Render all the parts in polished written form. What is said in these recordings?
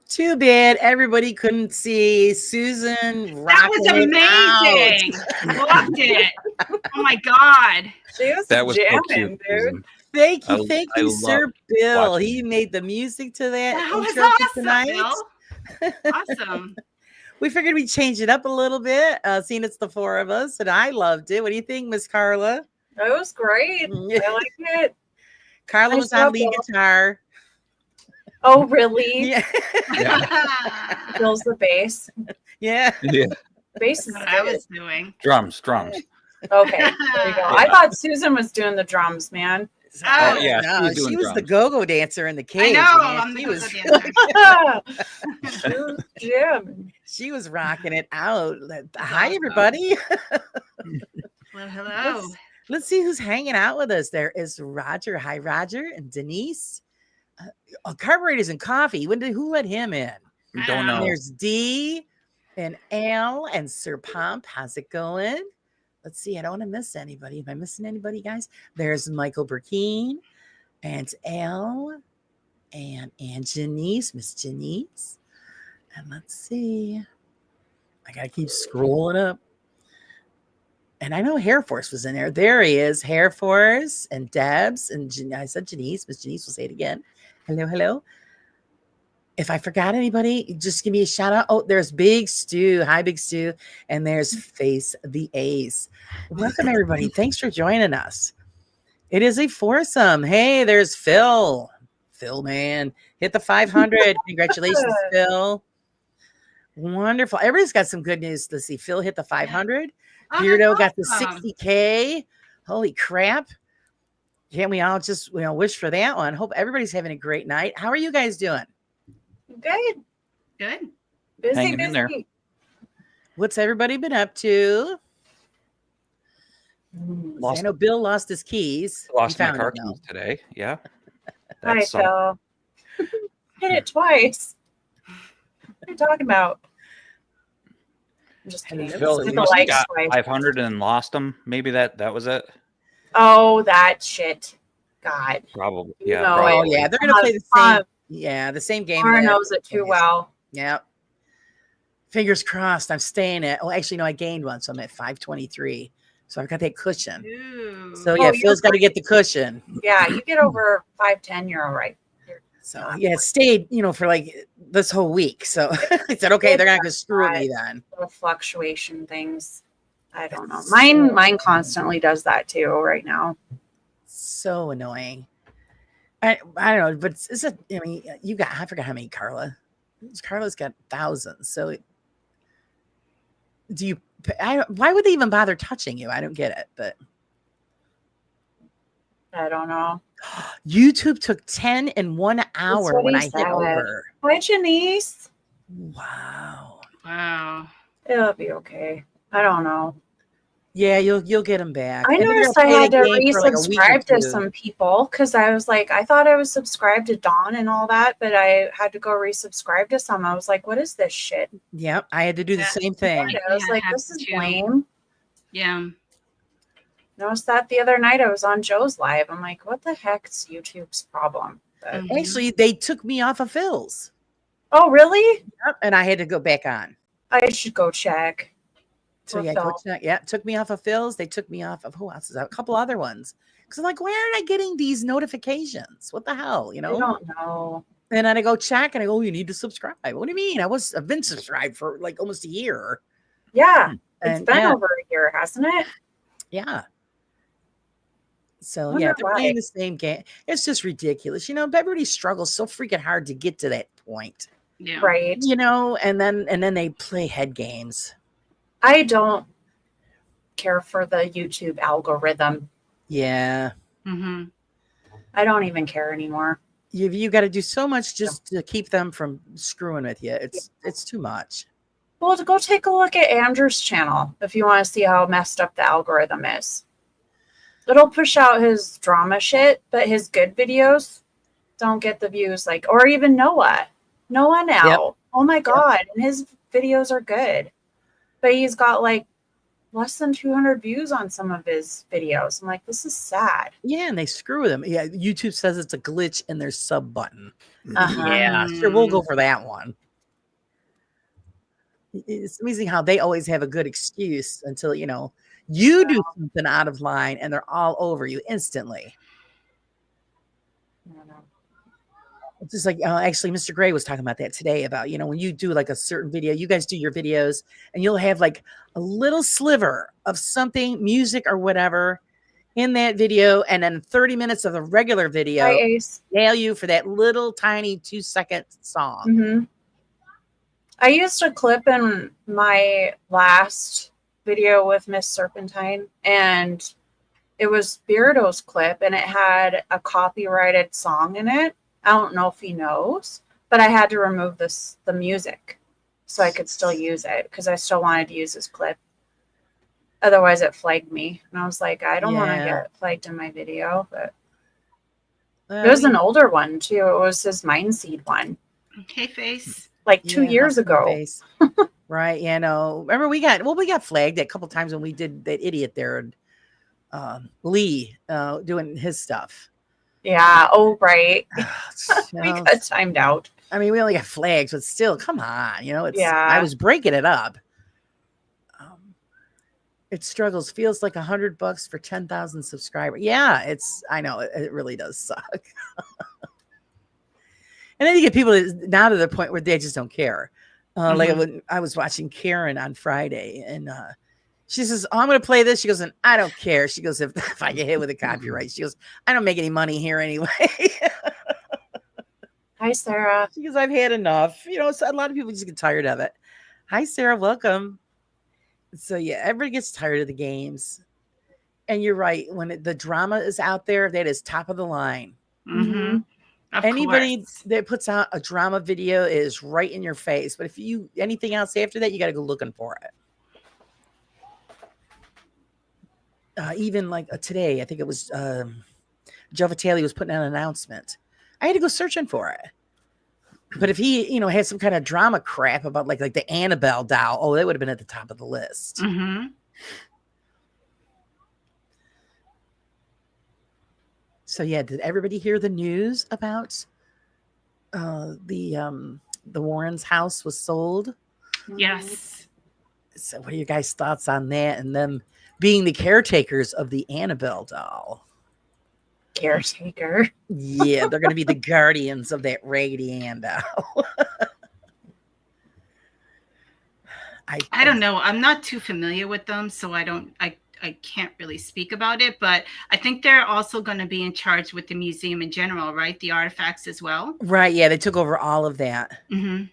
Too bad everybody couldn't see Susan. That was amazing. Loved it. Oh my God. That was jamming, so cute, dude. Susan. Thank I you, love Sir Bill. watching He made the music to that That was intro for awesome, tonight. Bill. Awesome. We figured we'd change it up a little bit, seeing it's the four of us, and I loved it. What do you think, Miss Carla? That was great. I like it. Carla was on lead guitar. Oh, really? Yeah. Yeah. Bill's the bass. Yeah. Yeah. Bass is That's what I good. was doing. Drums. Okay, there you go. I thought Susan was doing the drums, man. Oh, yeah, No, she was doing she was the drums. go-go dancer in the I cage. know. man. I'm the She was, go-go dancer. She was jamming. she was rocking it out. Hi, everybody. Well, hello. Let's see who's hanging out with us. There is Roger. Hi, Roger. And Denise. Carburetors and Coffee. Who let him in? Don't And know. there's D and Al and Sir Pomp. How's it going? Let's see. I don't want to miss anybody. Am I missing anybody, guys? There's Michael Burkeen and Al and Janice, Miss Janice. And let's see. I got to keep scrolling up. And I know Hair Force was in there. There he is. Hair Force and Debs. And I said Janice. Miss Janice will say it again. Hello, hello. If I forgot anybody, just give me a shout out. Oh, there's Big Stu. Hi, Big Stu. And there's Face the Ace. Welcome, everybody. Thanks for joining us. It is a foursome. Hey, there's Phil. Phil, man. Hit the 500. Congratulations, Phil. Wonderful. Everybody's got some good news. Let's see. Phil hit the 500. Oh, Beardo got that's the awesome. 60K. Holy crap. Can't we all just wish for that one? Hope everybody's having a great night. How are you guys doing? Good. Good. Busy, Hanging in there. busy. What's everybody been up to? I know Bill lost his keys. Lost He my found car them, though. keys today. Yeah. Hi, That's Phil. Hit it twice. What are you talking about? I'm just kidding. Phil, Hit you the must have likes got twice. 500 and lost them. Maybe that was it. Oh, that shit. God. Probably. You Yeah. know Oh, probably. yeah. They're going to play the same. Yeah, the same game. Laura that knows it too everyone is. well. Yeah. Fingers crossed. I'm staying at. Oh, actually, no, I gained one, so I'm at 523. So I've got that cushion. Ooh. So Oh, yeah, you're Phil's got to get the cushion. Yeah, you get over 5'10", you're all right. So yeah, it stayed, for like this whole week. So I said, okay, they're not going to screw with me then. Little fluctuation things. I don't know. Mine constantly does that too right now. So annoying. I don't know, but is it? I mean, I forgot how many Carla's got thousands. So do you? Why would they even bother touching you? I don't get it. But I don't know. YouTube took 10 in 1 hour what when he I hit said. over. Hi, Janice. Wow. Wow. It'll be okay. I don't know. Yeah, you'll get them back. I And they're noticed gonna I play had the to game for like a week or resubscribe to two. some people because I was like, I thought I was subscribed to Dawn and all that, but I had to go resubscribe to some. I was like, what is this shit? Yep, I had to do the Yeah. same thing. I was Yeah, like, I have this is to. lame. Yeah. Noticed that the other night I was on Joe's live. I'm like, what the heck's YouTube's problem? But, Mhm. Actually, they took me off of Phil's. oh, really? Yep, and I had to go back on. I should go check. So For yeah, Phil. took me off of Phil's. They took me off of who else is that? A couple other ones. Because I'm like, why aren't I getting these notifications? What the hell, I don't know. And then I go check and I go, oh, you need to subscribe. What do you mean? I've been subscribed for like almost a year. Yeah, it's And been yeah, over a year, hasn't it? yeah. So Wonder yeah, they're why. playing the same game. It's just ridiculous. Everybody struggles so freaking hard to get to that point. Yeah. Right. And then they play head games. I don't care for the YouTube algorithm. Yeah. Mm-hmm. I don't even care anymore. You got to do so much just to keep them from screwing with you. It's too much. Well, to go take a look at Andrew's channel if you want to see how messed up the algorithm is. It'll push out his drama shit, but his good videos don't get the views or even Noah now. Yep. Oh my God. And his videos are good, but he's got less than 200 views on some of his videos. I'm like, this is sad. Yeah, and they screw them. Yeah, YouTube says it's a glitch in their sub button. Uh-huh. Yeah, sure, we'll go for that one. It's amazing how they always have a good excuse until you do something out of line and they're all over you instantly. I don't know. It's just like actually Mr. Gray was talking about that today about when you do like a certain video, you guys do your videos and you'll have like a little sliver of something, music or whatever in that video, and then 30 minutes of the regular video Hi, Ace. nail you for that little tiny 2-second song. Mm-hmm. I used a clip in my last video with Miss Serpentine, and it was Beardo's clip, and it had a copyrighted song in it. I don't know if he knows, but I had to remove the music so I could still use it because I still wanted to use his clip. Otherwise, it flagged me, and I was like, I don't want to Yeah. get flagged in my video. But it was an older one too. It was his Mindseed one, Okay, face. 2 years ago. Right. Yeah, no. Remember we got flagged a couple times when we did that idiot there, Lee, doing his stuff. Yeah. Oh, right. We You know, got timed out. I mean, we only got flags, but still, come on. It's Yeah. I was breaking it up. It struggles. Feels like $100 for 10,000 subscribers. Yeah, I know it really does suck. And then you get people now to the point where they just don't care. Like when I was watching Karen on Friday, and she says, "Oh, I'm going to play this." She goes, "And I don't care." She goes, "If I get hit with a copyright," she goes, "I don't make any money here anyway." Hi, Sarah. Because I've had enough. You know, so a lot of people just get tired of it. Hi, Sarah. Welcome. So yeah, everybody gets tired of the games. And you're right. When the drama is out there, that is top of the line. Mm-hmm. Of Anybody course. that puts out a drama video is right in your face. But if you anything else after that, you got to go looking for it. Even like today, I think it was Joe Vitale was putting out an announcement. I had to go searching for it. But if he, you know, had some kind of drama crap about like the Annabelle doll, oh, that would have been at the top of the list. Mm-hmm. So yeah, did everybody hear the news about the Warrens' house was sold? Yes. So what are your guys' thoughts on that and them being the caretakers of the Annabelle doll? Caretaker. Yeah, they're going to be the guardians of that Raggedy Ann doll. I don't know. I'm not too familiar with them, so I can't really speak about it, but I think they're also going to be in charge with the museum in general, right? The artifacts as well. Right, yeah, they took over all of that. Mm-hmm.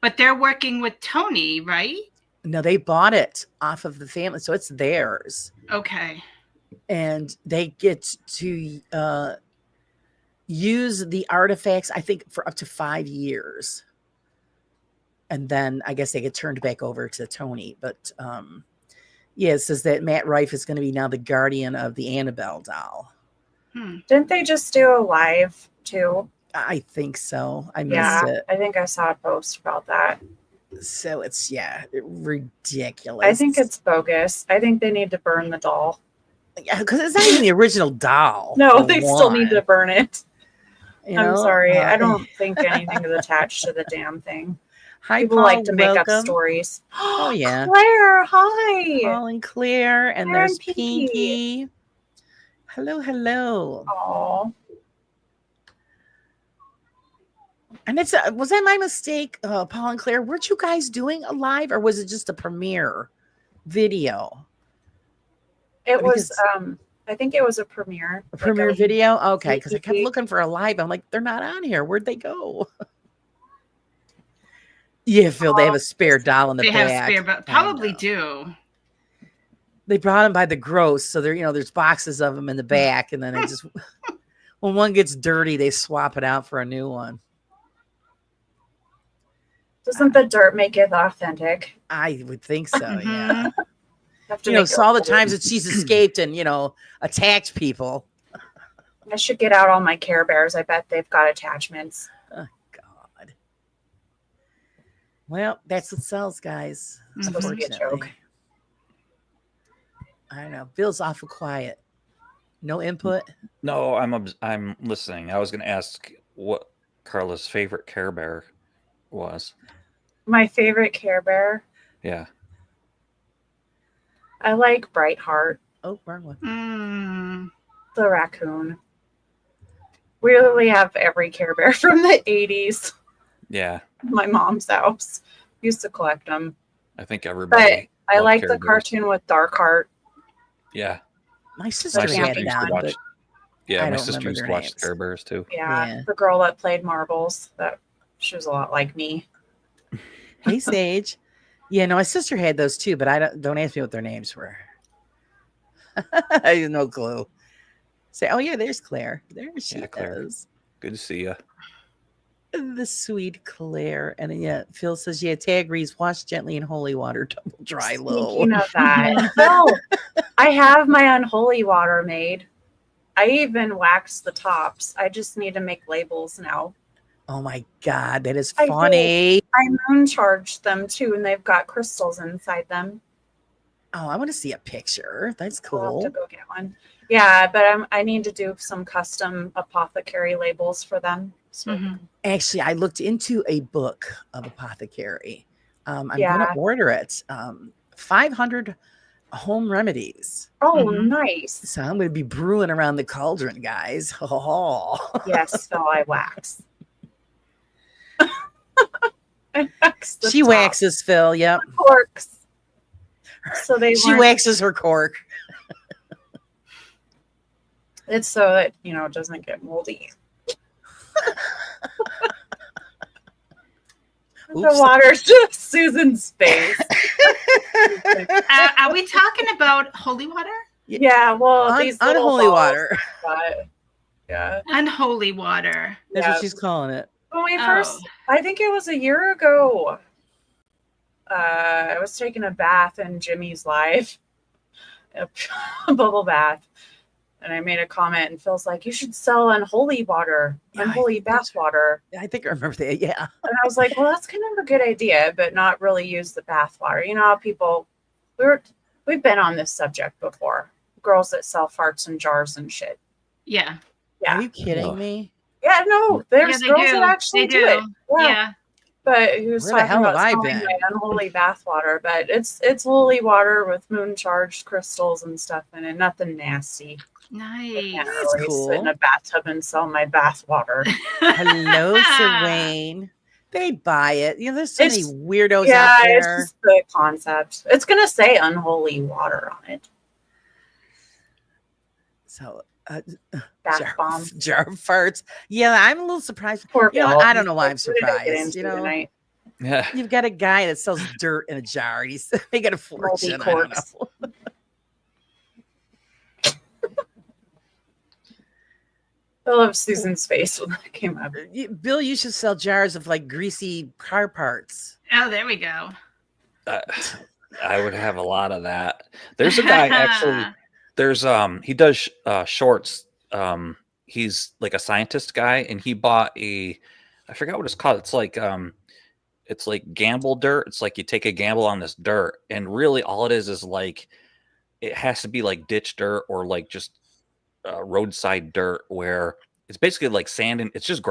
But they're working with Tony, right? No, they bought it off of the family, so it's theirs. Okay. And they get to use the artifacts, I think, for up to 5 years. And then I guess they get turned back over to Tony. But yeah, it says that Matt Rife is going to be now the guardian of the Annabelle doll. Didn't they just do a live too? I think so. I missed Yeah, it. I think I saw a post about that. So it's, yeah, ridiculous. I think it's bogus. I think they need to burn the doll. Yeah, because it's not even the original doll. No, for they still one, need to burn it. you I'm know? sorry. I don't think anything is attached to the damn thing. Hi, People Paul, like to make up welcome. stories. Oh, yeah. Claire, hi. Paul and Claire, and Claire there's and Pinky. Pinky. Hello, hello. Oh, And it's was that my mistake, Paul and Claire? Weren't you guys doing a live, or was it just a premiere video? it was. Because- I think it was a premiere. A premiere video? Okay, because I kept EP. looking for a live. I'm like, they're not on here. Where'd they go? Yeah, Phil, they have a spare doll in the They back. have spare, but I probably know. do. They brought them by the gross, so there, you know, there's boxes of them in the back, and then they just when one gets dirty, they swap it out for a new one. Doesn't the dirt make it authentic? I would think so, yeah. Mhm. Have to You know, make so it all the old. times that she's escaped and, you know, attacked people. I should get out all my Care Bears. I bet they've got attachments. Oh, God. Well, that's what sells, guys. It's supposed to be a joke. Unfortunately. I don't know. Bill's awful quiet. No input. No, I'm listening. I was going to ask what Carla's favorite Care Bear was. My favorite Care Bear. Yeah. I like Brightheart, Oh, wrong one. Mm. the raccoon. We literally have every Care Bear from the 80s. Yeah. My mom's house used to collect them. I think everybody. I loved like Care the Bears. cartoon with Darkheart. Yeah. My sister My Like had sister used that, to but watch. Yeah, I my don't sister remember used to their watch names. Care Bears too. Yeah, Yeah. the girl that played marbles. That she was a lot like me. hey, Sage. Yeah, no, my sister had those too, but I don't ask me what their names were. I have no clue. Say, oh yeah, there's Claire. There she Yeah, Claire. is. Good to see you. The sweet Claire. And then, yeah, Phil says, yeah, tag reads, wash gently in holy water, double dry low. Speaking of that, no, I have my unholy water made. I even waxed the tops. I just need to make labels now. Oh my God, that is I did. funny. I moon charged them too, and they've got crystals inside them. Oh, I want to see a picture. That's I'll have cool. to go get one. Yeah, but I need to do some custom apothecary labels for them. So Mhm. Actually, I looked into a book of apothecary. I'm going Yeah. to order it. 500 home remedies. oh, Mhm. nice. So I'm going to be brewing around the cauldron, guys. Oh. Yes, Phil, I wax. I wax the She top waxes Phil. Yep. corks. So they She weren't- waxes her cork. It's so that it doesn't get moldy. The Oops. water's just Susan's face. Are we talking about holy water? Yeah, well, these little Unholy balls, water. but, yeah. Unholy water. That's Yeah. what she's calling it. When we Oh. first, I think it was a year ago, I was taking a bath in Jimmy's live, a bubble bath. And I made a comment, and Phil's like, "You should sell unholy water, Yeah, unholy bath water." I think I remember that. Yeah. And I was like, "Well, that's kind of a good idea, but not really use the bath water." You know how people, we've been on this subject before. Girls that sell farts in jars and shit. Yeah. Yeah, Are you kidding Ugh. me? yeah, no, there's they girls do. that actually They do it. Yeah. Yeah. But he was Where the talking hell about have I selling been? my unholy bath water, but it's holy water with moon charged crystals and stuff in it. Nothing nasty. I Nice. can't That's really cool. sit in a bathtub and sell my bath water. Hello, Sir Wayne. They'd buy it. You know, there's so many It's- weirdos Yeah, out it's there. just the concept. It's gonna say unholy water on it. So, Bath bomb. jar of farts. Yeah, I'm a little surprised. Poor You know, Bill. I don't know why I'm What did I get surprised. You into know, tonight? Yeah. you've got a guy that sells dirt in a jar, and he's making a fortune. I don't corks. know. I love Susan's face when that came up. Bill, you should sell jars of like greasy car parts. Oh, there we go. I would have a lot of that. There's a guy actually. There's he does shorts. He's like a scientist guy, and he bought I forgot what it's called. It's like gamble dirt. It's like you take a gamble on this dirt, and really all it is like it has to be like ditch dirt or like just roadside dirt, where it's basically like sand and it's just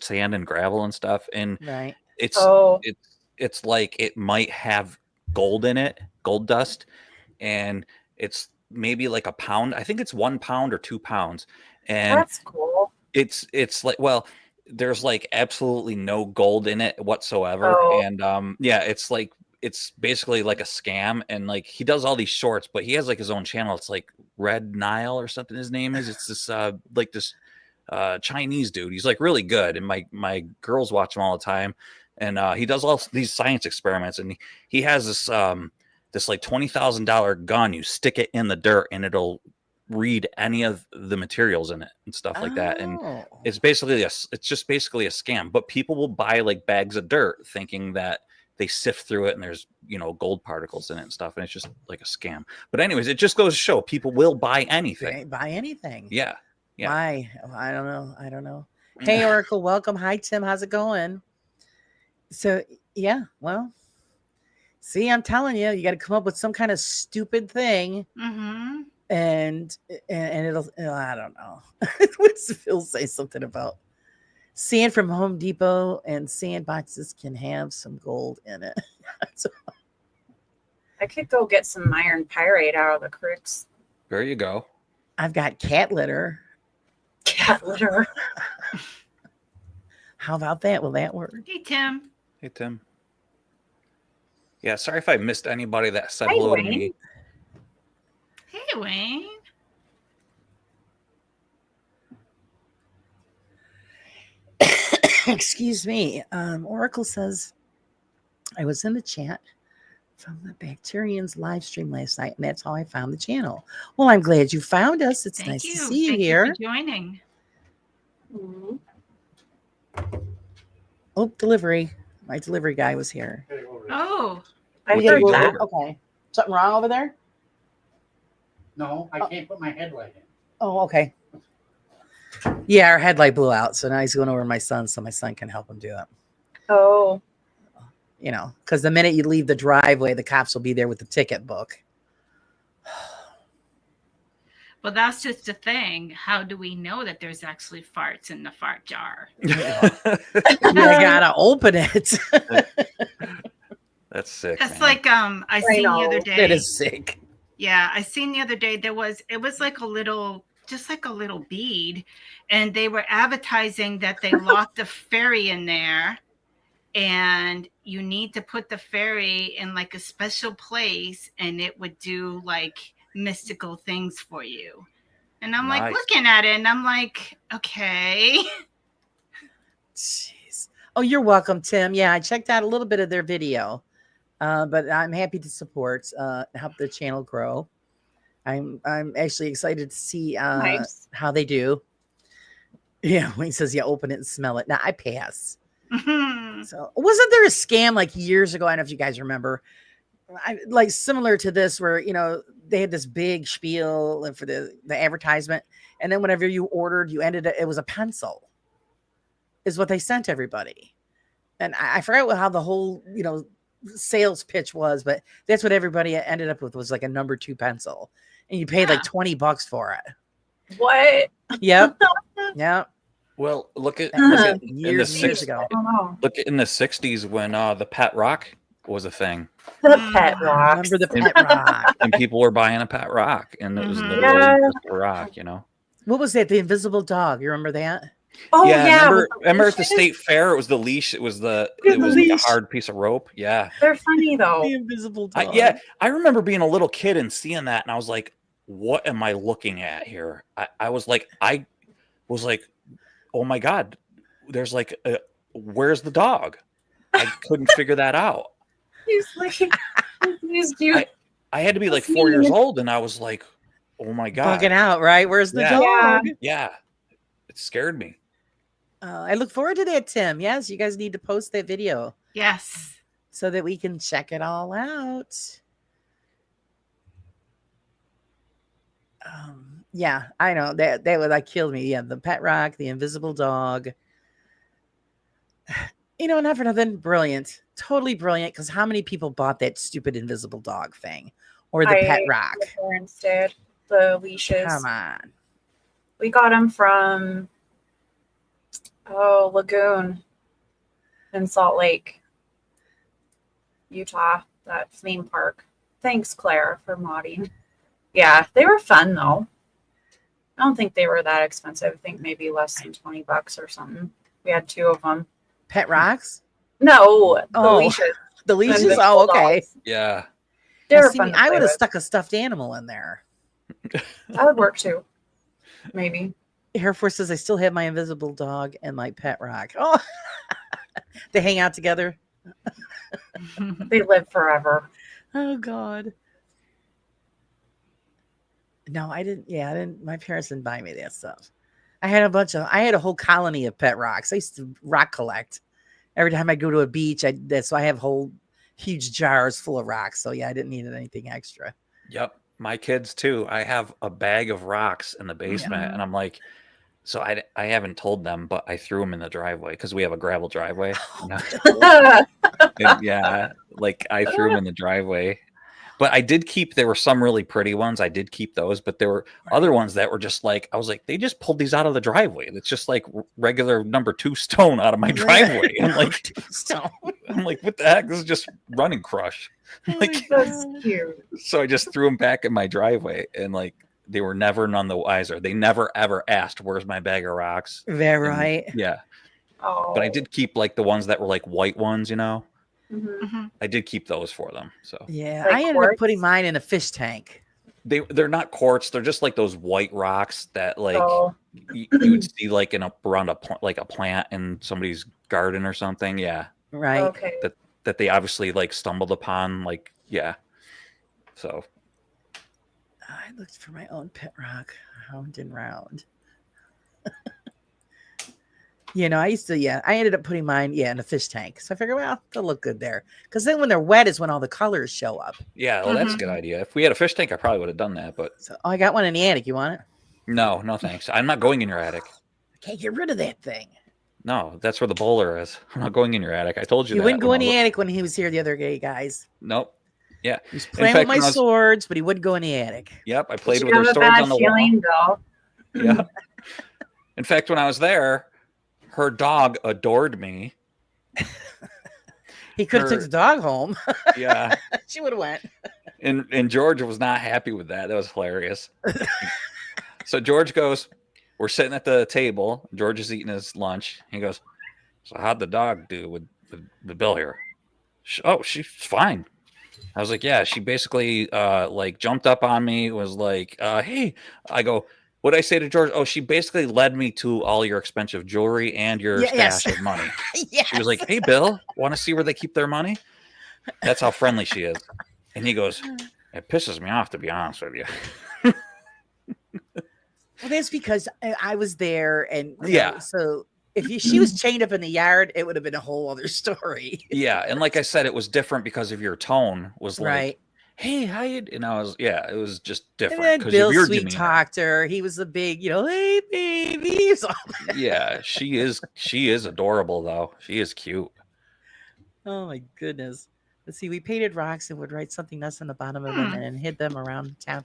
sand and gravel and stuff. And Right. it's Oh, it's like it might have gold in it, gold dust, and it's maybe like a pound. I think it's 1 pound or 2 pounds, and that's cool. it's like, well, there's like absolutely no gold in it whatsoever. Oh. And yeah, it's basically like a scam. And like he does all these shorts, but he has like his own channel. It's like Red Nile or something his name is. It's this like this Chinese dude. He's like really good, and my girls watch him all the time. And he does all these science experiments, and he has this this like $20,000 gun. You stick it in the dirt, and it'll read any of the materials in it and stuff like that. And Oh. it's just basically a scam. But people will buy like bags of dirt, thinking that they sift through it and there's gold particles in it and stuff, and it's just like a scam. But anyways, it just goes to show people will buy anything. Buy anything. Yeah. Why? I don't know. Hey, Oracle, welcome. Hi, Tim. How's it going? So, yeah, well, see, I'm telling you, you got to come up with some kind of stupid thing, Mm-hmm. and it'll, I don't know. What's Phil say something about sand from Home Depot and sand boxes can have some gold in it. So, I could go get some iron pyrite out of the creeks. There you go. I've got cat litter. Cat litter. How about that? Will that work? Hey, Tim. Hey, Tim. Yeah, sorry if I missed anybody that said Hi, hello to Wayne. me. Hey, Wayne. Excuse me. Oracle says, I was in the chat from the Bacterians live stream last night, and that's how I found the channel. Well, I'm glad you found us. It's Thank nice you. to see you Thank here. for joining. Mhm. Oh, delivery. My delivery guy was here. Oh, I What heard did you that. deliver? Okay. Something wrong over there? No, I can't put my headlight in. Oh, okay. Yeah, our headlight blew out. So now he's going over to my son so my son can help him do it. Oh, Because the minute you leave the driveway, the cops will be there with the ticket book. well, that's just the thing. How do we know that there's actually farts in the fart jar? You gotta open it. That's sick. That's man. like I seen the know. other day. That is sick. Yeah, I seen the other day it was like a little, just like a little bead, and they were advertising that they locked the fairy in there, and you need to put the fairy in like a special place, and it would do like mystical things for you. And I'm like Nice. looking at it, and I'm like, okay. Jeez. Oh, you're welcome, Tim. Yeah, I checked out a little bit of their video, but I'm happy to support, help the channel grow. I'm actually excited to see Nice. how they do. Yeah, when he says, "Yeah, open it and smell it." Now I pass. Mhm. So, wasn't there a scam like years ago? I don't know if you guys remember, like similar to this, where they had this big spiel for the advertisement, and then whenever you ordered, you ended it was a pencil, is what they sent everybody, and I forgot how the whole sales pitch was, but that's what everybody ended up with was like a number 2 pencil, and you paid Yeah. like $20 for it. What? Yep, yep. Well, look at Years in and the years six, ago. I don't know. look at in the 60s when the pet rock was a thing, The pet rocks. Remember the pet rock? and people were buying a pet rock, and it was Mhm. literally Yeah. just a rock, you know. What was that? The invisible dog. You remember that? Oh yeah, yeah. remember with at the leashes? state fair, it was the leash. It was Yeah, it the was like a leash. hard piece of rope. Yeah, They're funny though. The invisible dog. yeah. I remember being a little kid and seeing that, and I was like, "What am I looking at here?" I was like, "Oh my god, there's like, where's the dog?" I couldn't figure that out. He's like, he's cute. I had to be like 4 years old, and I was like, "Oh my god, Bugging out, right? Where's the Yeah. dog? yeah!" It scared me. I look forward to that, Tim. Yes, you guys need to post that video Yes. so that we can check it all out. Yeah, I know that would like kill me. Yeah, the pet rock, the invisible dog. Not for nothing, brilliant, totally brilliant. Because how many people bought that stupid invisible dog thing or the pet rock? My parents did the leashes. Come on. We got them from Lagoon in Salt Lake, Utah, that theme park. Thanks, Claire, for modding. Yeah, they were fun though. I don't think they were that expensive. I think maybe less than $20 or something. We had 2 of them. Pet rocks? No, the Oh, leashes. The leashes? Invisible Oh, okay. dogs. Yeah, They Now, were see, fun to I play would have with. stuck a stuffed animal in there. That would work too. Maybe. Air Force says I still have my invisible dog and my pet rock. Oh, they hang out together. They live forever. Oh God. No, I didn't. Yeah, I didn't. My parents didn't buy me that stuff. I had a whole colony of pet rocks. I used to rock collect. Every time I go to a beach, so I have whole huge jars full of rocks. So yeah, I didn't need anything extra. yep. My kids too. I have a bag of rocks in the basement, and I'm like, so I haven't told them, but I threw them in the driveway because we have a gravel driveway. you know? And yeah, like I threw them in the driveway. But I did keep, there were some really pretty ones. I did keep those, but there were other ones that were just like, I was like, they just pulled these out of the driveway. It's just like regular number 2 stone out of my driveway. I'm like, what the heck? This is just running crush. Like, That's cute. so I just threw them back in my driveway, and like they were never none the wiser. They never ever asked, "Where's my bag of rocks?" Very And, right. yeah, Oh. but I did keep like the ones that were like white ones. Mhm. Mhm. I did keep those for them. So Yeah, Like I ended quartz? up putting mine in a fish tank. they're not quartz. They're just like those white rocks that like So, you would see like around a plant in somebody's garden or something. Yeah, Right. okay. that they obviously like stumbled upon. Like yeah, so I looked for my own pet rock, round and round. I used to, I ended up putting mine, in a fish tank. So I figured, well, they'll look good there. Because then when they're wet is when all the colors show up. yeah. Well, that's a good idea. If we had a fish tank, I probably would have done that. But So I got one in the attic. You want it? no, thanks. I'm not going in your attic. I can't get rid of that thing. No, that's where the bowler is. I'm not going in your attic. I told you He that. wouldn't go when in I the looked- attic when he was here the other day, guys. Nope. Yeah. He was playing fact, with my when I was- swords, but he wouldn't go in the attic. Yep. I Did played you with their have a swords bad on the feeling, wall. Bill? Yeah. In fact, when I was there, her dog adored me. He could have took Her- the dog home. Yeah. She would have went. And George was not happy with that. That was hilarious. So George goes, we're sitting at the table. George is eating his lunch. He goes, so how'd the dog do with Bill here? She's fine. I was like, yeah, she basically like jumped up on me, was like, hey, I go, What I say to George? Oh, she basically led me to all your expensive jewelry and your Yes. stash of money. Yes. She was like, "Hey, Bill, want to see where they keep their money?" That's how friendly she is. And he goes, "It pisses me off, to be honest with you." Well, that's because I was there, and Yeah. so if she was chained up in the yard, it would have been a whole other story. Yeah, and like I said, it was different because of your tone. Was like, Right. "Hey, how you?" And I was, yeah, it was just And different then because Bill of your sweet demeanor. talked her. He was a big, hey baby. So, Yeah, she is adorable though. She is cute. oh my goodness. Let's see. We painted rocks and would write something nice on the bottom of them and hid them around town.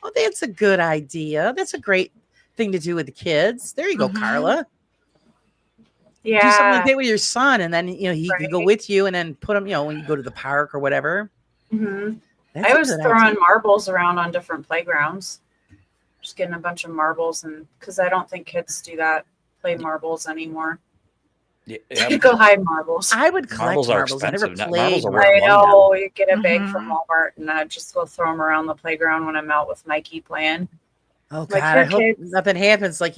Oh, that's a good idea. That's a great thing to do with the kids. There you go, Carla. Do something Yeah. like that with your son, and then he could go Right. with you, and then put him. When you go to the park or whatever. hmm That's I a was good throwing idea. marbles around on different playgrounds. Just getting a bunch of marbles, and because I don't think kids do that, play marbles anymore. Yeah, You go hide marbles. I would collect Marbles are marbles. I never expensive. played. Marbles are worth I money now. know. You get a bag from Mhm. Walmart, and I just go throw them around the playground when I'm out with Mikey playing. Oh Like, God, here, I hope kids. nothing happens. Like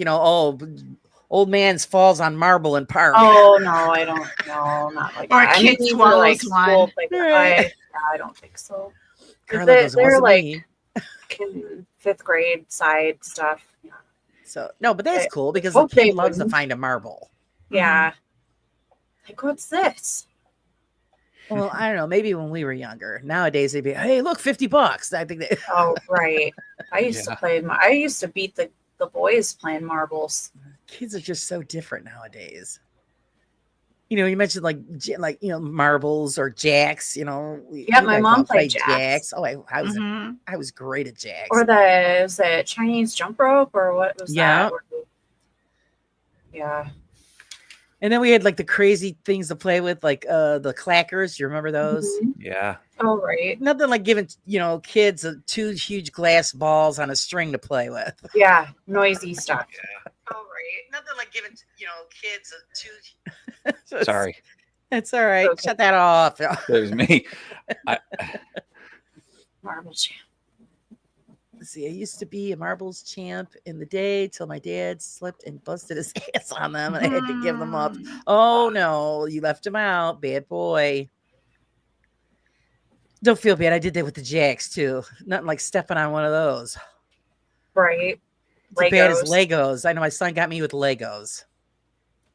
old man's falls on marble in park. Oh no, I don't. No, not like Or a that. kid these are, swallows like school one. playground. Right. I don't think so. 'Cause Carla goes, "It they're wasn't like me." in fifth grade side stuff. Yeah. So no, but that's I cool because the hope they kid loves to wouldn't. find a marble. Yeah. Like, what's this? Well, I don't know. Maybe when we were younger. Nowadays they'd be, "Hey, look, $50." I think they, Oh, right. I used Yeah. to play. I used to beat the boys playing marbles. kids are just so different nowadays. You mentioned like marbles or jacks. Yeah, my mom played jacks. Oh, I was Mhm. I was great at jacks. Or was it Chinese jump rope or what was Yeah. that? Yeah. And then we had like the crazy things to play with, like the clackers. You remember those? Mhm. Yeah. Oh, right. Nothing like giving kids two huge glass balls on a string to play with. Yeah. Noisy stuff. Oh, right. Nothing like giving kids two. Sorry, It's all right. Okay. Shut that off. it was me. Marble jam. Let's see, I used to be a marbles champ in the day till my dad slipped and busted his ass on them, and I had to give them up. Oh no, you left him out, bad boy. Don't feel bad. I did that with the jacks too. Nothing like stepping on one of those. Right. It's as bad as Legos. Legos. I know my son got me with Legos.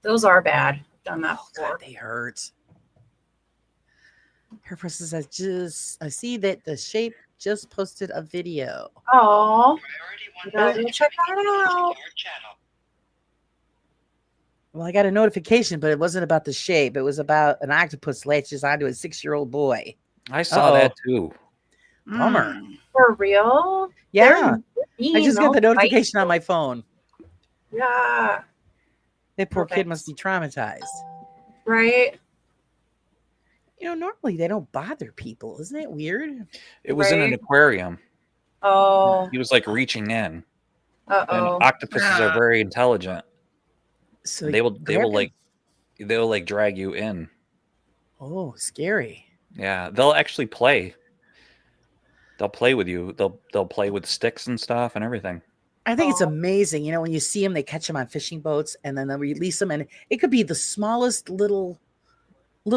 Those are bad. Done that Oh before. God, they hurt. Her person says, I see that the shape just posted a video. Oh. You gotta go check that out. Well, I got a notification, but it wasn't about the shape. It was about an octopus latches onto a 6-year-old boy. I saw that too. Bummer. Mm. For real? Yeah. They're I just got the mean, they'll bite notification on you. my phone. Yeah. That poor Okay. kid must be traumatized. Right. Normally they don't bother people. Isn't that weird? It was in an Right. aquarium. Oh. He was like reaching in, Uh and oh. octopuses are Yeah. very intelligent. So They will grab him. drag you in. Oh, scary. Yeah, they'll actually play. They'll play with you. They'll play with sticks and stuff and everything. I think it's Oh. amazing. When you see them, they catch them on fishing boats and then they'll release them, and it could be the smallest little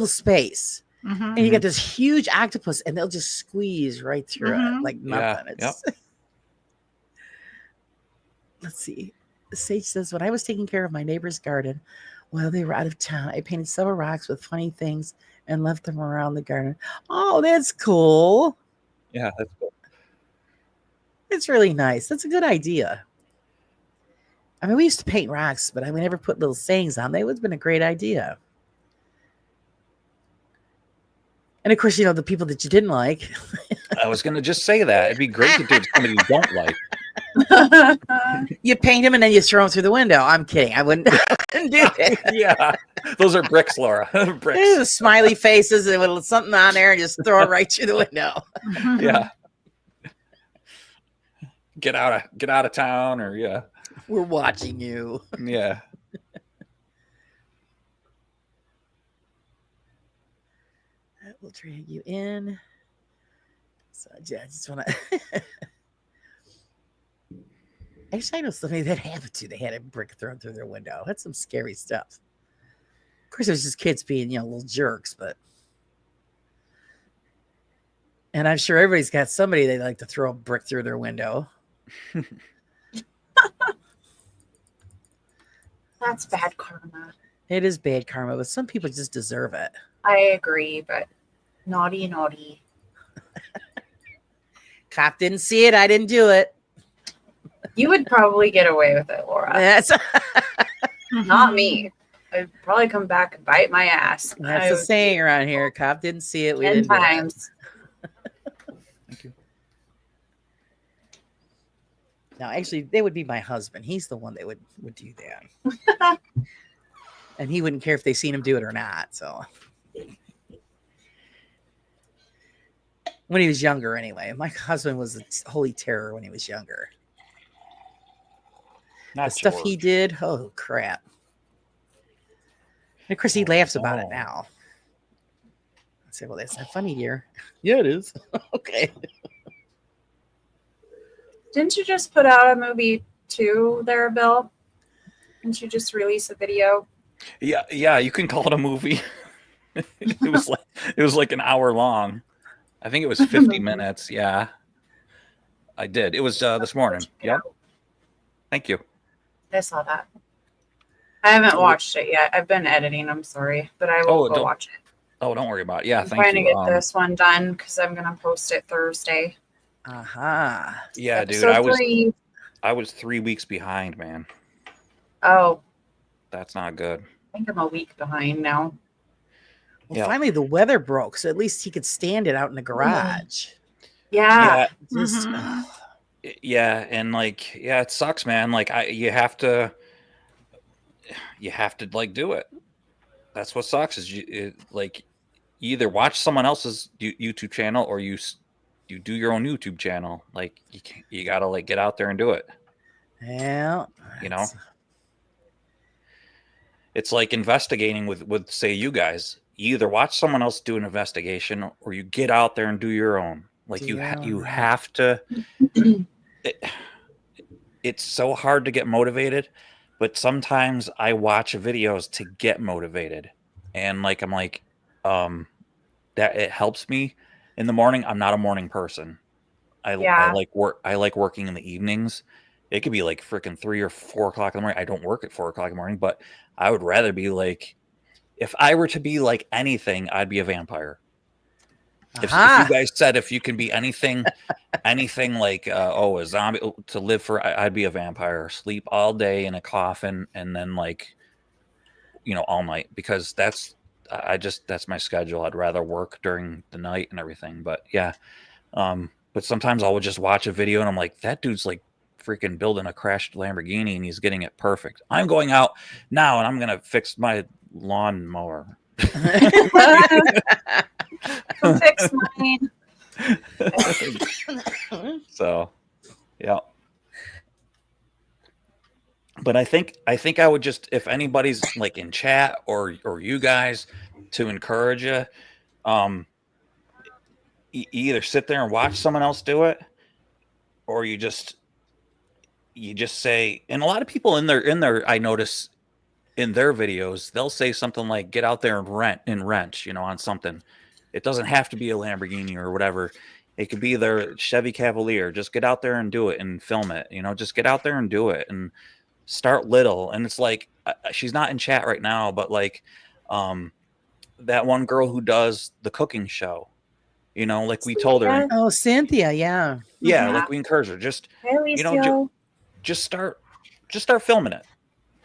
space. Mhm. And you get this huge octopus, and they'll just squeeze right through it Mhm. like Yeah, nothing. Let's see. Sage says, when I was taking care of my neighbor's garden while they were out of town, I painted several rocks with funny things and left them around the garden. Oh, that's cool. Yeah, that's cool. It's really nice. That's a good idea. I mean, we used to paint rocks, but we never put little sayings on. They would have been a great idea. And of course, the people that you didn't like. I was gonna just say that it'd be great to do it to somebody you don't like. You paint them and then you throw them through the window. I'm kidding. I wouldn't, do that. Yeah, those are bricks, Laura. There's Bricks. the smiley faces and with something on there and just throw it right through the window. Yeah. Get out of town, or yeah, We're watching you. yeah. We'll drag you in. So I just want to. Actually, I know somebody that happened to. They had a brick thrown through their window. That's some scary stuff. Of course, it was just kids being, little jerks, but. And I'm sure everybody's got somebody they like to throw a brick through their window. That's bad karma. It is bad karma, but some people just deserve it. I agree, but naughty, naughty. Cop didn't see it. I didn't do it. You would probably get away with it, Laura. That's Not me. I'd probably come back and bite my ass. that's the saying around here. Cop didn't see it. We 10 didn't do it. times. Thank you. No, actually, they would be my husband. He's the one that would do that. And he wouldn't care if they seen him do it or not. So when he was younger, anyway, my husband was a holy terror when he was younger. Not The stuff he George. did, oh crap! And of course, he laughs about it Oh. now. I say, "Well, that's not funny, dear." Yeah, it is. Okay. Didn't you just put out a movie too there, Bill? Didn't you just release a video? Yeah, you can call it a movie. It was like an hour long. I think it was 50 minutes. Yeah, I did. It was this morning. Yep. Thank you. I saw that. I haven't watched it yet. I've been editing. I'm sorry, but I will Oh, go don't- watch it. Oh, don't worry about it. Yeah, I'm thank trying to you. get this one done because I'm gonna post it Thursday. Aha. Yeah, dude, Episode 3. I was 3 weeks behind, man. Oh, That's not good. I think I'm a week behind now. Well, Yeah. finally the weather broke, so at least he could stand it out in the garage. Yeah. Just, Mhm. Yeah, and like, yeah, it sucks, man. Like, you have to like do it. That's what sucks is you either watch someone else's YouTube channel or you do your own YouTube channel. Like, you gotta like get out there and do it. well, You know, it's like investigating with say you guys. You either watch someone else do an investigation or you get out there and do your own. Like Do you your own, you right. have to. It's so hard to get motivated, but sometimes I watch videos to get motivated, and like I'm like, that it helps me in the morning. I'm not a morning person. I Yeah. like work. I like working in the evenings. It could be like freaking 3 or 4 o'clock in the morning. I don't work at 4 o'clock in the morning, but I would rather be like, if I were to be like anything, I'd be a vampire. If aha. you guys said if you can be anything, anything like a zombie to live for, I'd be a vampire. Sleep all day in a coffin and then like, all night because that's my schedule. I'd rather work during the night and everything. But yeah, but sometimes I would just watch a video and I'm like, that dude's like freaking building a crashed Lamborghini and he's getting it perfect. I'm going out now and I'm gonna fix my lawnmower. Come fix mine. So, yeah. But I think I would just, if anybody's like in chat or you guys, to encourage you, either sit there and watch someone else do it, or you just say. And a lot of people in their I notice in their videos they'll say something like, "Get out there and wrench," on something. It doesn't have to be a Lamborghini or whatever. It could be their Chevy Cavalier. Just get out there and do it and film it. Just get out there and do it and start little. And it's like, she's not in chat right now, but like that one girl who does the cooking show, like we told her, Oh, Cynthia, yeah. yeah, Yeah. like we encourage her, just Hey, Alicia. just start filming it.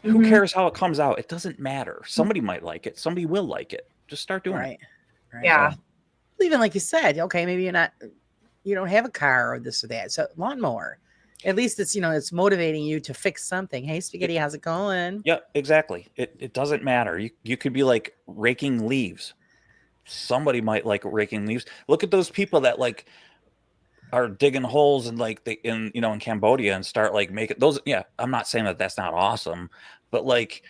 Who Mhm. cares how it comes out? It doesn't matter. Somebody might like it. Somebody will like it. Just start doing it. Right. Yeah. Even like you said, okay, maybe you don't have a car or this or that. So lawnmower. At least it's, it's motivating you to fix something. Hey, Spaghetti, how's it going? Yeah, exactly. It doesn't matter. You could be like raking leaves. Somebody might like raking leaves. Look at those people that like are digging holes in like in Cambodia and start like making those. Yeah, I'm not saying that that's not awesome, but like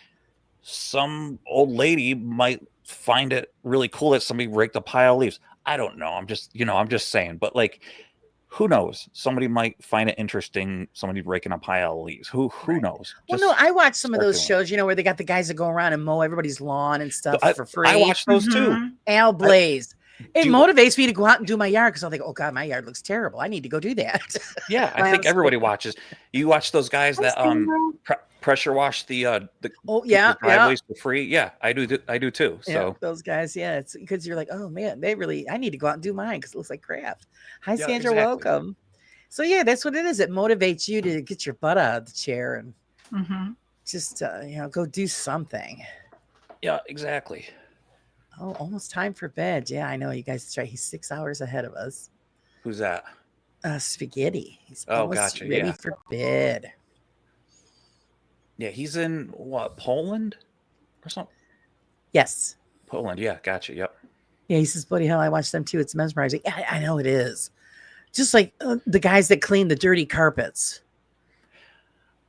some old lady might find it really cool that somebody raked a pile of leaves. I don't know. I'm just saying, but like who knows? Somebody might find it interesting. Somebody breaking up high leaves. Who Right. knows? Well, Just no, I watch some of start those doing it. shows, where they got the guys that go around and mow everybody's lawn and stuff for free. I watch those too. Mhm. Al Blaze. It do you- motivates me to go out and do my yard because I'll think, oh God, my yard looks terrible. I need to go do that. Yeah, I think everybody watches. You watch those guys that pressure wash the Oh yeah, yeah. driveways for free. Yeah, I do. I do too. Yeah, So those guys, yeah, it's because you're like, oh man, I need to go out and do mine because it looks like crap. Hi, Yeah, Sandra, exactly. welcome. So yeah, that's what it is. It motivates you to get your butt out of the chair and Mhm. just go do something. yeah, exactly. Oh, almost time for bed. Yeah, I know you guys. That's right. He's 6 hours ahead of us. Who's that? Spaghetti. He's Oh, almost gotcha, ready yeah. for bed. Yeah, he's in what, Poland or something? Yes. Poland. Yeah, gotcha. Yep. Yeah, he says, bloody hell, I watch them too. It's mesmerizing. Yeah, I know it is. Just like the guys that clean the dirty carpets.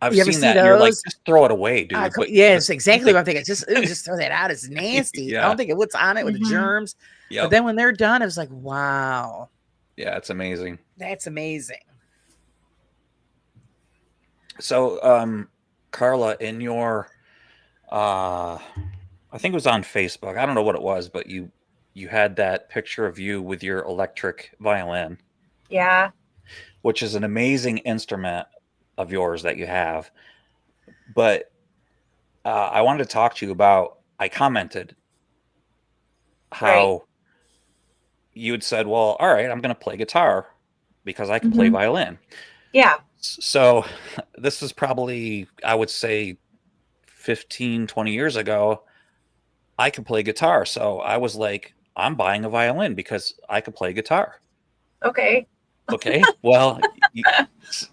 I've You ever seen see that. And you're like, those? just throw it away, dude. But- Yes, but- exactly what I'm thinking. Just throw that out. It's nasty. I Yeah. don't think it what's on it with the Mhm. germs. Yep. But then when they're done, I was like, wow, Yeah, it's amazing. that's amazing. So, Carla, in your, I think it was on Facebook. I don't know what it was, but you had that picture of you with your electric violin, Yeah. which is an amazing instrument of yours that you have. But I wanted to talk to you about. I commented how you had said, "Well, all right, I'm going to play guitar because I can play Mhm. violin." Yeah. So this is probably, I would say 15, 20 years ago, I could play guitar. So I was like, I'm buying a violin because I could play guitar. Okay. Okay. Well,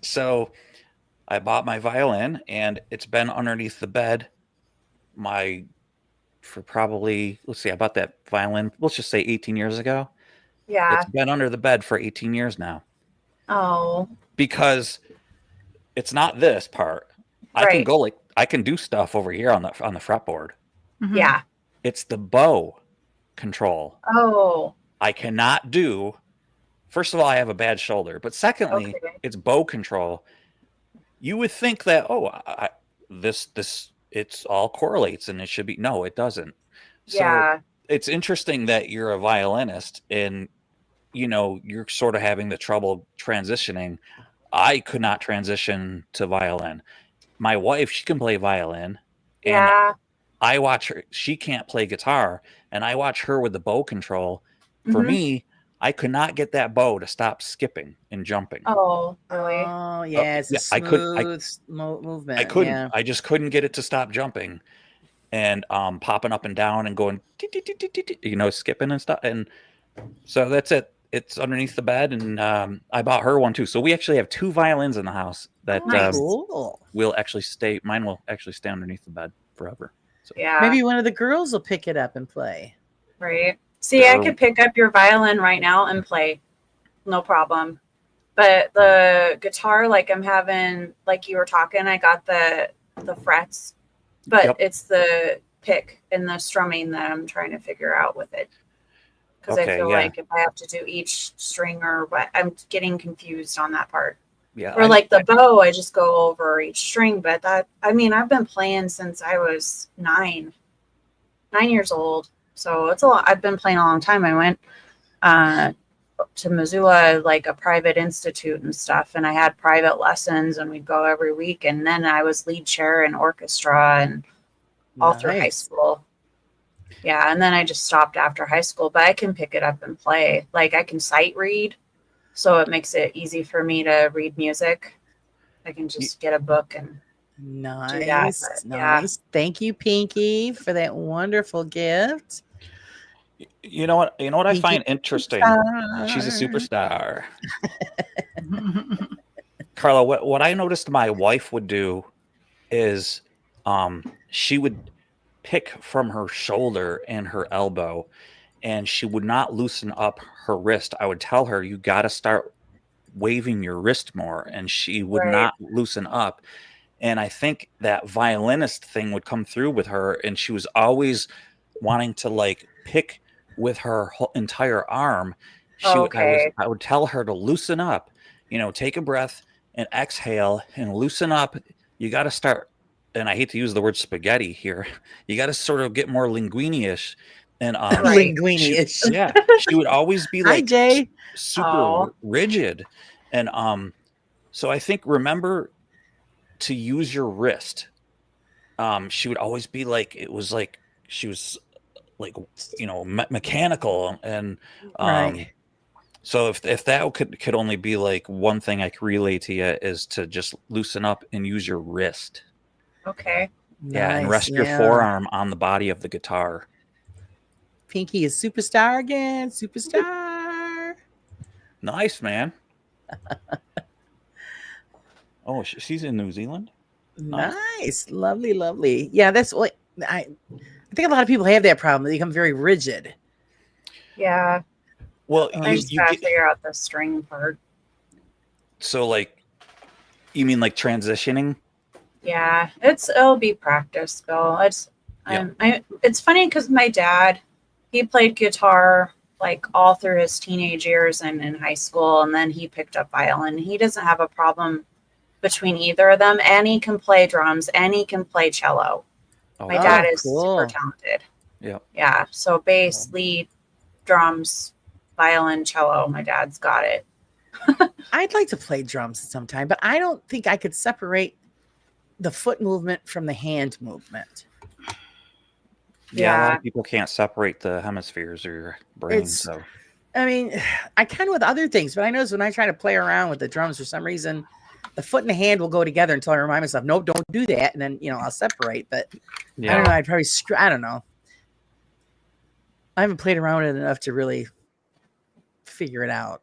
so I bought my violin and it's been underneath the bed for probably, let's see, I bought that violin, let's just say 18 years ago. Yeah. It's been under the bed for 18 years now Oh. because it's not this part. I can Right. go I can do stuff over here on the fretboard. Mhm. Yeah. It's the bow control. Oh. I cannot do. First of all, I have a bad shoulder, but secondly, Okay. it's bow control. You would think that this it's all correlates and it should be. No, it doesn't. So Yeah. it's interesting that you're a violinist and you're sort of having the trouble transitioning. I could not transition to violin. My wife, she can play violin, and Yeah. I watch her. She can't play guitar, and I watch her with the bow control. For Mhm. me, I could not get that bow to stop skipping and jumping. Oh, really? Oh yeah, it's a yeah, I couldn't- smooth movement. I couldn't. Yeah. I just couldn't get it to stop jumping, and popping up and down and going, skipping and stuff. And so that's it. It's underneath the bed, and I bought her one too. So we actually have two violins in the house that Nice. Cool. will actually stay. Mine will actually stay underneath the bed forever. So Yeah. Maybe one of the girls will pick it up and play. Right. See, I Or- could pick up your violin right now and play. No problem. But the guitar, like I'm having, like you were talking, I got the frets, but Yep. it's the pick and the strumming that I'm trying to figure out with it. Because I Okay, feel yeah. like if I have to do each string or what, I'm getting confused on that part. yeah, Or like the bow, I just go over each string. But I've been playing since I was 9 years old. So it's a lot. I've been playing a long time. I went to Missoula, like a private institute and stuff. And I had private lessons and we'd go every week. And then I was lead chair in orchestra and all through high Nice. school. Yeah. And then I just stopped after high school, but I can pick it up and play. Like I can sight read. So it makes it easy for me to read music. I can just get a book and Nice, but yeah. nice. Thank you, Pinky, for that wonderful gift. You know what? You know what I Pinky find interesting. She's a Superstar. superstar. Carla, what I noticed my wife would do is she would pick from her shoulder and her elbow, and she would not loosen up her wrist. I would tell her, you got to start waving your wrist more, and she would Right. not loosen up. And I think that violinist thing would come through with her, and she was always wanting to like pick with her whole entire arm. I Okay. would tell her to loosen up, take a breath and exhale and loosen up. You got to start, and I hate to use the word spaghetti here. You got to sort of get more linguine-ish. And Right. Linguine-ish. she would always be Hi, like Jay. super Oh. rigid. And so I think remember to use your wrist. She would always be like, it was like she was like, mechanical. And Right. so if that could only be like one thing I could relay to you is to just loosen up and use your wrist. Okay. Yeah, and Nice, rest your yeah. forearm on the body of the guitar. Pinky is superstar again. Superstar. Nice, man. Oh, she's in New Zealand. Nice. Lovely, lovely. Yeah, that's what I think a lot of people have that problem. They become very rigid. Yeah. Well, I just gotta figure out the string part. so like, you mean like transitioning? Yeah, it'll be practice, Bill. It's funny because my dad, he played guitar like all through his teenage years and in high school, and then he picked up violin. He doesn't have a problem between either of them, and he can play drums and he can play cello. My dad is super talented. Yeah. Yeah. So bass, lead, drums, violin, cello. My dad's got it. I'd like to play drums sometime, but I don't think I could separate the foot movement from the hand movement. Yeah, a lot Yeah. of people can't separate the hemispheres or your brain. It's- So I mean, I can with other things, but I notice when I try to play around with the drums, for some reason, the foot and the hand will go together until I remind myself, nope, don't do that. And then, I'll separate. But I don't know. I'd probably, I don't know. I haven't played around with it enough to really figure it out.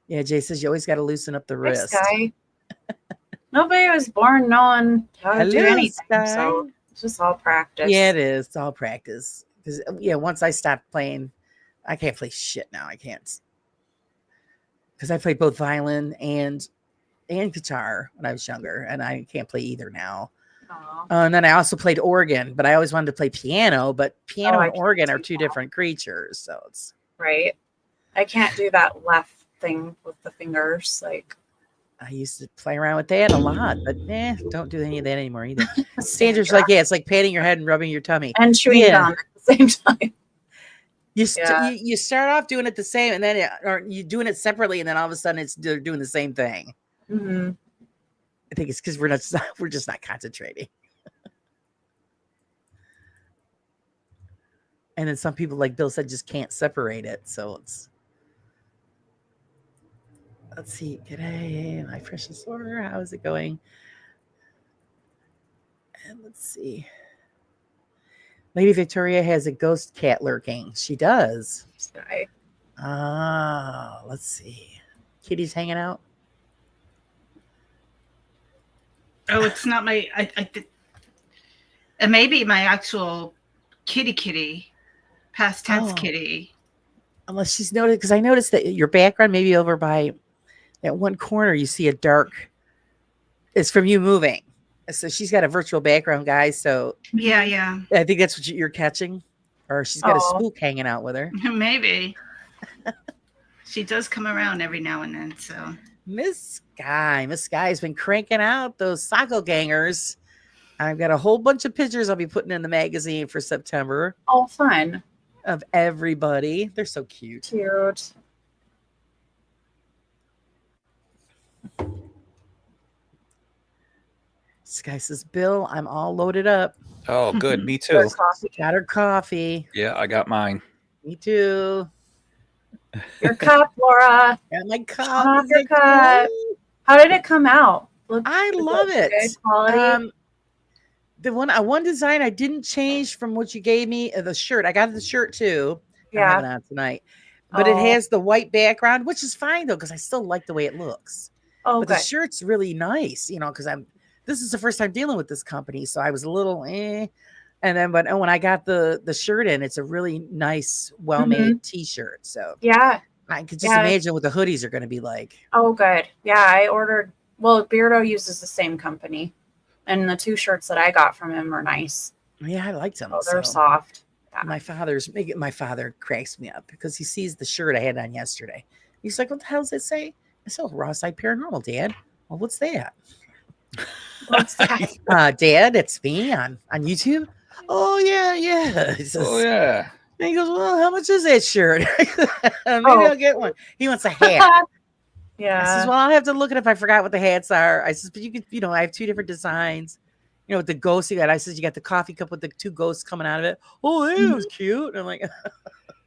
Yeah, Jay says you always got to loosen up the This wrist. guy. Nobody was born knowing how to do Hello, anything. Sky. So it's just all practice. Yeah, it is. It's all practice. Because once I stopped playing, I can't play shit now. I can't. Because I played both violin and guitar when I was younger, and I can't play either now. Aw. And then I also played organ, but I always wanted to play piano. But piano I and can't organ do are two that. different creatures, so it's Right. I can't do that left thing with the fingers. Like I used to play around with that a lot, but don't do any of that anymore either. Sandra's like, it's like patting your head and rubbing your tummy. and chewing Yeah. gum at the same time. Yeah. You start off doing it the same, and then or you doing it separately, and then all of a sudden they're doing the same thing. Hmm. I think it's because we're just not concentrating. And then some people, like Bill said, just can't separate it. So let's see. G'day, my precious order. How is it going? And let's see. Lady Victoria has a ghost cat lurking. She does. Sky. Let's see. Kitty's hanging out. Oh, it's not my. It may be my actual kitty, past tense Oh. kitty. Unless she's noticed, because I noticed that your background, maybe over by that one corner, you see a dark. It's from you moving. So she's got a virtual background, guys. So Yeah, I think that's what you're catching, or she's got a Oh. spook hanging out with her. maybe. She does come around every now and then. So Miss Sky has been cranking out those Sako gangers. I've got a whole bunch of pictures I'll be putting in the magazine for September Oh, fun. of everybody. They're so cute. Cute. Sky says, Bill, I'm all loaded up. oh, good. Me too. There's coffee. Got her coffee. Yeah, I got mine. Me too. Your cup, Laura. Got my off cup. your cup. How did it come out? I Is love it. Good quality. The one design I didn't change from what you gave me, the shirt. I got the shirt too. I have Yeah. it on tonight. But it Oh. has the white background, which is fine though, because I still like the way it looks. Oh, But good. the shirt's really nice, because this is the first time dealing with this company. So I was a little And then but when I got the shirt in, it's a really nice, well-made t-shirt. So Yeah. I could just Yeah. imagine what the hoodies are going to be like. Oh, good. Yeah, I ordered. Well, Beardo uses the same company, and the two shirts that I got from him are nice. Yeah, I liked them. Oh, they're so. soft. My father cracks me up because he sees the shirt I had on yesterday. He's like, "What the hell does it say?" So Raw Side Paranormal, Dad. Well, what's that? What's that? Dad, it's me on YouTube. Oh yeah. He says, Oh yeah. and he goes, well, how much is that shirt? Maybe Oh. I'll get one. He wants a hat. I says, Yeah. well, I'll have to look it up. I forgot what the hats are. I says, but you could, I have 2 different designs. With the ghost you got. I says, you got the coffee cup with the 2 ghosts coming out of it. Oh, that was cute. And I'm like,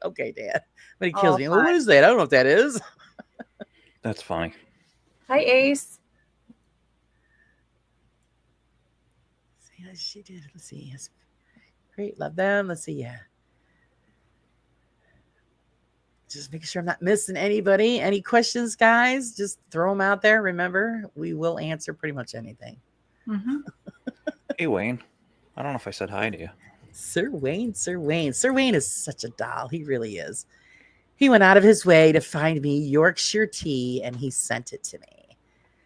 okay, Dad. But he kills Oh, me. Well, what is that? I don't know what that is. That's funny. Hi, Ace. Yeah, she did. Let's see. Yes. Great. Love them. Let's see. Yeah. Just making sure I'm not missing anybody. Any questions, guys? Just throw them out there. Remember, we will answer pretty much anything. Mhm. Hey Wayne, I don't know if I said hi to you. Sir Wayne. Sir Wayne is such a doll. He really is. He went out of his way to find me Yorkshire tea and he sent it to me.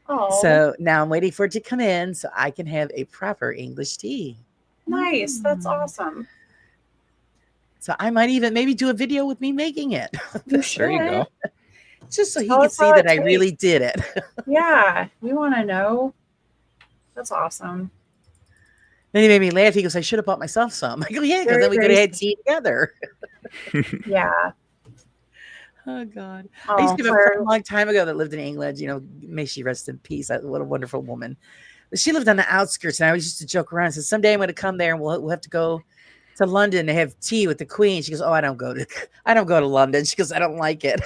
Oh, So now I'm waiting for it to come in so I can have a proper English tea. nice. That's awesome. So I might even maybe do a video with me making it. You should. There you go. Just so he Tell can us see how that it I really did it. Yeah, we want to know. That's awesome. Then he made me laugh. He goes, I should have bought myself some. I go, yeah, because Very then we could have had gracious. tea together. Yeah. Oh, God. Oh, I used to have a Claire. friend a long time ago that lived in England. May she rest in peace. What a wonderful woman. But she lived on the outskirts, and I always used to joke around. I said, someday I'm going to come there, and we'll have to go to London to have tea with the Queen. She goes, oh, I don't go to London. She goes, I don't like it.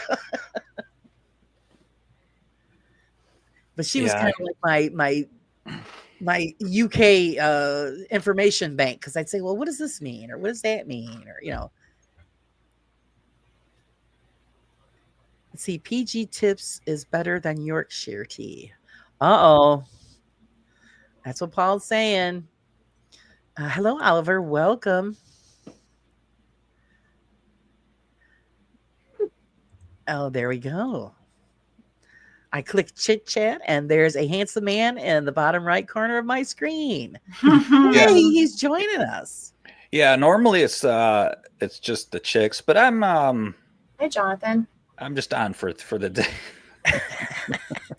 But she was Yeah. kind of like my UK information bank, because I'd say, well, what does this mean? Or what does that mean? Or, Let's see, PG Tips is better than Yorkshire tea. Uh-oh. That's what Paul's saying. Hello, Oliver. Welcome. Oh, there we go. I click chit chat, and there's a handsome man in the bottom right corner of my screen. Yeah. Hey, he's joining us. Yeah, normally it's just the chicks, but I'm Hi, Jonathan. just on for the day.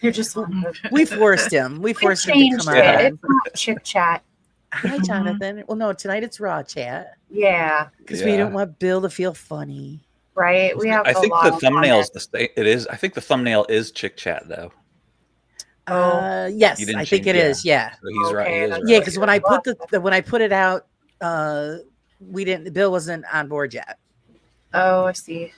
You're just on. We forced him. We We forced him to changed come it. on. It's not chit chat. Hi, Jonathan. Well, no, tonight it's raw chat Yeah. because we don't want Bill to feel funny. Right. We have I a think lot the of thumbnail's comments. it is. I think the thumbnail is chick chat though. Yes, You didn't I think change- it is. Yeah, So he's right. He Okay, is that's- right. yeah. Because when I put it out, we didn't. Bill wasn't on board yet, Oh, I see.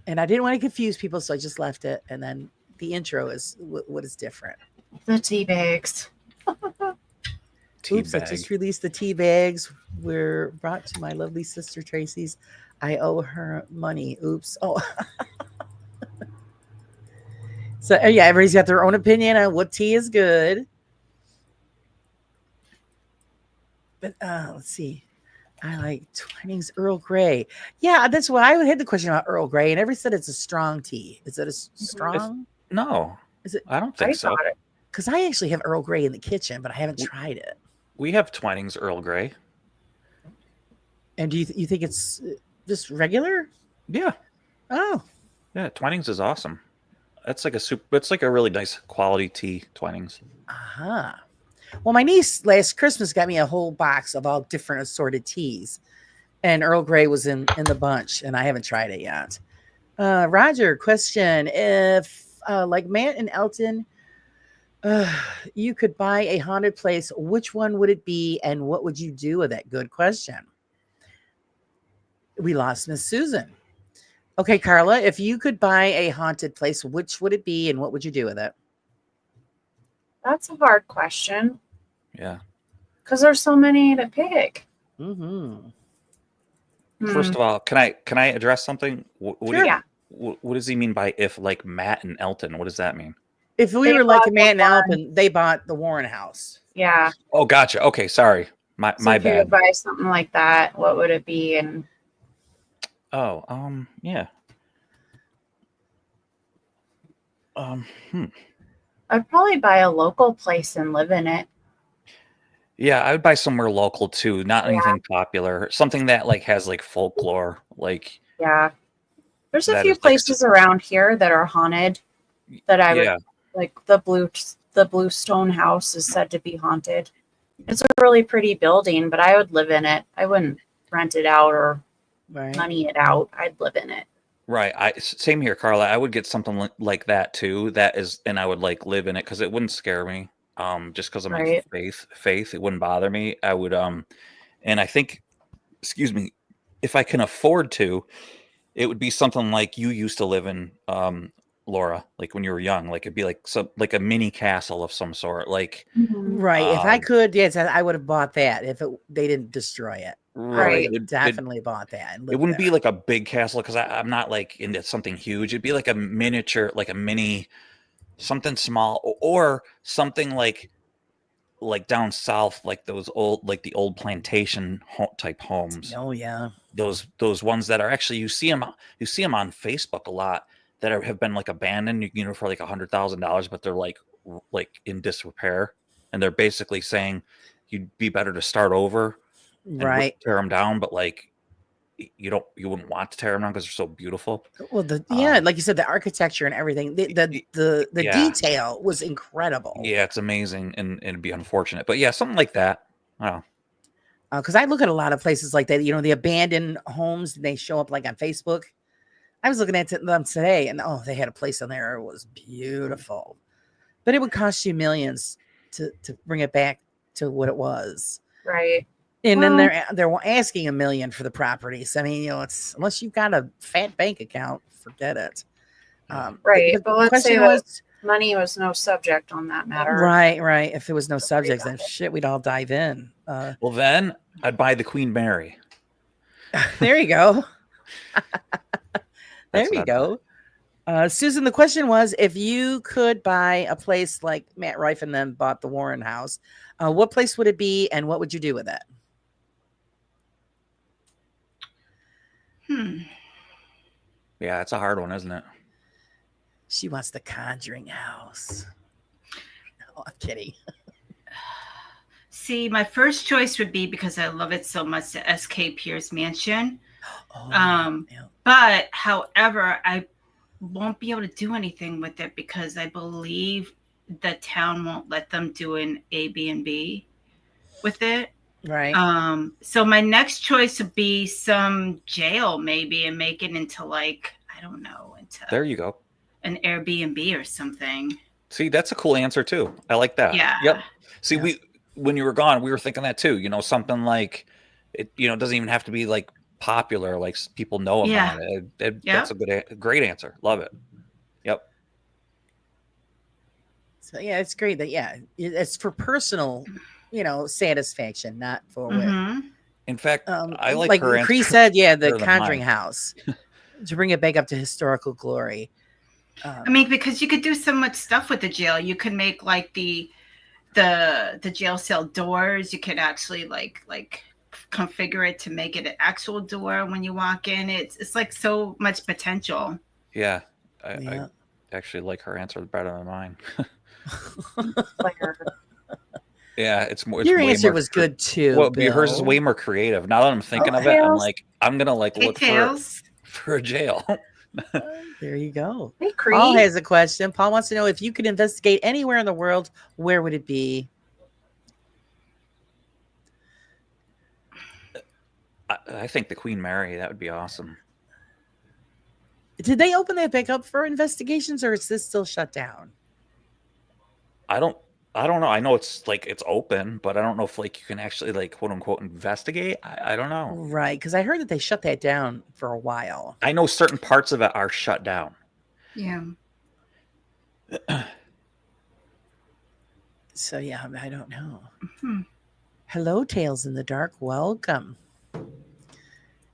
and I didn't want to confuse people, so I just left it. And then the intro is what is different. The tea bags. Oops, I Teabag. just released the tea bags. We're brought to my lovely sister Tracy's. I owe her money. Oops. Oh. So yeah, everybody's got their own opinion on what tea is good. But let's see. I like Twinings Earl Grey. Yeah, that's why I had the question about Earl Grey, and everybody said it's a strong tea. Is it a strong? No, Is it? I don't I think so. thought it. Because I actually have Earl Grey in the kitchen, but I haven't tried it. We have Twinings Earl Grey. And do you think it's just regular? Yeah, Oh, yeah. Twinings is awesome. That's like it's like a really nice quality tea. Twinings. uh-huh. Well, my niece last Christmas got me a whole box of all different assorted teas, and Earl Grey was in the bunch, and I haven't tried it yet. Roger, question: if like Matt and Elton, you could buy a haunted place, which one would it be, and what would you do with it? Good question. We lost Miss Susan. Okay, Carla, if you could buy a haunted place, which would it be, and what would you do with it? That's a hard question Yeah. because there's so many to pick. Mm-hmm. First of all, can I address something? Sure. Yeah. What does he mean by if like Matt and Elton? What does that mean? If we They were like bought a man the and barn. Alpin, they bought the Warren house. Yeah. Oh, gotcha. Okay, sorry. My So if you bad. would buy something like that, what would it be? And Oh, yeah. I'd probably buy a local place and live in it. Yeah, I would buy somewhere local too, not Yeah. anything popular. Something that like has like folklore, like Yeah. There's a That few is like a places around here that are haunted that I would yeah. Like the blue stone house is said to be haunted. It's a really pretty building, but I would live in it. I wouldn't rent it out or Right. money it out. I'd live in it. Right. Same here, Carla. I would get something like that too. And I would like live in it because it wouldn't scare me. Just because of my Right. faith, it wouldn't bother me. I would and I think, excuse me, if I can afford to, it would be something like you used to live in, Laura, like when you were young. Like it'd be like like a mini castle of some sort. Like Right. If I Um, could, yes, I would have bought that if they didn't destroy it. Right. It'd- Definitely bought that. And It lived wouldn't there. be like a big castle because I'm not like into something huge. It'd be like a miniature, like a mini, something small, or something like down south, like those old, like the old plantation type homes. Oh yeah. Those ones that are actually you see them on Facebook a lot that have been like abandoned, you know, for like $100,000, but they're like in disrepair, and they're basically saying you'd be better to start over and Right. tear them down, but like you wouldn't want to tear them down because they're so beautiful. Well, Yeah. like you said, the architecture and everything, the Yeah. detail was incredible. Yeah, it's amazing, and it'd be unfortunate, but yeah, something like that. Wow. Because I look at a lot of places like that, you know, the abandoned homes, they show up like on Facebook. I was looking at them today, and they had a place on there. It was beautiful, but it would cost you millions to bring it back to what it was. Right. And then Well- they're asking $1 million for the properties. I mean, you know, it's unless you've got a fat bank account, forget it. Right, The but let's say question that- was, Money was no subject on that matter. right. If there was no subjects, then shit, we'd all dive in. Well, then I'd buy the Queen Mary. There you go. There That's you what I'd go. Susan, the question was, if you could buy a place like Matt Rife and them bought the Warren house, what place would it be and what would you do with it? Yeah, it's a hard one, isn't it? She wants the Conjuring house. Oh, I'm kidding. See, my first choice would be, because I love it so much, the SK Pierce Mansion. Oh, yeah. But however, I won't be able to do anything with it because I believe the town won't let them do an Airbnb with it. Right. So my next choice would be some jail maybe, and make it into like, I don't know, into There you go. an Airbnb or something. See, that's a cool answer too. I like that. Yeah. Yep. See, Yeah. when you were gone, we were thinking that too. You know, something like it. You know, it doesn't even have to be like popular, like people know Yeah. about it. Yeah. That's a great answer. Love it. Yep. So yeah, it's great that it's for personal, you know, satisfaction, not for Mhm. In fact, I like like her answer. Cree said, yeah, the better than Conjuring mine. house to bring it back up to historical glory. I mean, because you could do so much stuff with the jail. You could make like the jail cell doors. You could actually like configure it to make it an actual door when you walk in. It's like so much potential. Yeah. Yeah. I actually like her answer better than mine. Like, Yeah, it's more. Your way answer more was cre- good too. Well, yours is Bill. way more creative. Now that I'm thinking of it, I'm Tails. like, I'm gonna like Hey, look Tails. for a jail. There you go. hey, Paul Cree. has a question. Paul wants to know, if you could investigate anywhere in the world, where would it be? I think the Queen Mary. That would be awesome. Did they open that back up for investigations, or is this still shut down? I don't know. I know it's like it's open, but I don't know if like you can actually like quote unquote investigate. I don't know. Right, because I heard that they shut that down for a while. I know certain parts of it are shut down. Yeah. So yeah, I don't know. Hmm. Hello, Tales in the Dark. Welcome.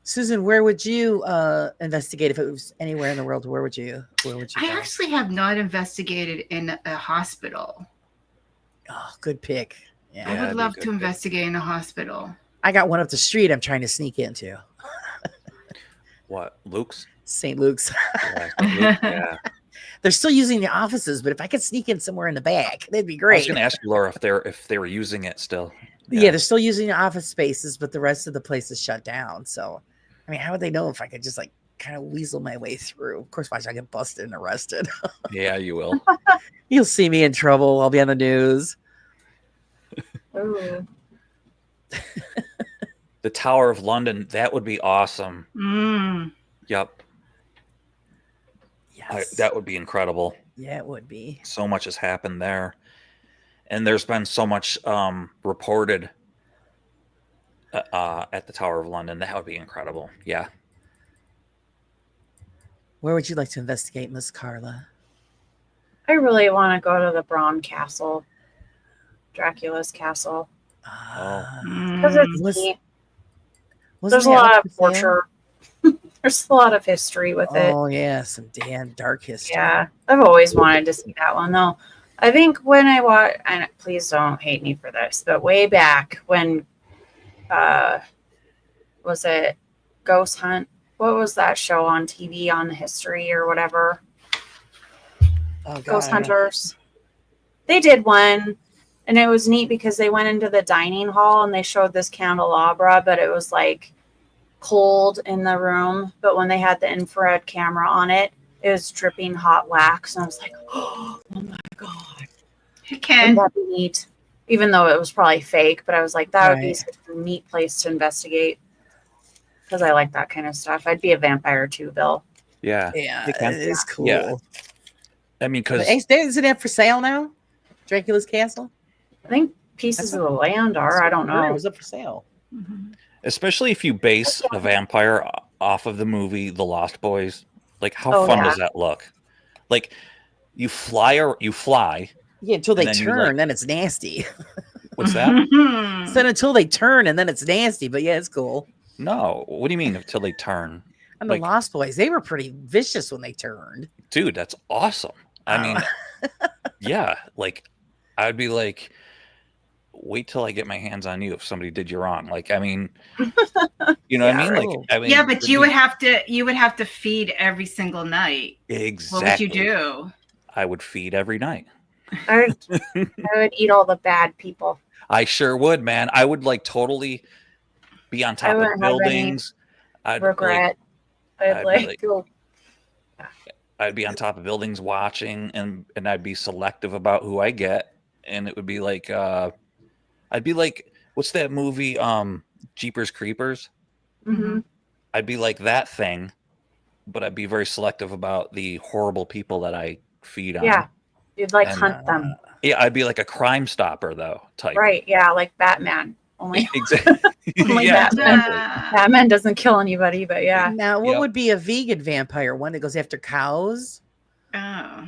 Susan, where would you investigate if it was anywhere in the world? Where would you I go? actually have not investigated in a hospital. Oh, good pick. Yeah. I that'd would be a love good to pick. investigate in a hospital. I got one up the street I'm trying to sneak into. What, Luke's? St. Luke's. Yeah, Luke, yeah. They're still using the offices, but if I could sneak in somewhere in the back, that'd be I was great. going to ask you, Laura, if they were using it still. Yeah, they're still using the office spaces, but the rest of the place is shut down. So, I mean, how would they know if I could just like kind of weasel my way through. Of course, watch I get busted and arrested. Yeah, you will. You'll see me in trouble. I'll be on the news. Ooh. The Tower of London, that would be awesome. Mm. Yep. Yes. That would be incredible. Yeah, it would be. So much has happened there. And there's been so much reported at the Tower of London. That would be incredible. Yeah. Where would you like to investigate, Miss Carla? I really want to go to the Bran Castle, Dracula's castle, because it's Was- neat. Wasn't There's a that lot up of for sale? torture. There's a lot of history with it. Oh yeah, some damn dark history. Yeah, I've always wanted to see that one though. I think when I watched, and please don't hate me for this, but way back when, was it Ghost Hunt? What was that show on TV on the history or whatever? Oh, God, Ghost I don't know. Hunters. They did one, and it was neat because they went into the dining hall and they showed this candelabra, but it was like cold in the room. But when they had the infrared camera on it, it was dripping hot wax, and I was like, "Oh my god, Hey, wouldn't Ken. that be neat?" Even though it was probably fake, but I was like, that would be Right. such a neat place to investigate because I like that kind of stuff. I'd be a vampire too, Bill. Yeah. Yeah, They can. it is cool. Yeah. I mean, because Isn't it for sale now? Dracula's Castle? I think pieces of the land are. I don't I heard It know. was up for sale. Mhm. especially if you base a vampire off of the movie The Lost Boys, like how Oh, fun yeah. does that look? Like you fly. Yeah, until they And then you, turn, like- then it's nasty. What's that? Mhm. So until they turn, and then it's nasty. But yeah, it's cool. No. What do you mean until they turn? And the Like- Lost Boys, they were pretty vicious when they turned. Dude, that's awesome. I mean, yeah, like I'd be like, wait till I get my hands on you if somebody did you wrong. Like, I mean, you know what I Yeah, mean? Like, right. I mean, Yeah, but it'd you be- would have to feed every single night. exactly. What would you do? I would feed every night. I would eat all the bad people. I sure would, man. I would like totally be on top of wouldn't have any buildings. I'd like, Regret. I'd I'd be like like- go. I'd be on top of buildings watching, and I'd be selective about who I get, and it would be like I'd be like, what's that movie, Jeepers Creepers? Mhm. I'd be like that thing, but I'd be very selective about the horrible people that I feed on. Yeah, you'd like And, hunt them, Yeah, I'd be like a Crime Stopper though type. right? Yeah, like Batman. Only Exactly. Only yeah, Batman. exactly. Batman doesn't kill anybody, but yeah. Now, what Yep. would be a vegan vampire? One that goes after cows? Oh.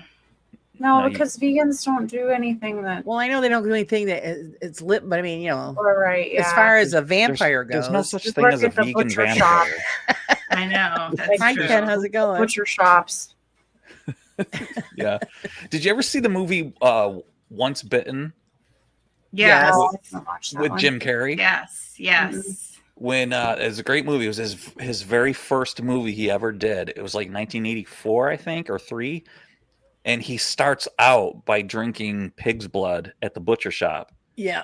No, No, you- because vegans don't do anything that. Well, I know they don't do anything that it's lit, but I mean, you know, Or right, yeah. as far as a vampire There's goes. no such Just thing work as a at the vegan butcher vampire. shop. I know. That's Like, Hi, true. Ken. How's it going? Butcher shops. Yeah. Did you ever see the movie Once Bitten Yes. No, I haven't watched that with one. Jim Carrey? Yes. Yes. Mm-hmm. When it was a great movie. It was his very first movie he ever did. It was like 1984, I think, or 3. And he starts out by drinking pig's blood at the butcher shop. Yeah.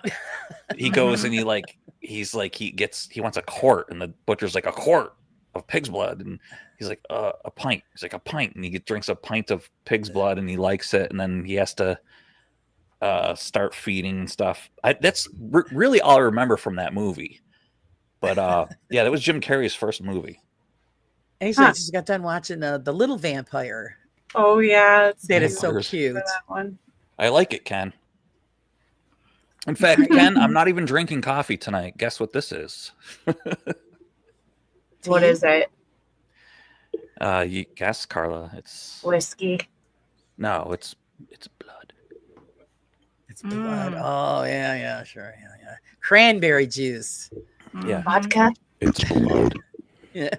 He goes and he wants a quart, and the butcher's like, a quart of pig's blood, and he's like, a pint. He's like, a pint, and he drinks a pint of pig's blood, and he likes it, and then he has to start feeding and stuff. That's really all I remember from that movie. But yeah, that was Jim Carrey's first movie. Actually, I Huh. just got done watching the Little Vampire. Oh yeah, it's That is cute so Vampires. cute. for that one. I like it, Ken. In fact, Ken, I'm not even drinking coffee tonight. Guess what this is? What Tea? is it? You guess, Carla. It's Whiskey. no, it's blood. It's blood. Mm. Oh yeah, sure, yeah. Cranberry juice. Yeah. Mhm. Vodka. It's blood. Yeah.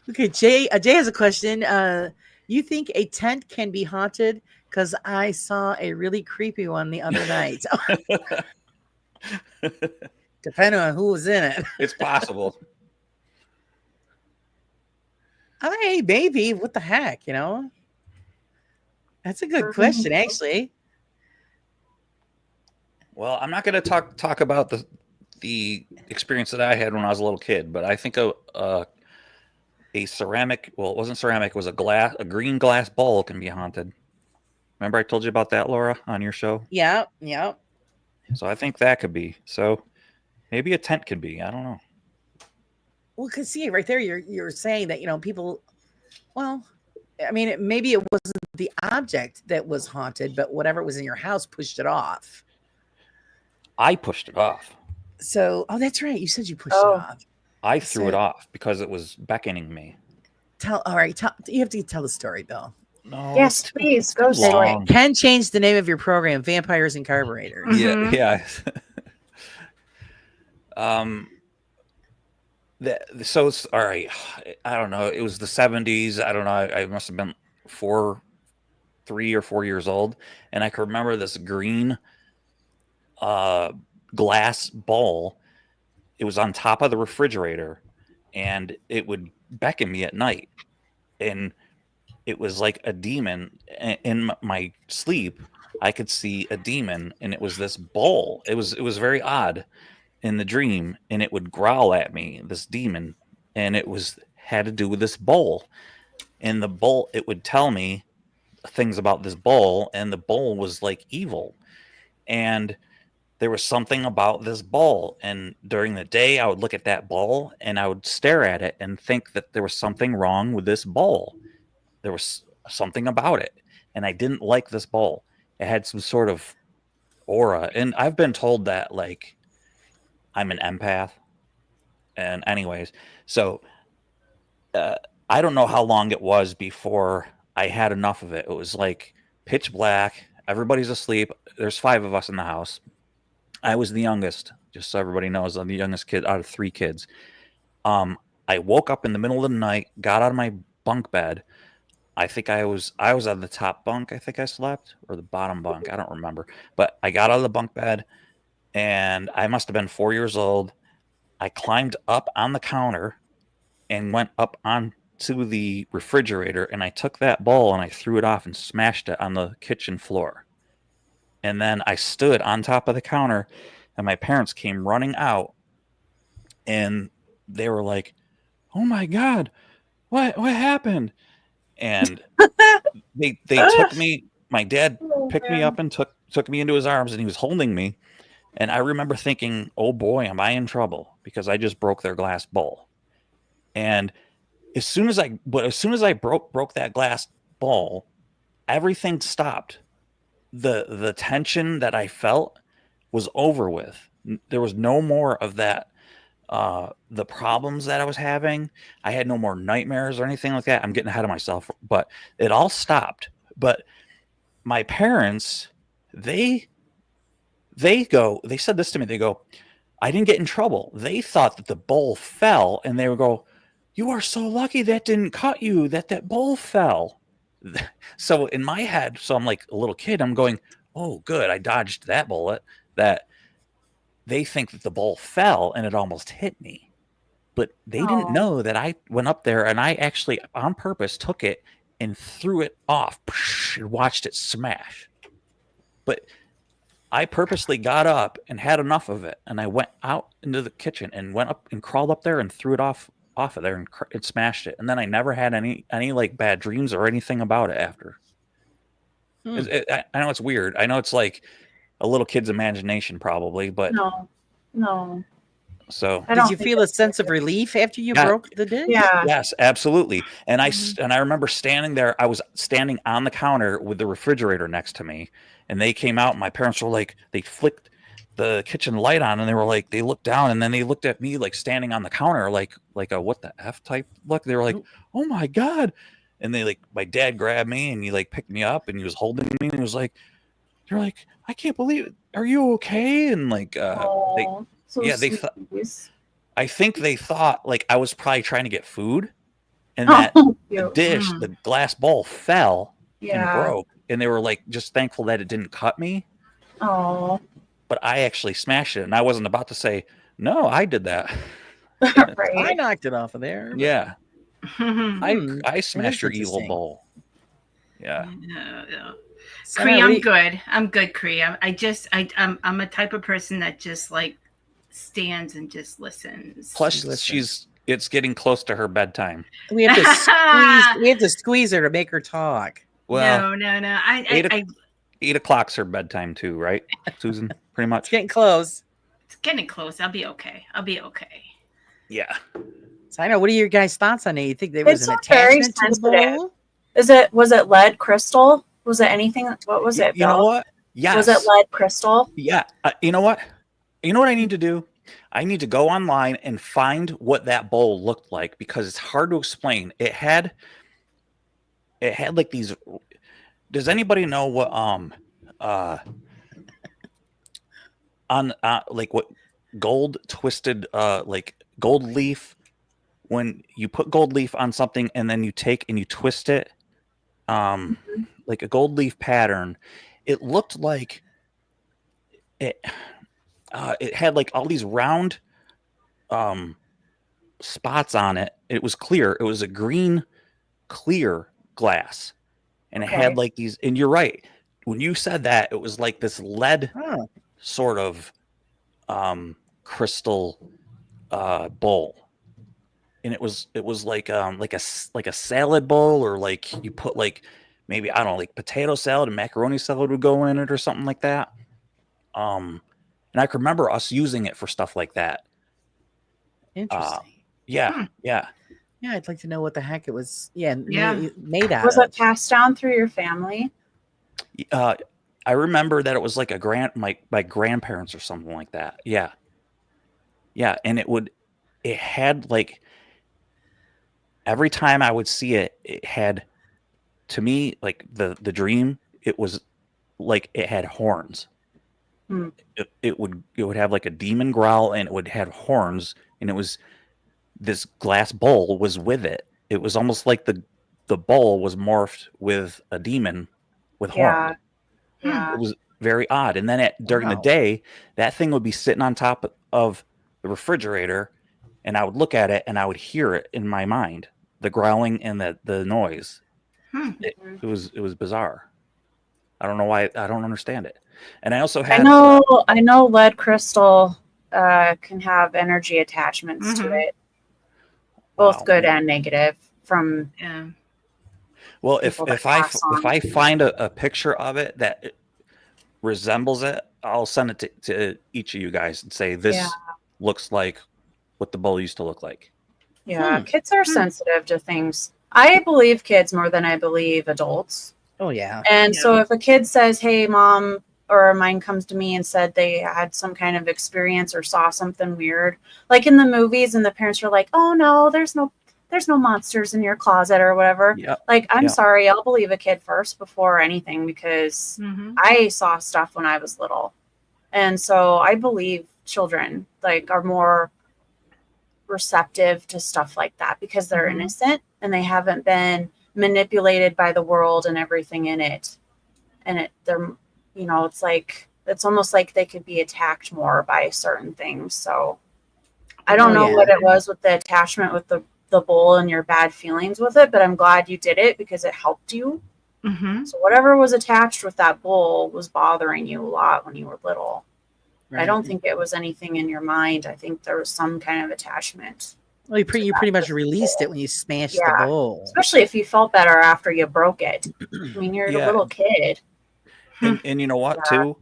Okay, Jay has a question. You think a tent can be haunted? Because I saw a really creepy one the other night. Depending on who was in it. It's possible. Hey, maybe. What the heck, you know? That's a good question, actually. Well, I'm not going to talk about the experience that I had when I was a little kid, but I think a ceramic, well, it wasn't ceramic, it was a green glass bowl can be haunted. Remember I told you about that, Laura, on your show? Yeah, yeah. So I think that could be. So maybe a tent could be. I don't know. Well, because see, right there, you're saying that people. Well, I mean, maybe it wasn't the object that was haunted, but whatever was in your house pushed it off. I pushed it off. So, oh, that's right. You said you pushed it Oh. off. I threw it off because it was beckoning me. All right. You have to tell the story, Bill. No. Yes, please go too long. Ken changed the name of your program, Vampires and Carburetors. Mhm. Yeah. So it's all right. I don't know. It was the 70s. I don't know. I must have been 3 or 4 years old, and I can remember this green glass bowl. It was on top of the refrigerator, and it would beckon me at night, and it was like a demon. In my sleep, I could see a demon, and it was this bowl. It was very odd in the dream, and it would growl at me, this demon, and it had to do with this bowl. And the bowl, it would tell me things about this bowl, and the bowl was like evil. And there was something about this bowl, and during the day I would look at that bowl and I would stare at it and think that there was something wrong with this bowl. There was something about it, and I didn't like this bowl. It had some sort of aura, and I've been told that like I'm an empath. And anyways, so I don't know how long it was before I had enough of it. It was like pitch black, everybody's asleep, there's 5 of us in the house. I was the youngest, just so everybody knows. I'm the youngest kid out of 3 kids. I woke up in the middle of the night, got out of my bunk bed. I think I was on the top bunk. I think I slept, or the bottom bunk. I don't remember. But I got out of the bunk bed, and I must have been 4 years old. I climbed up on the counter and went up onto the refrigerator, and I took that bowl and I threw it off and smashed it on the kitchen floor. And then I stood on top of the counter, and my parents came running out, and they were like, "Oh my God, what happened?" And they took me. My dad picked me up and took me into his arms, and he was holding me. And I remember thinking, "Oh boy, am I in trouble?" Because I just broke their glass bowl. And as soon as I broke that glass bowl, everything stopped. The tension that I felt was over with. There was no more of that. The problems that I was having, I had no more nightmares or anything like that. I'm getting ahead of myself, but it all stopped. But my parents, they said this to me. They go, I didn't get in trouble. They thought that the bowl fell, and they would go, "You are so lucky that didn't cut you, that bowl fell." So in my head, so I'm like a little kid, I'm going, "Oh, good, I dodged that bullet." That they think that the bowl fell and it almost hit me, but they didn't know that I went up there and I actually on purpose took it and threw it off and watched it smash. But I purposely got up and had enough of it, and I went out into the kitchen and went up and crawled up there and threw it off of there, and it smashed it. And then I never had any like bad dreams or anything about it after. I know it's weird. I know it's like a little kid's imagination probably, but no. So did you feel a sense of relief after you broke the dish? Yeah. Yes, absolutely. And I remember standing there. I was standing on the counter with the refrigerator next to me, and they came out, and my parents were like, they flicked the kitchen light on, and they were like, they looked down, and then they looked at me like standing on the counter, like a what the F type look. They were like, "Oh my God." And they my dad grabbed me, and he picked me up, and he was holding me, and he was like, they're like, "I can't believe it. Are you okay?" And I think they thought I was probably trying to get food, and that the dish, the glass bowl fell and broke, and they were just thankful that it didn't cut me. Oh. But I actually smashed it, and I wasn't about to say, "No, I did that." Right. I knocked it off of there. Yeah. I smashed your evil bowl. Yeah. Cree, I'm good. I'm good, Cree. I'm a type of person that just stands and just listens. Plus, Listen. it's getting close to her bedtime. We have to squeeze. We have to squeeze her to make her talk. Well, no. eight I 8 o'clock's her bedtime too, right, Susan? Pretty It's much. getting close. it's getting close. I'll be okay. Yeah. So I know. What are your guys' thoughts on it? You think there was It's an not very attachment to the sensitive. bowl? Was it lead crystal? Was it anything? What was it? You know Bill? what? Yes. Was it lead crystal? Yeah. You know what? You know what I need to do? I need to go online and find what that bowl looked like because it's hard to explain. It had like these. Does anybody know what on like what gold twisted like gold leaf, when you put gold leaf on something and then you take and you twist it, like a gold leaf pattern, it looked like it had like all these round spots on it. It was clear. It was a green clear glass, and it Okay. had like these, and you're right, when you said that, it was like this lead Oh, sort of crystal bowl, and it was like a salad bowl, or like you put like maybe, I don't know, like potato salad and macaroni salad would go in it or something like that. And I can remember us using it for stuff like that. interesting. Yeah. Yeah, I'd like to know what the heck it was. Yeah, Yeah. made out Was of. it passed down through your family? I remember that it was like my grandparents or something like that. Yeah. And it had like, every time I would see it, it had, to me, like the dream, it was like it had horns. Hmm. It would have like a demon growl, and it would have horns, and it was, this glass bowl was with it. It was almost like the bowl was morphed with a demon with horns. Yeah. It was very odd. And then during the Wow. day, that thing would be sitting on top of the refrigerator, and I would look at it and I would hear it in my mind, the growling and the noise. It was bizarre. I don't know why. I don't understand it. And I also had, I know lead crystal can have energy attachments to Mhm. it, both Wow. good and negative from Yeah. well, if people that if I pass on. if I find a picture of it that resembles it, I'll send it to each of you guys and say, this Yeah. looks like what the bowl used to look like. Yeah, kids are sensitive to things. I believe kids more than I believe adults. Oh yeah. And Yeah. so if a kid says, "Hey, mom," or mine comes to me and said they had some kind of experience or saw something weird, like in the movies, and the parents are like, "Oh no, there's no monsters in your closet or whatever." Yep. Like, I'm Yeah. sorry, I'll believe a kid first before anything because Mhm. I saw stuff when I was little. And so I believe children like are more receptive to stuff like that because they're Mhm. innocent and they haven't been manipulated by the world and everything in it. And they're, it's like, it's almost like they could be attacked more by certain things. So I don't Oh, know yeah. what it was with the attachment with the bowl and your bad feelings with it, but I'm glad you did it because it helped you. Mhm. So whatever was attached with that bowl was bothering you a lot when you were little. I don't think it was anything in your mind. I think there was some kind of attachment. Well, you pretty much released it when you smashed the Yeah. bowl. Especially if you felt better after you broke it. I mean, you're Yeah. a little kid. And you know what, Yeah. too?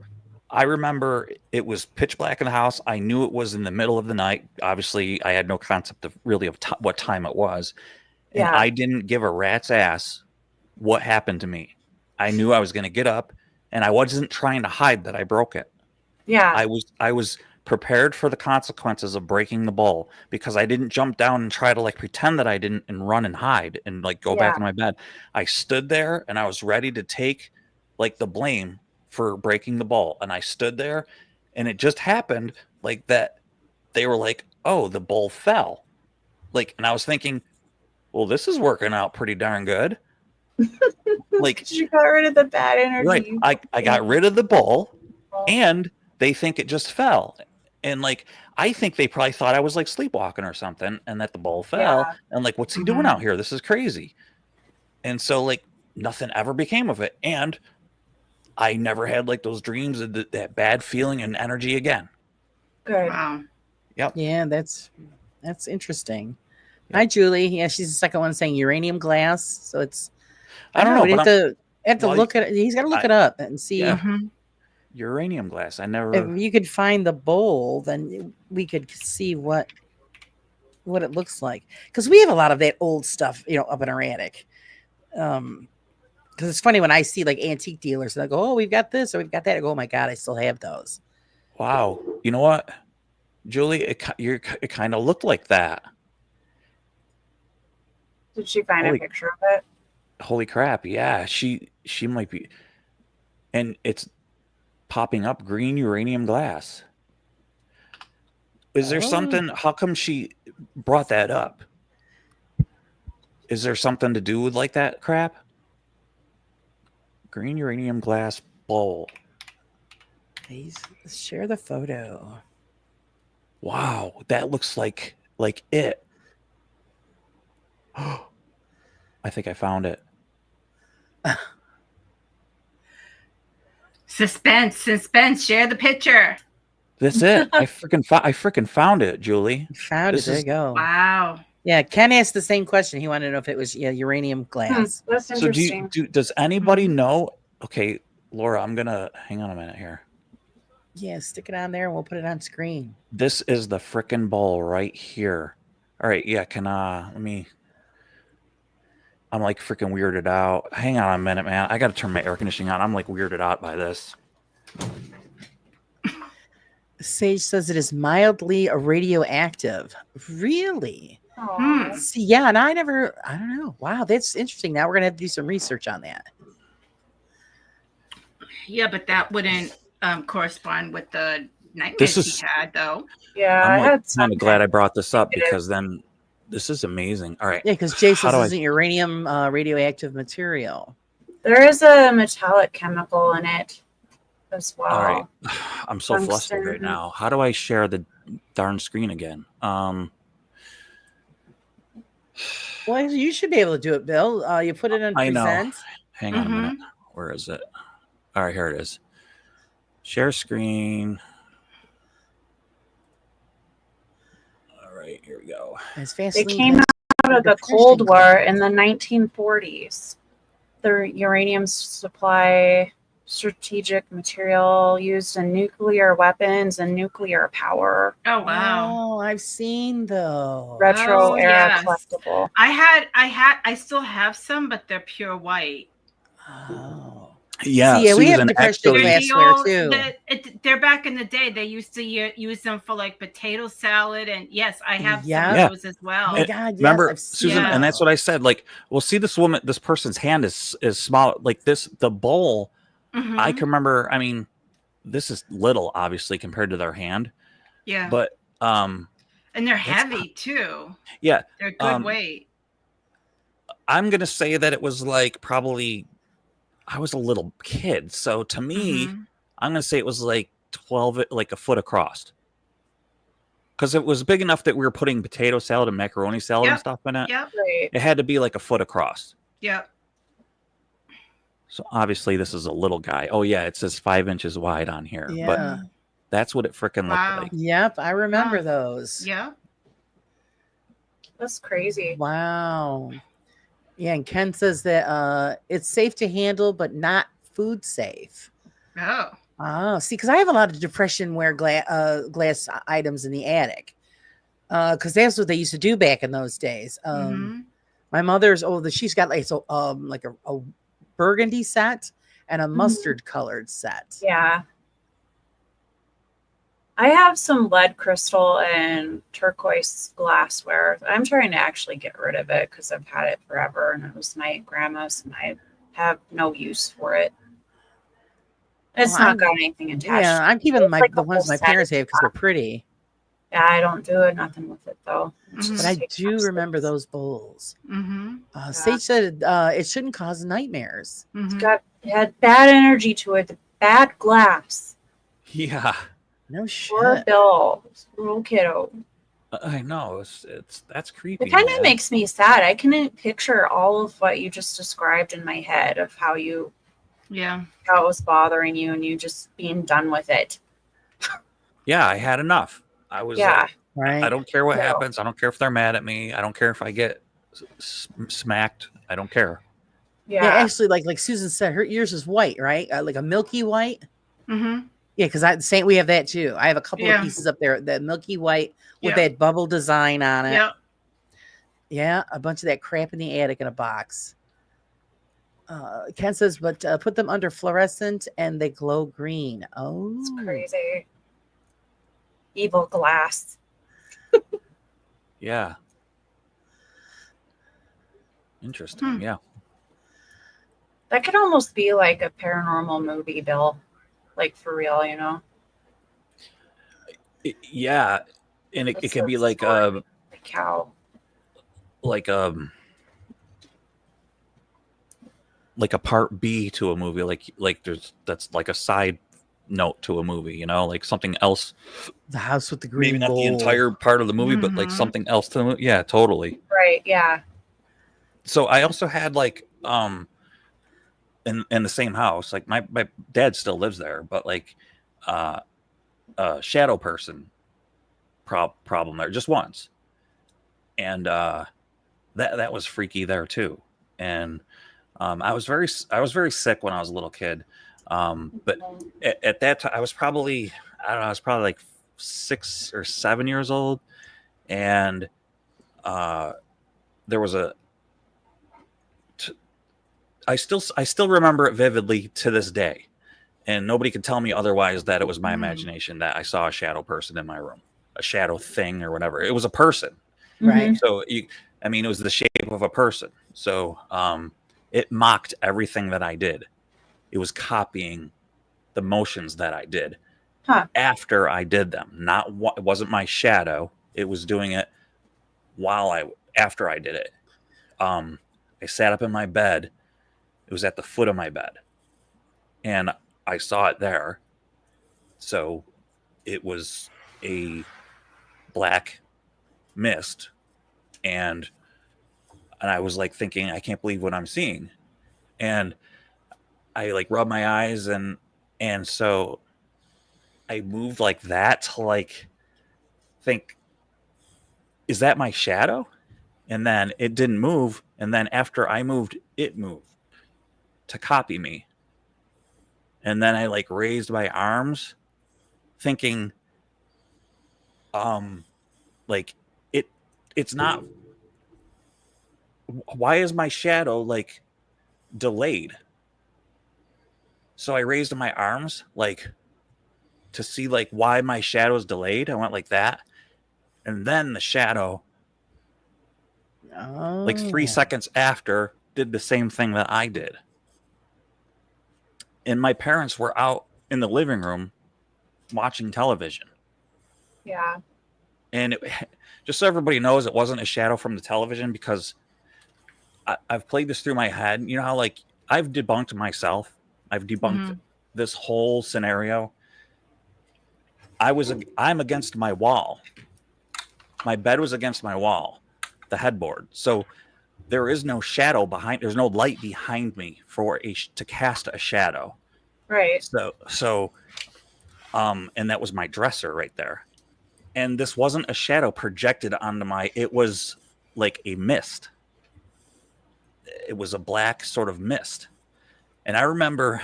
I remember it was pitch black in the house. I knew it was in the middle of the night. Obviously, I had no concept of what time it was. And Yeah. I didn't give a rat's ass what happened to me. I knew I was going to get up, and I wasn't trying to hide that I broke it. Yeah. I was prepared for the consequences of breaking the bowl because I didn't jump down and try to like pretend that I didn't and run and hide and like go back Yeah. in my bed. I stood there and I was ready to take like the blame for breaking the bowl. And I stood there, and it just happened like that. They were like, "Oh, the bowl fell." Like, and I was thinking, well, this is working out pretty darn good. Like, You got rid of the bad energy. right. I got rid of the bowl, and they think it just fell. And like, I think they probably thought I was like sleepwalking or something, and that the bowl fell. Yeah. And like, what's he doing out here? This is crazy. And so like, nothing ever became of it. And I never had like those dreams of that bad feeling and energy again. Good. Wow. Yeah, that's interesting. Hi, Julie. Yeah, she's the second one saying uranium glass. So it's I don't know, we'd but have to well, look at it. He's got to look it up and see Yeah. Mhm. uranium glass. I if never. you could find the bowl. Then we could see what it looks like, because we have a lot of that old stuff, up in our attic. Because it's funny when I see like antique dealers and I go, "Oh, we've got this or we've got that." I go, "Oh my god, I still have those." Wow. You know what, Julie? It kind of looked like that. Did she find Holy- a picture of it? Holy crap! Yeah, she might be, and it's popping up green uranium glass. Is there Oh. something? How come she brought that up? Is there something to do with like that crap? Green uranium glass bowl. Please share the photo. Wow, that looks like it. I think I found it. Suspense. Share the picture. That's it. I freaking found it, Julie. Found This it. There is- you go. Wow. Yeah, Ken asked the same question. He wanted to know if it was uranium glass. That's So interesting. does anybody know? Okay, Laura, I'm gonna hang on a minute here. Yeah, stick it on there and we'll put it on screen. This is the frickin' bowl right here. All right, yeah, let me. I'm like freaking weirded out. Hang on a minute, man. I gotta turn my air conditioning on. I'm like weirded out by this. Sage says it is mildly radioactive. Really? Aw. See, yeah, and I don't know. Wow, that's interesting. Now we're gonna have to do some research on that. Yeah, but that wouldn't correspond with the nightmares This is- he had, though. Yeah, I I'm like had kind of glad I brought this up It is. because then this is amazing. All right. Yeah, because Jay How says do I- this isn't uranium radioactive material. There is a metallic chemical in it as well. All right. I'm so flustered right Tungsten. now. How do I share the darn screen again? Well, you should be able to do it, Bill. You put it in I know. present. Hang on a Mhm. minute. Where is it? All right, here it is. Share screen. All right, here we go. As fast They came out of the Cold War in the 1940s. The uranium supply strategic material used in nuclear weapons and nuclear power. Oh, wow. Oh, I've seen those. Retro Oh, era yes. collectible. I still have some, but they're pure white. Oh. Yeah, See, yeah, we have Susan, depression actually, glass- glassware, too. They're back in the day. They used to use them for like potato salad, and yes, I have some Yeah. of those as well. Oh my God, yes, remember, I've seen Susan, Yeah. and that's what I said. Like, well, see, this person's hand is small. Like the bowl. Mhm. I can remember. I mean, this is little, obviously, compared to their hand, Yeah, but and they're that's- heavy too. yeah, They're good Um, weight. I'm gonna say that it was like probably I was a little kid, so to me, Mhm. I'm gonna say it was like 12, like a foot across, because it was big enough that we were putting potato salad and macaroni salad and Yep. stuff in it. Yep, Right. It had to be like a foot across. yep. So obviously, this is a little guy. Oh yeah, it says 5 inches wide on here, but Yeah. that's what it freaking Wow. looked like. Yep, I remember Wow. those. Yeah. That's crazy. Wow. Yeah, and Ken says that it's safe to handle, but not food safe. Oh. Oh, see, because I have a lot of depression wear glass items in the attic. Because that's what they used to do back in those days. Mhm. My mother's she's got like a burgundy set and a mustard colored set. Yeah. I have some lead crystal and turquoise glassware. I'm trying to actually get rid of it because I've had it forever and it was my grandma's and I have no use for it. It's Well, not I'm- got anything attached. Yeah, I'm keeping It's like the a ones whole my set parents of have because they're pretty. Yeah, I don't do nothing with it though. It Mhm. just But I takes do up remember space. those bowls. Mhm. Sage said it shouldn't cause nightmares. Mhm. It had bad energy to it, bad glass. Yeah, No shit. Poor Bill, little kiddo. I know. It's that's creepy. It kind of man. makes me sad. I can picture all of what you just described in my head of how it was bothering you and you just being done with it. Yeah, I had enough. I was Yeah. like, right? I don't care what No. happens. I don't care if they're mad at me. I don't care if I get smacked. I don't care. Yeah, Yeah. actually, like Susan said, her yours is white, right? Like a milky white. Mm-hmm. Yeah, because we have that too. I have a couple of Yeah. pieces up there, the milky white with Yeah. that bubble design on it. Yep. Yeah, a bunch of that crap in the attic in a box. Ken says, but put them under fluorescent and they glow green. Oh, It's crazy. Evil glass. Yeah. Interesting. Hmm. Yeah. That could almost be like a paranormal movie, Bill. Like for real, you know? Yeah. And it That's can be so like scary. Like how? like like a part B to a movie, like that's like a side note to a movie, you know, like something else. the house with the green Maybe not the mold. entire part of the movie, but like Mhm. something else to the movie. Yeah, totally. Right, yeah. So I also had like in the same house, like my dad still lives there, but like shadow person problem there just once. And that was freaky there too. And I was very sick when I was a little kid. But at that time I was probably like 6 or 7 years old, and there was I still remember it vividly to this day, and nobody can tell me otherwise that it was my imagination that I saw a shadow person in my room, a shadow thing or whatever. It was a person. Right. So it was the shape of a person. So it mocked everything that I did. It was copying the motions that I did after I did them. It wasn't my shadow. It was doing it after I did it. I sat up in my bed. It was at the foot of my bed, and I saw it there. So it was a black mist, and I was like thinking, I can't believe what I'm seeing. And I like rubbed my eyes, and so I moved like that to like think, is that my shadow? And then it didn't move, and then after I moved, it moved to copy me. And then I like raised my arms thinking like it's not, why is my shadow like delayed? So I raised my arms like to see like why my shadow is delayed. I went like that, and then the shadow like 3 seconds after did the same thing that I did. And my parents were out in the living room watching television. Yeah. And just so everybody knows, it wasn't a shadow from the television, because I've played this through my head. You know how like I've debunked myself. I've debunked this whole scenario. I'm against my wall. My bed was against my wall, the headboard. So there is no shadow there's no light behind me to cast a shadow. Right. So and that was my dresser right there. And this wasn't a shadow projected onto it was like a mist. It was a black sort of mist. And I remember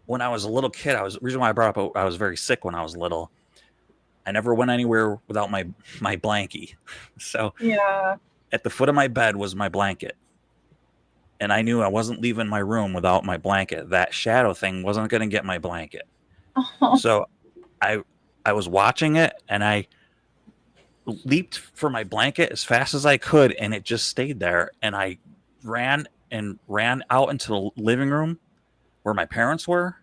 when I was a little kid, the reason why I brought up I was very sick when I was little. I never went anywhere without my blankie. So yeah, at the foot of my bed was my blanket. And I knew I wasn't leaving my room without my blanket. That shadow thing wasn't going to get my blanket. oh. So I was watching it, and I leaped for my blanket as fast as I could, and it just stayed there. And I ran out into the living room where my parents were,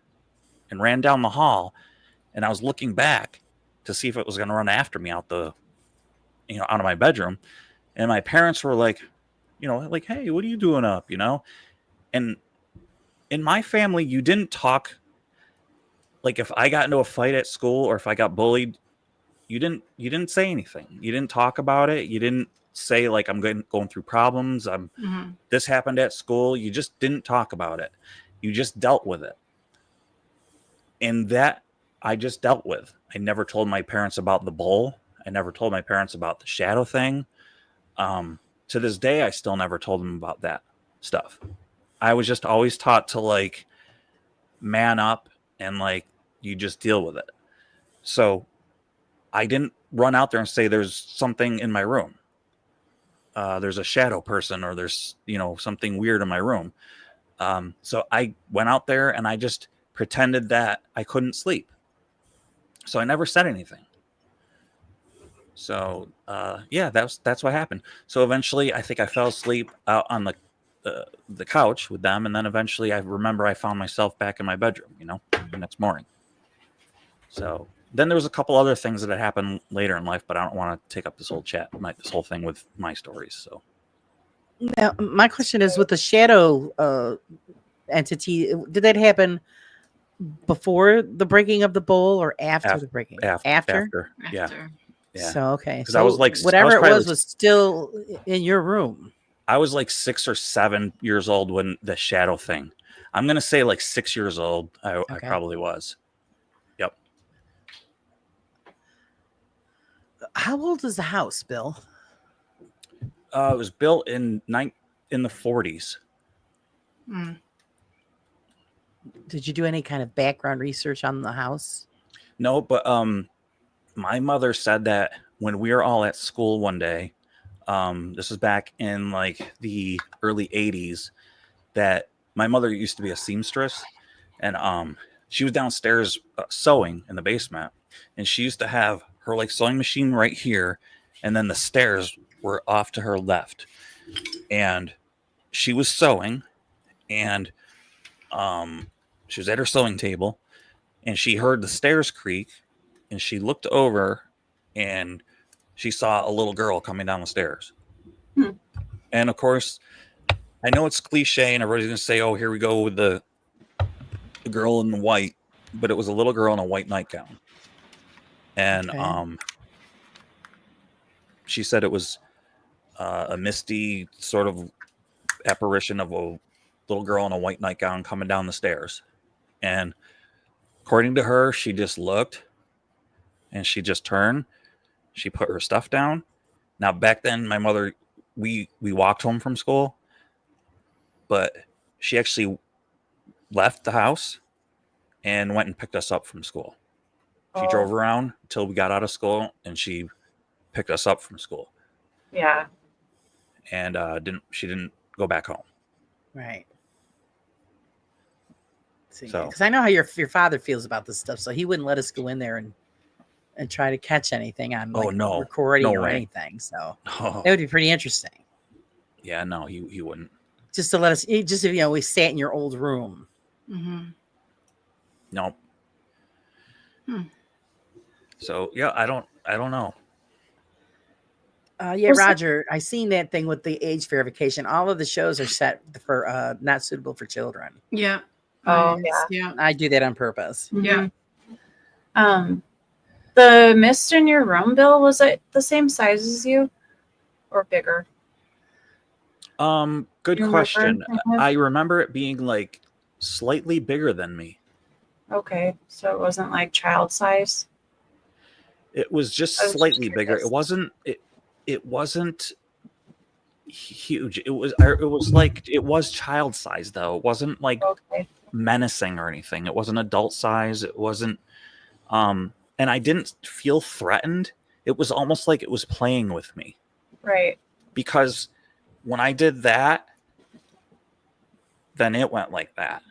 and ran down the hall. And I was looking back to see if it was going to run after me out of my bedroom. And my parents were like, like, hey, what are you doing up? And in my family, you didn't talk. Like if I got into a fight at school or if I got bullied, you didn't say anything. You didn't talk about it. You didn't say like, I'm going through problems. This happened at school. You just didn't talk about it. You just dealt with it. And that I just dealt with. I never told my parents about the bowl. I never told my parents about the shadow thing. To this day, I still never told them about that stuff. I was just always taught to like man up and like you just deal with it. So I didn't run out there and say there's something in my room. There's a shadow person or there's, something weird in my room. So I went out there and I just pretended that I couldn't sleep. So I never said anything. So yeah, that's what happened. So eventually I think I fell asleep out on the couch with them. And then eventually I remember I found myself back in my bedroom, the next morning. So then there was a couple other things that had happened later in life, but I don't want to take up this whole this whole thing with my stories. So Now, my question is with the shadow entity, did that happen before the breaking of the bowl or after the breaking? After? Yeah. Yeah. So, okay. 'Cause I was like- whatever I was it was still in your room. I was like 6 or 7 years old when the shadow thing. I'm going to say like 6 years old. I probably was. Yep. How old is the house, Bill? It was built in the 40s. Mm. Did you do any kind of background research on the house? No, but my mother said that when we were all at school one day, this was back in like the early 80s, that my mother used to be a seamstress, and she was downstairs sewing in the basement, and she used to have her like sewing machine right here, and then the stairs were off to her left, and she was sewing, and she was at her sewing table, and she heard the stairs creak, and she looked over, and she saw a little girl coming down the stairs. And of course, I know it's cliche, and everybody's gonna say, "Oh, here we go with the girl in the white," but it was a little girl in a white nightgown, and Okay. she said it was a misty sort of apparition of a little girl in a white nightgown coming down the stairs. And according to her, she just looked and she just turned. She put her stuff down. Now, back then, my mother, we walked home from school, but she actually left the house and went and picked us up from school. She drove around until we got out of school, and she picked us up from school. Yeah. And she didn't go back home. Right. Because So- I know how your father feels about this stuff, so he wouldn't let us go in there and try to catch anything on Oh, no. recording No or way. anything. So Oh, that would be pretty interesting. yeah, no, he wouldn't. Just to let us, we sat in your old room. Mm-hmm. Nope. Hmm. So yeah, I don't know. Yeah, Was it- Roger, I seen that thing with the age verification. All of the shows are set for not suitable for children. Yeah. Oh, Nice. Yeah. I do that on purpose. Yeah. The mist in your room, Bill, was it the same size as you or bigger? Good You remember? question. Mhm. I remember it being like slightly bigger than me. Okay, so it wasn't like child size. It was just I was just slightly bigger. curious. It wasn't huge. It was child size though. It wasn't like Okay. menacing or anything. It wasn't adult size. It wasn't and I didn't feel threatened. It was almost like it was playing with me, Right. because when I did that, then it went like that.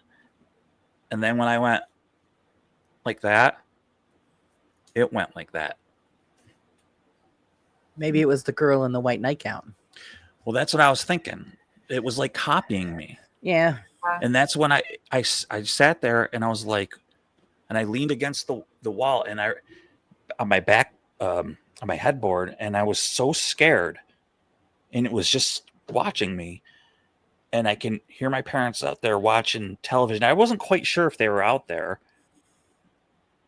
And then when I went like that, it went like that. Maybe it was the girl in the white nightgown. Well, that's what I was thinking. It was like copying me. Yeah. And that's when I sat there and I was like, and I leaned against the wall and I on my back on my headboard, and I was so scared, and it was just watching me, and I can hear my parents out there watching television. I wasn't quite sure if they were out there,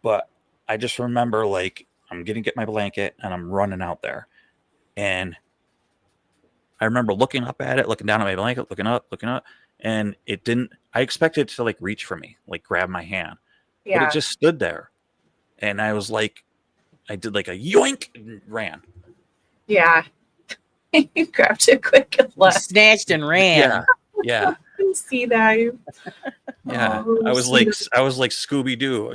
but I just remember like I'm gonna get my blanket and I'm running out there, and I remember looking up at it, looking down at my blanket, looking up, and it didn't. I expected it to like reach for me, like grab my hand, but Yeah. it just stood there, and I was like, I did like a yoink and ran. Yeah. You grabbed it quick and You left. snatched and ran. Yeah. I didn't see that. Yeah. Oh, I was see like Scooby Doo.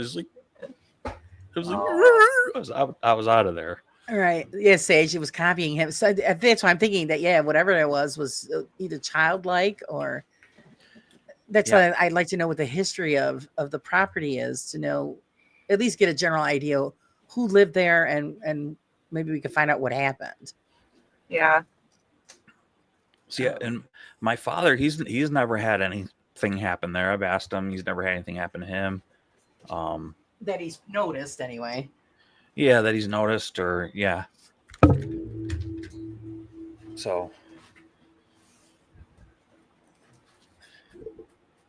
I was out of there. All right. Yeah, Sage, it was copying him. So that's why I'm thinking that, yeah, whatever it was either childlike or that's Yeah. what I'd like to know what the history of the property is, to know, at least get a general idea who lived there, and maybe we could find out what happened. Yeah. So yeah, and my father, he's never had anything happen there. I've asked him, he's never had anything happen to him. That he's noticed anyway. Yeah, that he's noticed, or yeah. So,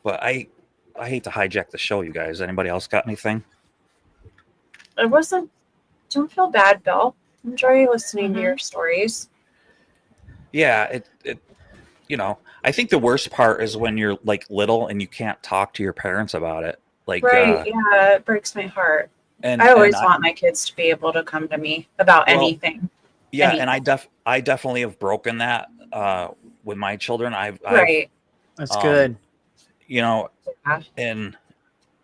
but I hate to hijack the show, you guys. Anybody else got anything? Don't feel bad, Bill. Enjoy listening to your stories. Yeah, it you know, I think the worst part is when you're like little and you can't talk to your parents about it. Like Right. Yeah. It breaks my heart. and I always and want my kids to be able to come to me about Well, anything. yeah, and I definitely have broken that with my children. I've Right. That's Um, good. you know, Yeah. and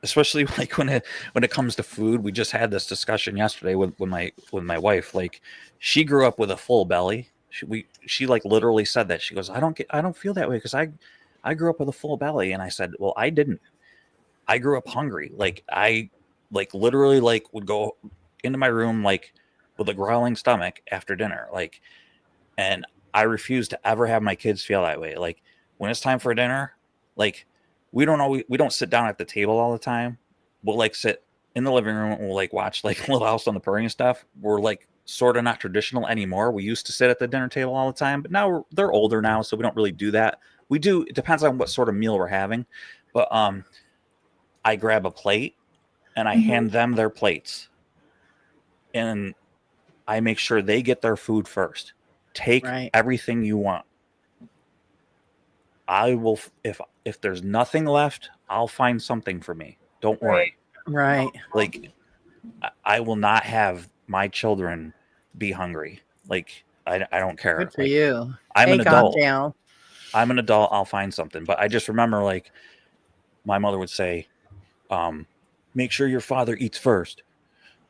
especially like when it comes to food, we just had this discussion yesterday with my wife. Like, she grew up with a full belly. She like literally said that. She goes, I don't feel that way because I grew up with a full belly. And I said, well, I didn't. I grew up hungry. Like, I like literally like would go into my room like with a growling stomach after dinner. Like, and I refuse to ever have my kids feel that way. Like, when it's time for dinner, like, we don't sit down at the table all the time. We'll like sit in the living room and we'll like watch like Little House on the Prairie and stuff. We're like sort of not traditional anymore. We used to sit at the dinner table all the time, but now they're older now, so we don't really do that. We do, it depends on what sort of meal we're having. But I grab a plate and I hand them their plates. And I make sure they get their food first. Take Right. everything you want. I will, if there's nothing left, I'll find something for me. Don't worry. Right. Like, I will not have my children be hungry. Like, I don't care. Good for Like, you. I'm an Hey, calm adult. down. I'm an adult. I'll find something. But I just remember, like, my mother would say, make sure your father eats first.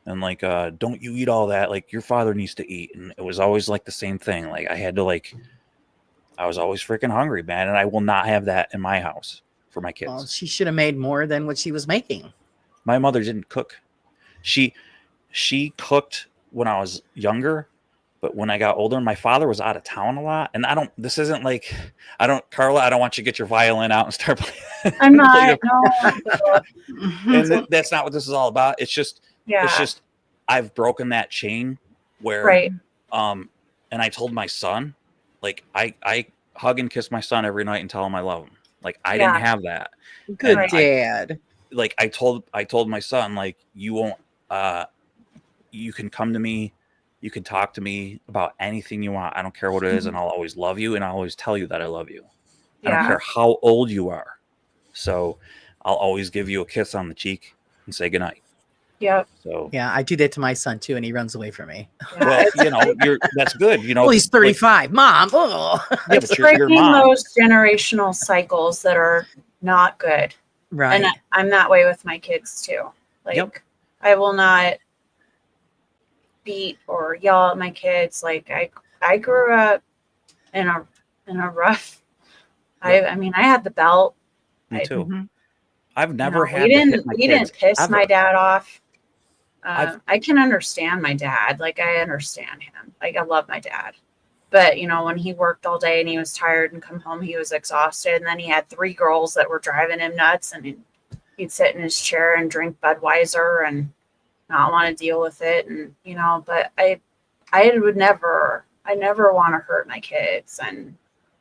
And like, don't you eat all that. Like, your father needs to eat. And it was always like the same thing. Like, I was always freaking hungry, man. And I will not have that in my house for my kids. Well, she should have made more than what she was making. My mother didn't cook. She cooked when I was younger, but when I got older, my father was out of town a lot. And Carla, I don't want you to get your violin out and start playing. I'm not. No. And that's not what this is all about. It's just, Yeah. I've broken that chain where, Right. and I told my son, like, I hug and kiss my son every night and tell him I love him. Like, I didn't have that. Good And dad. Like, I told my son, like, you won't, you can come to me, you can talk to me about anything you want. I don't care what it is, and I'll always love you, and I'll always tell you that I love you. I don't Yeah. care how old you are. So I'll always give you a kiss on the cheek and say goodnight. Yep. So Yeah, I do that to my son too, and he runs away from me. well, you know, that's good. You know, Well, he's like, 35. Mom. Oh. yeah, It's but your breaking mom. those generational cycles that are not good. Right. And I'm that way with my kids too. Like, Yep. I will not beat or yell at my kids. Like, I grew up in a rough. I mean, I had the belt. Me too. Mhm. I've never No, had. we to hit didn't. my We kids, didn't piss ever. my dad off. I've- I can understand my dad. Like, I understand him. Like, I love my dad. But, you know, when he worked all day and he was tired and come home, he was exhausted. And then he had 3 girls that were driving him nuts. And he'd sit in his chair and drink Budweiser and not want to deal with it. And, you know, but I never want to hurt my kids. And,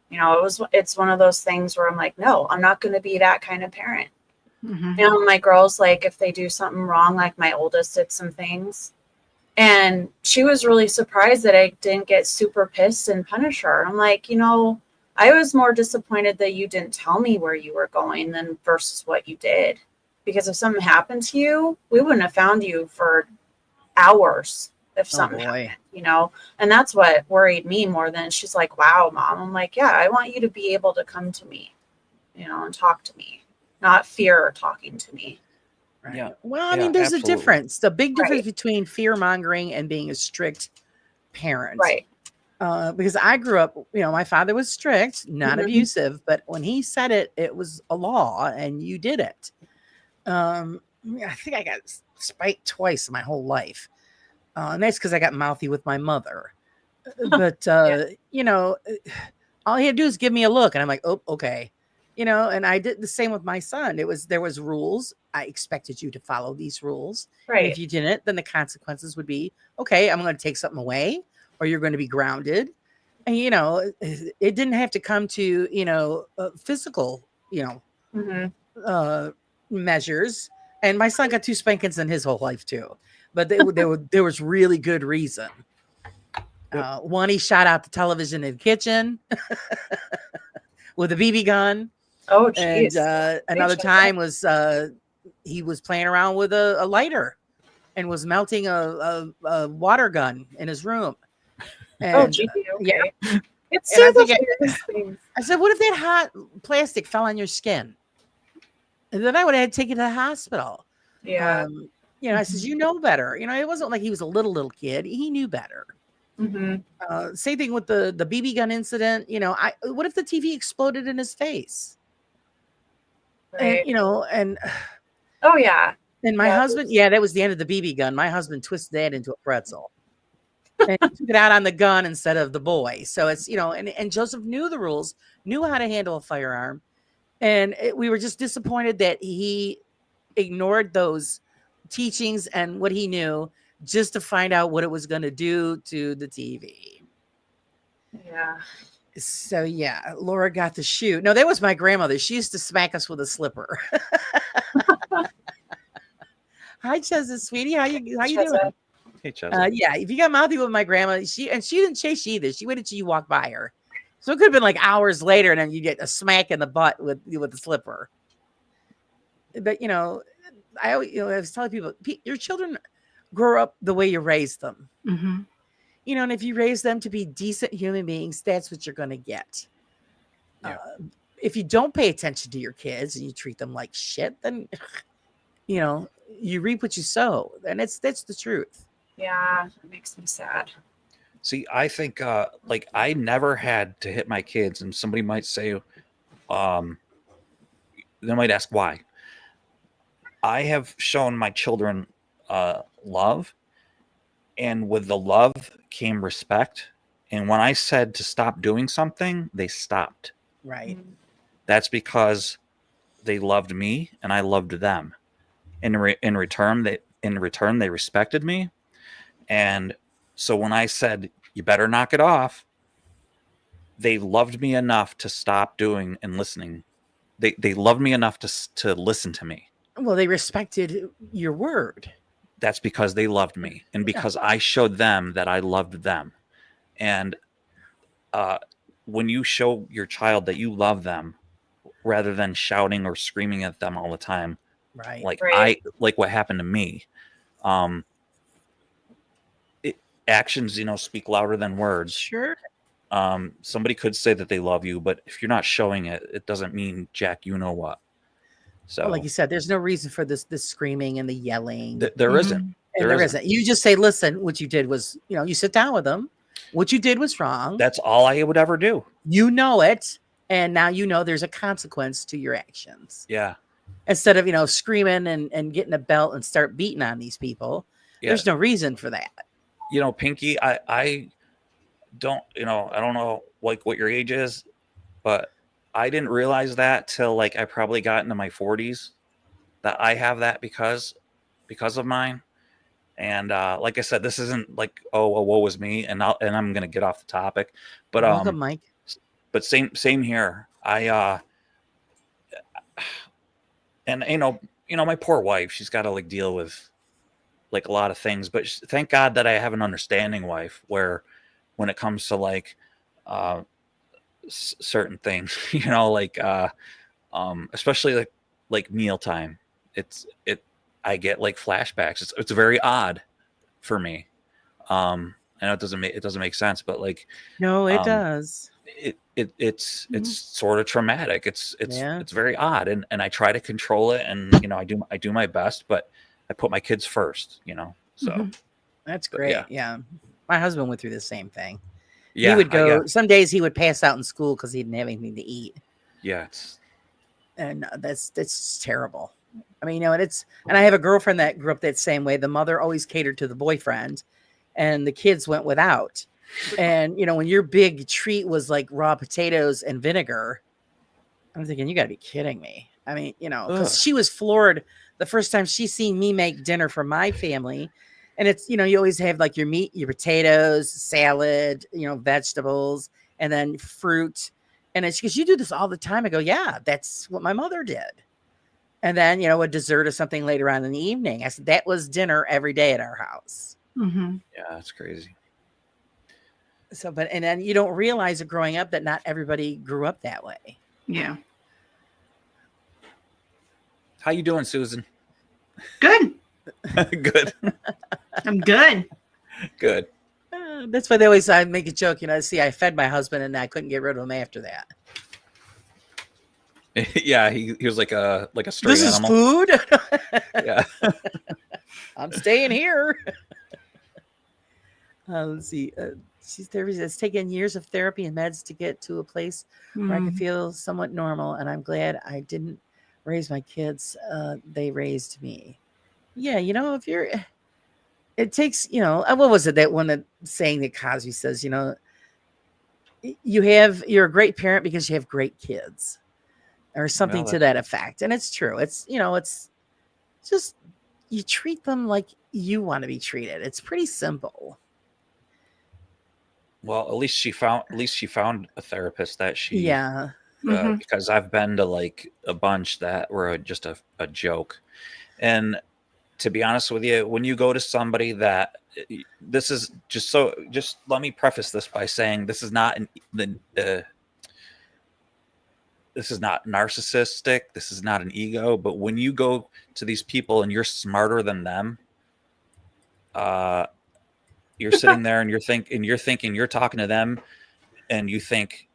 you know, it's one of those things where I'm like, no, I'm not going to be that kind of parent. Mhm. You know, my girls, like, if they do something wrong, like my oldest did some things, and she was really surprised that I didn't get super pissed and punish her. I'm like, you know, I was more disappointed that you didn't tell me where you were going than versus what you did. Because if something happened to you, we wouldn't have found you for hours. if Oh something boy. happened, you know? And that's what worried me more than she's like, wow, mom. I'm like, yeah, I want you to be able to come to me, you know, and talk to me, not fear talking to me. Right. Yeah. Well, I Yeah, mean, there's a absolutely. difference. The big difference Right. between fear mongering and being a strict parent. Right. Because I grew up, you know, my father was strict, not Mhm. abusive, but when he said it, it was a law and you did it. I think I got spiked twice in my whole life. And that's because I got mouthy with my mother. But, you know, all he had to do is give me a look and I'm like, oh, okay. You know, and I did the same with my son. There was rules. I expected you to follow these rules. And if Right. you didn't, then the consequences would be, okay, I'm going to take something away or you're going to be grounded. And, you know, it didn't have to come to, you know, physical, you know, Hmm. measures. And my son got 2 spankings in his whole life too. But there was really good reason. One, he shot out the television in the kitchen with a BB gun. Oh, And geez. another Shut time was he was playing around with a lighter and was melting a water gun in his room. Oh, And gee. yeah, Okay. It's and I the think weirdest things. I said, what if that hot plastic fell on your skin? And then I would have had to take you to the hospital. Yeah. You know, I says, you know better. You know, it wasn't like he was a little kid. He knew better. Hmm. Same thing with the BB gun incident. You know, what if the TV exploded in his face? And Right. you know, and Oh, yeah. my Yeah. husband, yeah, that was the end of the BB gun. My husband twisted that into a pretzel and he took it out on the gun instead of the boy. So it's, you know, and Joseph knew the rules, knew how to handle a firearm. And we were just disappointed that he ignored those teachings and what he knew just to find out what it was going to do to the TV. Yeah. So yeah, Laura got to shoot. No, that was my grandmother. She used to smack us with a slipper. Hi, Chesa, sweetie. How you doing? Chesa. Hey, Chelsea. Yeah, if you got mouthy with my grandma, she didn't chase you either. She waited till you walked by her. So it could have been like hours later, and then you get a smack in the butt with the slipper. But you know, I was telling people, your children grow up the way you raise them. Mm-hmm. You know, and if you raise them to be decent human beings, that's what you're going to get. Yeah. If you don't pay attention to your kids and you treat them like shit, then you know you reap what you sow, and that's the truth. Yeah. It makes me sad. See, I think like I never had to hit my kids, and somebody might say, they might ask why. I have shown my children love, and with the love came respect. And when I said to stop doing something, they stopped. Right. Mhm. That's because they loved me and I loved them. In return, they respected me. And so when I said you better knock it off, they loved me enough to stop doing and listening. They loved me enough to listen to me. Well, they respected your word. That's because they loved me and because I showed them that I loved them. And when you show your child that you love them rather than shouting or screaming at them all the time, Right. like Right. like what happened to me, actions, speak louder than words. Sure. Somebody could say that they love you, but if you're not showing it, it doesn't mean jack you know what. So Well, like you said, there's no reason for this screaming and the yelling. there Mhm. isn't. And there isn't. You just say, listen, what you did was, you sit down with them. What you did was wrong. That's all I would ever do. You know it. And now you know there's a consequence to your actions. Yeah. Instead of, screaming and getting a belt and start beating on these people. Yeah. There's no reason for that. Pinky, I don't, I don't know like what your age is, but I didn't realize that till like I probably got into my 40s that I have that because of mine. And like I said, this isn't like, oh, well, woe is me, and I'm gonna get off the topic, but Welcome, Mike. But same here. I and my poor wife, she's got to like deal with like a lot of things, but thank God that I have an understanding wife where when it comes to like certain things, like especially like mealtime, I get like flashbacks. It's very odd for me. I know it doesn't make sense, but like No, it um, does. it's sort of traumatic. Yeah. It's very odd, and I try to control it, and I do my best, but I put my kids first, So Mhm. That's but great. Yeah. My husband went through the same thing. He would yeah, go, some days he would pass out in school because he didn't have anything to eat. yeah. It's And that's just terrible. I mean, and I have a girlfriend that grew up that same way. The mother always catered to the boyfriend, and the kids went without. And when your big treat was like raw potatoes and vinegar, I'm thinking, you got to be kidding me. I mean, ugh. because she was floored the first time she seen me make dinner for my family. And it's, you always have like your meat, your potatoes, salad, vegetables, and then fruit. And it's because you do this all the time. I go, yeah, that's what my mother did. And then, a dessert or something later on in the evening. I said, that was dinner every day at our house. Mhm. Yeah, that's crazy. So, and then you don't realize it growing up that not everybody grew up that way. Yeah. How you doing, Susan? Good. Good. I'm good. Good. That's why they always make a joke. See, I fed my husband and I couldn't get rid of him after that. Yeah, he was like a stray This animal. is food. Yeah. I'm staying here. Let's see. It's taken years of therapy and meds to get to a place where I can Mm. feel somewhat normal, and I'm glad I didn't raise my kids. They raised me. Yeah, if it takes, what was it that one saying that Cosby says, you're a great parent because you have great kids, or something Well, to that effect. And it's true. It's just, you treat them like you want to be treated. It's pretty simple. Well, at least she found a therapist that she Yeah. Mhm. because I've been to like a bunch that were just a joke. And to be honest with you, when you go to somebody that this is just let me preface this by saying this is not this is not narcissistic. This is not an ego. But when you go to these people and you're smarter than them, you're sitting there and you're talking to them and you think,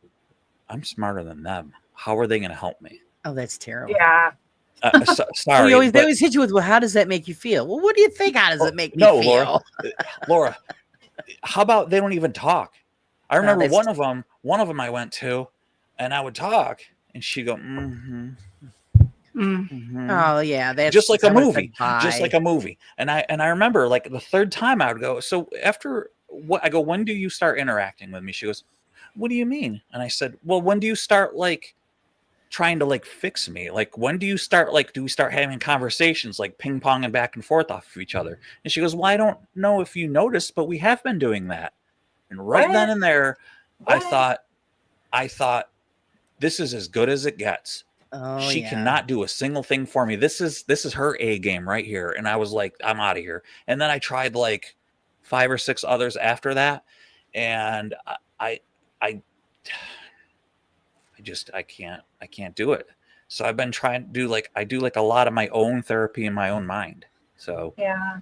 I'm smarter than them. How are they going to help me? Oh, that's terrible. Yeah. Sorry. They but- always hit you with, well, how does that make you feel? Well, what do you think? How does it make me no, feel? Laura, how about they don't even talk? I remember that's- one of them I went to, and I would talk, and she'd go, mm-hmm, Mm. mm-hmm. Oh, yeah. That's Just like a I would've movie, said just bye. like a movie. And I remember like the third time I would go, so after what I go, when do you start interacting with me? She goes, what do you mean? And I said, well, when do you start like trying to like fix me? Like, when do you start, like, do we start having conversations, like ping ponging back and forth off of each other? And she goes, well, I don't know if you noticed, but we have been doing that. And right then and there, I thought this is as good as it gets. Oh, She yeah. cannot do a single thing for me. This is her A game right here. And I was like, I'm out of here. And then I tried like 5 or 6 others after that. And I can't do it. So I've been trying to do a lot of my own therapy in my own mind. So Yeah.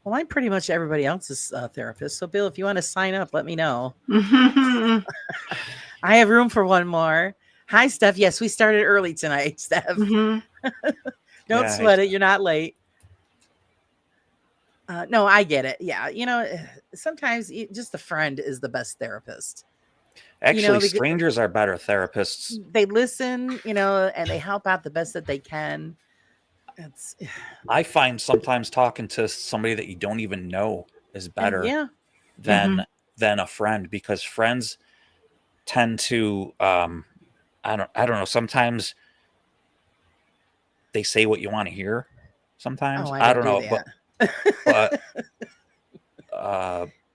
Well, I'm pretty much everybody else's therapist. So, Bill, if you want to sign up, let me know. Mhm. I have room for one more. Hi, Steph. Yes, we started early tonight, Steph. Mhm. Don't Yeah, sweat it. You're not late. No, I get it. Yeah. Sometimes just a friend is the best therapist. actually, because- strangers are better therapists. They listen, and they help out the best that they can. It's I find sometimes talking to somebody that you don't even know is better Yeah. than a friend, because friends tend to I don't know, sometimes they say what you want to hear sometimes. Oh, I don't know, that. but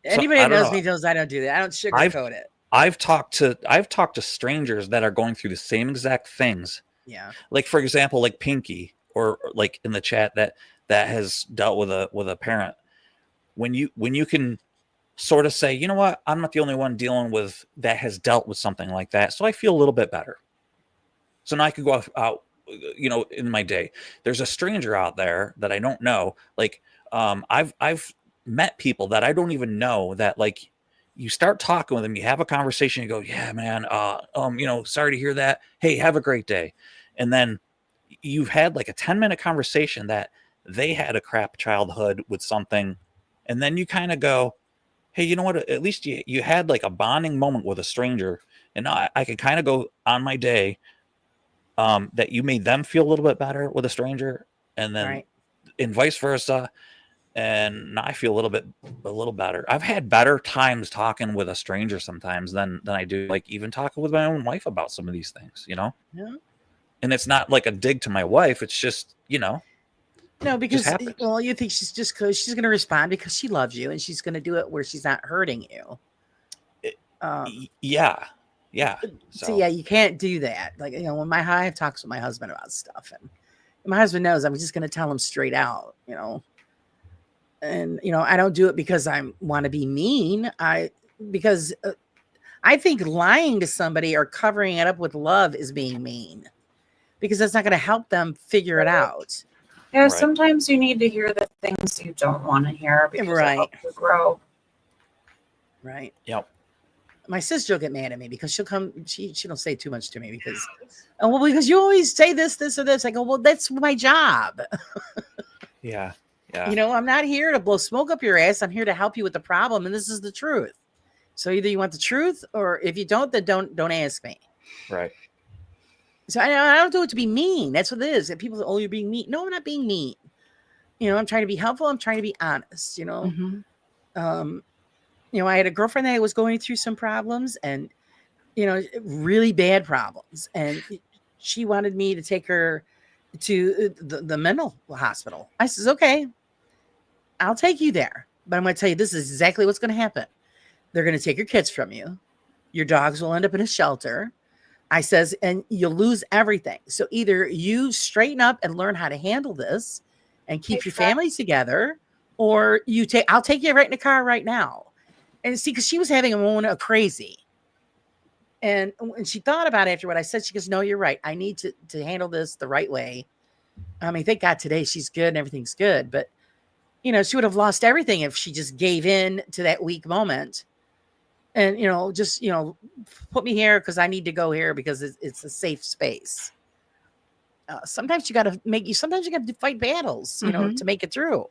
Anybody I that don't knows know. me knows I don't do that. I don't sugarcoat it. I've talked to strangers that are going through the same exact things. Yeah. Like, for example, like Pinky, or like in the chat that has dealt with a parent. When you can sort of say, you know what, I'm not the only one dealing with that has dealt with something like that, so I feel a little bit better. So now I could go out, in my day. There's a stranger out there that I don't know. Like, I've met people that I don't even know that like you start talking with them, you have a conversation, you go, yeah, man, sorry to hear that. Hey, have a great day. And then you've had like a 10-minute conversation that they had a crap childhood with something. And then you kind of go, hey, you know what? At least you had like a bonding moment with a stranger. And I can kind of go on my day that you made them feel a little bit better with a stranger. And then Right. and vice versa. And I feel a little better. I've had better times talking with a stranger sometimes than I do like even talking with my own wife about some of these things, you know? Yeah. And it's not like a dig to my wife. It's just, No, because happens. well, you think she's just because she's going to respond because she loves you and she's going to do it where she's not hurting you. Yeah. So yeah, you can't do that. Like when I talks with my husband about stuff, and my husband knows I'm just going to tell him straight out, and I don't do it because I want to be mean. Because I think lying to somebody or covering it up with love is being mean, because that's not going to help them figure it out. Yeah, Right. sometimes you need to hear the things you don't want to hear because it helps you grow. Right. Yep. My sister will get mad at me because she'll come. She don't say too much to me because you always say this, or this. I go, well, that's my job. Yeah. I'm not here to blow smoke up your ass. I'm here to help you with the problem, and this is the truth. So either you want the truth, or if you don't, then don't ask me. Right. So I don't do it to be mean. That's what it is. And people say, oh, you're being mean. No, I'm not being mean. I'm trying to be helpful. I'm trying to be honest. Mhm. I had a girlfriend that was going through some problems, and really bad problems, and she wanted me to take her to the mental hospital. I says, okay, I'll take you there, but I'm going to tell you this is exactly what's going to happen. They're going to take your kids from you. Your dogs will end up in a shelter. I says, and you'll lose everything. So either you straighten up and learn how to handle this and keep your families together, or I'll take you right in the car right now. And see, because she was having a moment of crazy. And when she thought about it after what I said, she goes, no, you're right. I need to handle this the right way. I mean, thank God today she's good and everything's good. But, she would have lost everything if she just gave in to that weak moment. And, just, put me here because I need to go here because it's a safe space. Sometimes you got to fight battles, to make it through.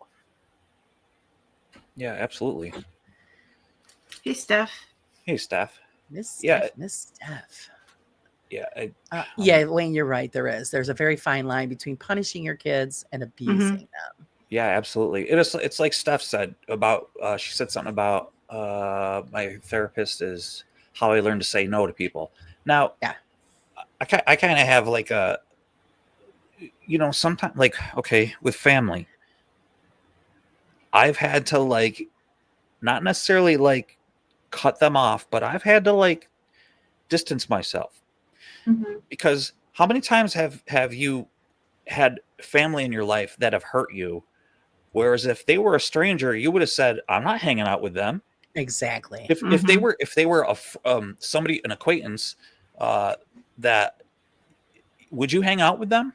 Yeah, absolutely. Hey, Steph. Hey, Steph. Miss Steph. Yeah. Wayne, you're right. There's a very fine line between punishing your kids and abusing them. Yeah, absolutely. It's like Steph said about, she said something about my therapist is how I learned to say no to people. Now, yeah, I kind of have like a, sometimes like, okay, with family, I've had to like, not necessarily like cut them off, but I've had to like distance myself. Mm-hmm. Because how many times have you had family in your life that have hurt you? Whereas if they were a stranger, you would have said, I'm not hanging out with them. Exactly. If they were somebody, an acquaintance, that would you hang out with them?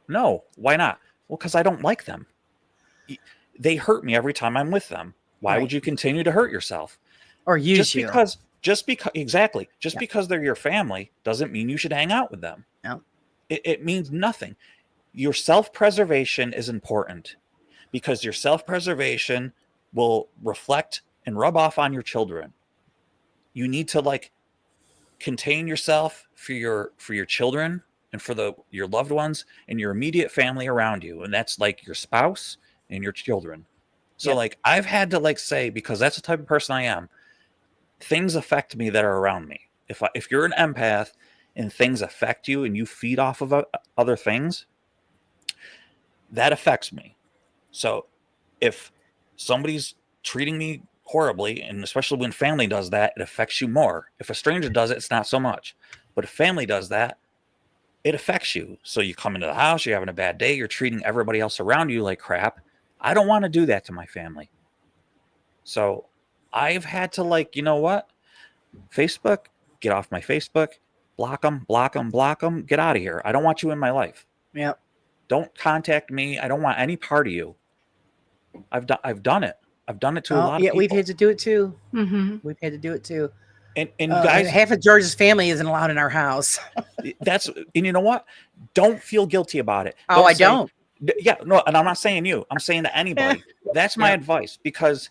No. Why not? Well, because I don't like them. They hurt me every time I'm with them. Why would you continue to hurt yourself? Or use because because they're your family doesn't mean you should hang out with them. No. It means nothing. Your self-preservation is important because your self-preservation will reflect and rub off on your children. You need to like contain yourself for your children and for your loved ones and your immediate family around you. And that's like your spouse and your children. So like I've had to like say, because that's the type of person I am, things affect me that are around me. If you're an empath and things affect you and you feed off of other things, that affects me. So if somebody's treating me horribly, and especially when family does that, it affects you more. If a stranger does it, it's not so much. But if family does that, it affects you. So you come into the house, you're having a bad day, you're treating everybody else around you like crap. I don't want to do that to my family. So I've had to like, you know what? Facebook, get off my Facebook, block them, get out of here. I don't want you in my life. Yep. Don't contact me. I don't want any part of you. I've done it. I've done it to a lot of yeah, people. we've had to do it too. Mm-hmm. We've had to do it too. And guys, half of George's family isn't allowed in our house. and you know what? Don't feel guilty about it. Oh, I say, don't. Yeah, no, and I'm not saying you. I'm saying to anybody. That's my Yeah. advice, because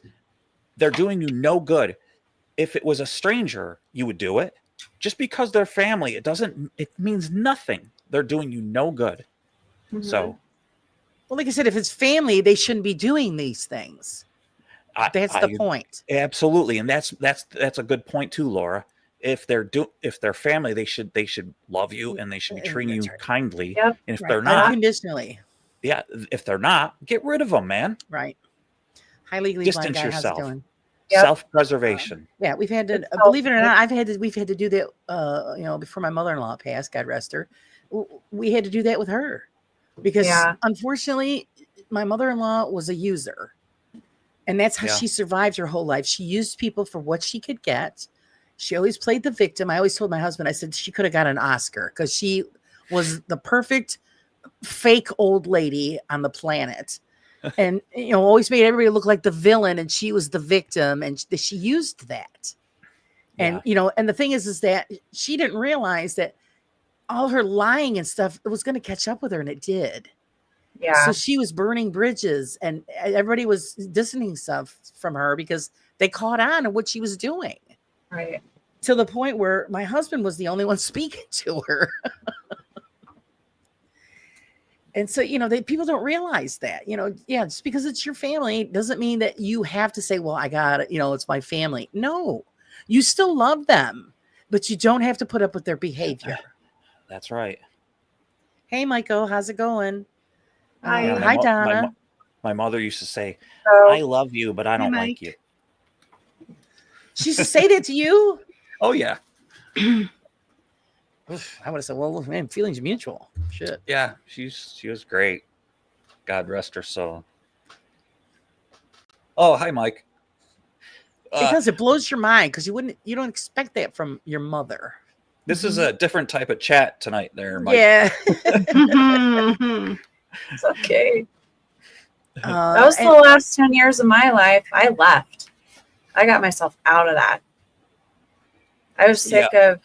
they're doing you no good. If it was a stranger, you would do it. Just because they're family, it means nothing. They're doing you no good. Mhm. So Well, like I said, if it's family, they shouldn't be doing these things. That's the point. Absolutely, and that's a good point too, Laura. If they're family, they should love you and they should be treating you That's right. kindly. Yep. And if Right. they're not, Unconditionally. yeah, if they're not, get rid of them, man. Right. Hi, legally blind Distance guy. How's it yourself. going? Yep. Self-preservation. Yeah, we've had to. It's Believe it or not, healthy. we've had to do that. Before my mother-in-law passed, God rest her, we had to do that with her because Yeah. unfortunately, my mother-in-law was a user, and that's how Yeah. she survived her whole life. She used people for what she could get. She always played the victim. I always told my husband, I said she could have got an Oscar because she was the perfect fake old lady on the planet. And always made everybody look like the villain, and she was the victim, and she used that. And and the thing is that she didn't realize that all her lying and stuff was going to catch up with her, and it did. Yeah. So she was burning bridges, and everybody was distancing stuff from her because they caught on to what she was doing, Right. to the point where my husband was the only one speaking to her. And so, people don't realize that, just because it's your family doesn't mean that you have to say, well, I got it, it's my family. No, you still love them, but you don't have to put up with their behavior. That's right. Hey, Michael, how's it going? Hi. Yeah, Hi, Donna. My mother used to say, So, "I love you, but I don't like Mike. you." She used to say that to you? Oh yeah, Oof, I would have said, well, man, feelings mutual. Shit. yeah. She was great. God rest her soul. Oh, hi, Mike. Because it blows your mind because you don't expect that from your mother. This is a different type of chat tonight, there, Mike. Yeah. Mm-hmm. it's okay. That was the last 10 years of my life. I left. I got myself out of that. I was sick of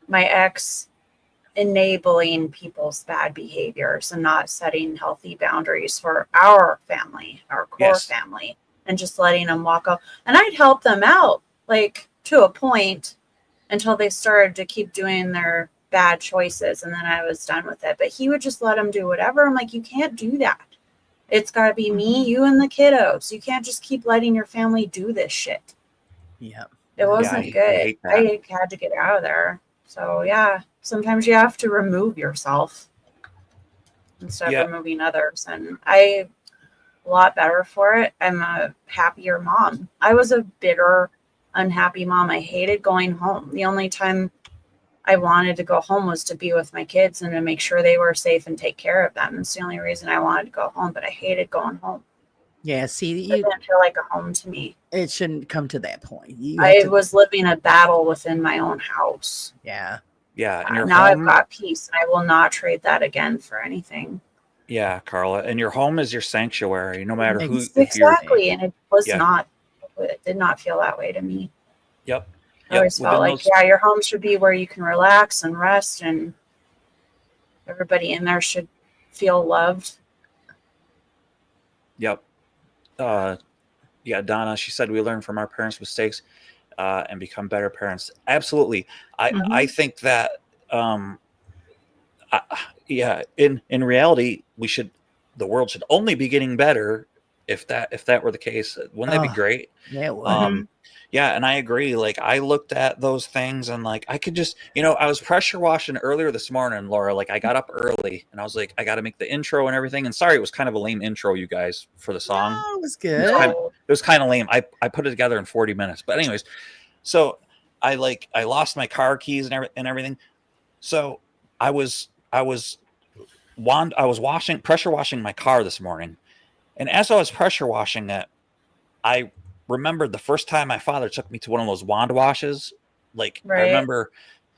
my ex enabling people's bad behaviors and not setting healthy boundaries for our family, our core family, and just letting them walk off. And I'd help them out, like, to a point until they started to keep doing their bad choices. And then I was done with it. But he would just let them do whatever. I'm like, you can't do that. It's got to be me, you, and the kiddos. You can't just keep letting your family do this shit. Yeah. It wasn't I good. hate that. I had to get out of there. So, yeah, sometimes you have to remove yourself instead of removing others. And I'm a lot better for it. I'm a happier mom. I was a bitter, unhappy mom. I hated going home. The only time I wanted to go home was to be with my kids and to make sure they were safe and take care of them. It's the only reason I wanted to go home, but I hated going home. Yeah. See, It didn't feel like a home to me. it shouldn't come to that point. I was living a battle within my own house. Yeah. Yeah, and your Now home, I've got peace. I will not trade that again for anything. yeah, Carla, and your home is your sanctuary, no matter who. Exactly. And it was Yeah. not, it did not feel that way to me. Yep. I always felt like, yeah, your home should be where you can relax and rest, and everybody in there should feel loved. Yep. Yeah, Donna, she said we learn from our parents' mistakes and become better parents. Absolutely. I think that in reality the world should only be getting better if that were the case. Wouldn't that be great? Yeah. It was. Yeah, and I agree. Like, I looked at those things and like I could just, I was pressure washing earlier this morning, Laura. Like, I got up early and I was like, I got to make the intro and everything. And sorry, it was kind of a lame intro, you guys, for the song. Oh, it was good. So, It was kind of lame. I put it together in 40 minutes. But anyways, so I lost my car keys and everything. So I was pressure washing my car this morning. And as I was pressure washing it, I remembered the first time my father took me to one of those wand washes. Like, I remember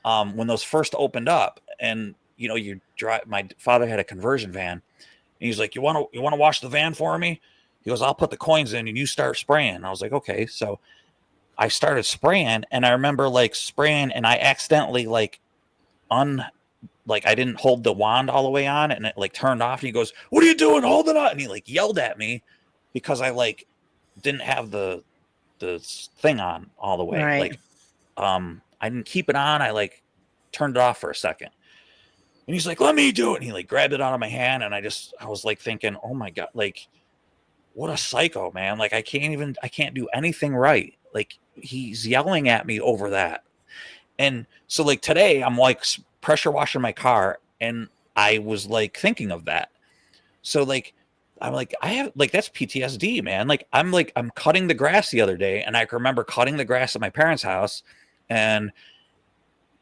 when those first opened up, and you drive. My father had a conversion van, and he's like, "You want to wash the van for me?" He goes, I'll put the coins in and you start spraying. I was like, okay. So I started spraying, and I remember like spraying, and I accidentally like I didn't hold the wand all the way on, and it like turned off. And he goes, "What are you doing? Hold it on!" And he like yelled at me because I like didn't have the thing on all the way. Right. Like, I didn't keep it on. I like turned it off for a second, and he's like, "Let me do it." And he like grabbed it out of my hand, and I was like thinking, "Oh my God, like what a psycho, man! Like I can't do anything right. Like he's yelling at me over that." And so like today I'm like pressure washing my car, and I was like thinking of that. So like I'm like, I have like, that's PTSD, man. Like I'm cutting the grass the other day, and I can remember cutting the grass at my parents' house, and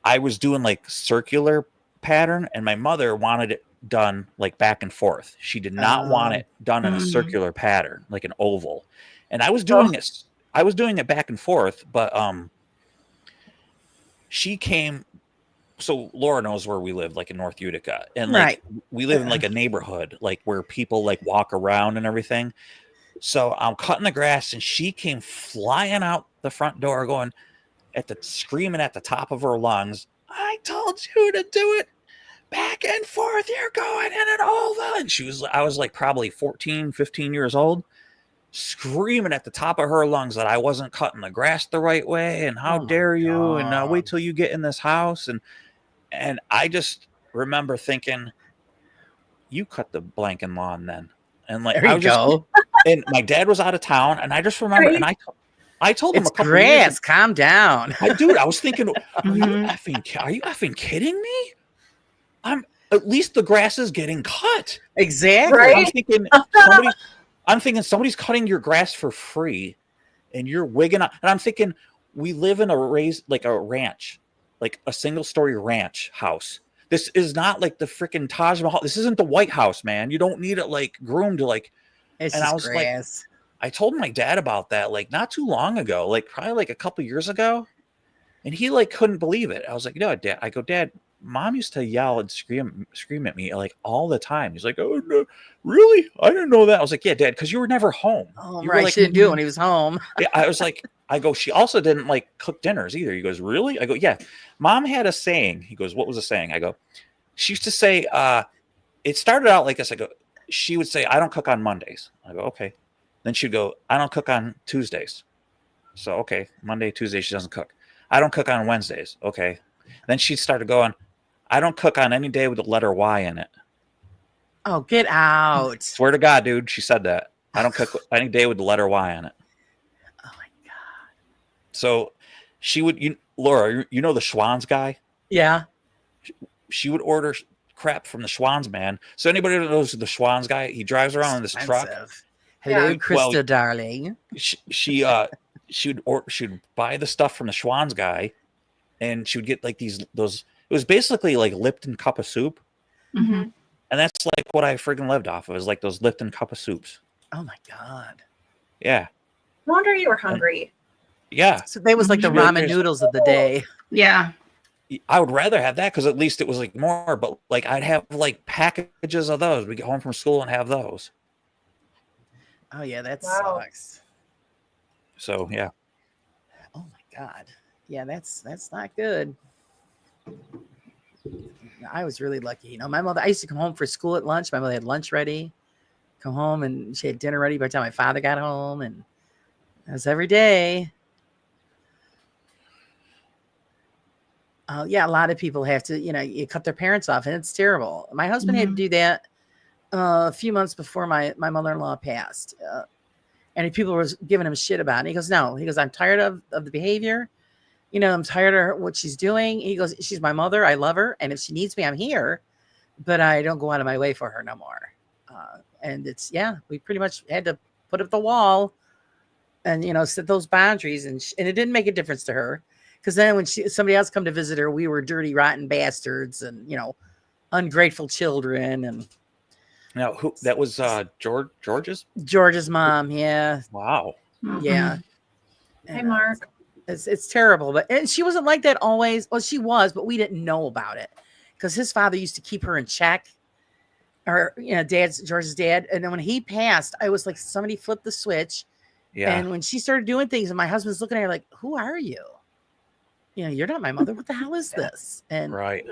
I was doing like circular pattern, and my mother wanted it done like back and forth. She did not want it done in a circular pattern, like an oval. And I was doing it back and forth, but she came. So Laura knows where we live, like in North Utica, and like we live in like a neighborhood, like where people like walk around and everything. So I'm cutting the grass, and she came flying out the front door, going screaming at the top of her lungs, "I told you to do it back and forth. You're going in an oval." And I was like probably 14, 15 years old, screaming at the top of her lungs that I wasn't cutting the grass the right way, and how dare you, and wait till you get in this house. And I just remember thinking, you cut the blanking lawn then. And like, There you go. And my dad was out of town, and I just remember, and I told him It's a couple grass. years ago, Calm down. I was thinking, are you effing kidding me? At least the grass is getting cut. Exactly. Right? I'm thinking somebody's cutting your grass for free, and you're wigging out. And I'm thinking, we live in a ranch, like a single story ranch house. This is not like the freaking Taj Mahal. This isn't the White House, man. You don't need it like groomed to like. It's and just I was grass. like, I told my dad about that like not too long ago, like probably like a couple years ago, and he like couldn't believe it. I was like, no, Dad. I go, Dad, Mom used to yell and scream at me like all the time. He's like, oh no, really? I didn't know that. I was like, yeah, Dad, because you were never home. Oh, you right. Like, she didn't do it when he was home. Yeah, I was like, I go, she also didn't like cook dinners either. He goes, really? I go, yeah. Mom had a saying. He goes, what was the saying? I go, she used to say, it started out like this. I go, she would say, I don't cook on Mondays. I go, okay. Then she'd go, I don't cook on Tuesdays. So, okay, Monday, Tuesday, she doesn't cook. I don't cook on Wednesdays. Okay. Then she started going, I don't cook on any day with the letter Y in it. Oh, get out. Swear to God, dude, she said that. I don't cook any day with the letter Y on it. Oh, my God. So she would, Laura, you know the Schwann's guy? Yeah. She would order crap from the Schwann's man. So anybody that knows the Schwann's guy, he drives around in this truck. Hello, Yeah. Krista, darling. She would buy the stuff from the Schwann's guy, and she would get like those. It was basically like Lipton cup of soup, Mm-hmm. and that's like what I friggin' lived off of. Is like those Lipton cup of soups. Oh, my God. Yeah, No wonder you were hungry. yeah. So that was like the She'd be like, ramen "There's- noodles of the day. Yeah. I would rather have that because at least it was like more. But like I'd have like packages of those. We get home from school and have those. Oh, yeah. That Wow. sucks. So yeah. Oh, my God. Yeah, that's not good. I was really lucky. You know, my mother, I used to come home for school at lunch. My mother had lunch ready, come home, and she had dinner ready by the time my father got home. And that was every day. Yeah, a lot of people have to, you cut their parents off, and it's terrible. My husband had to do that a few months before my mother-in-law passed. And people were giving him shit about it. He goes, no. He goes, I'm tired of the behavior. I'm tired of what she's doing. He goes, she's my mother. I love her. And if she needs me, I'm here. But I don't go out of my way for her no more. And we pretty much had to put up the wall and, set those boundaries. And it didn't make a difference to her. Because then when somebody else come to visit her, we were dirty, rotten bastards and, ungrateful children. And Now who that was George's mom. Yeah. Wow. Yeah. Hey, Mark. It's terrible, and she wasn't like that always. Well, she was, but we didn't know about it because his father used to keep her in check. or George's dad. And then when he passed, I was like, somebody flipped the switch. Yeah. And when she started doing things, and my husband's looking at her like, who are you? You're not my mother. What the hell is this? And Right.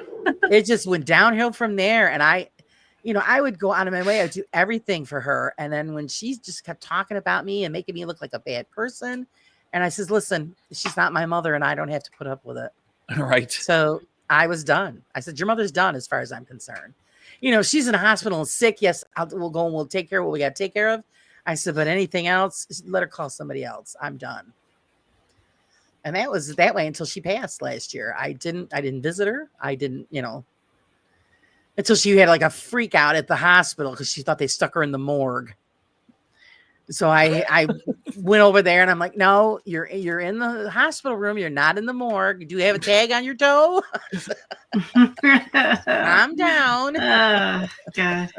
it just went downhill from there. And I would go out of my way. I would do everything for her. And then when she just kept talking about me and making me look like a bad person, and I says, listen, she's not my mother and I don't have to put up with it. Right. So I was done. I said, your mother's done as far as I'm concerned. She's in a hospital and sick. Yes, we'll go and we'll take care of what we got to take care of. I said, but anything else, let her call somebody else. I'm done. And that was that way until she passed last year. I didn't visit her. I didn't, until she had like a freak out at the hospital because she thought they stuck her in the morgue. So I went over there and I'm like, no, you're in the hospital room. You're not in the morgue. Do you have a tag on your toe? I'm down. God.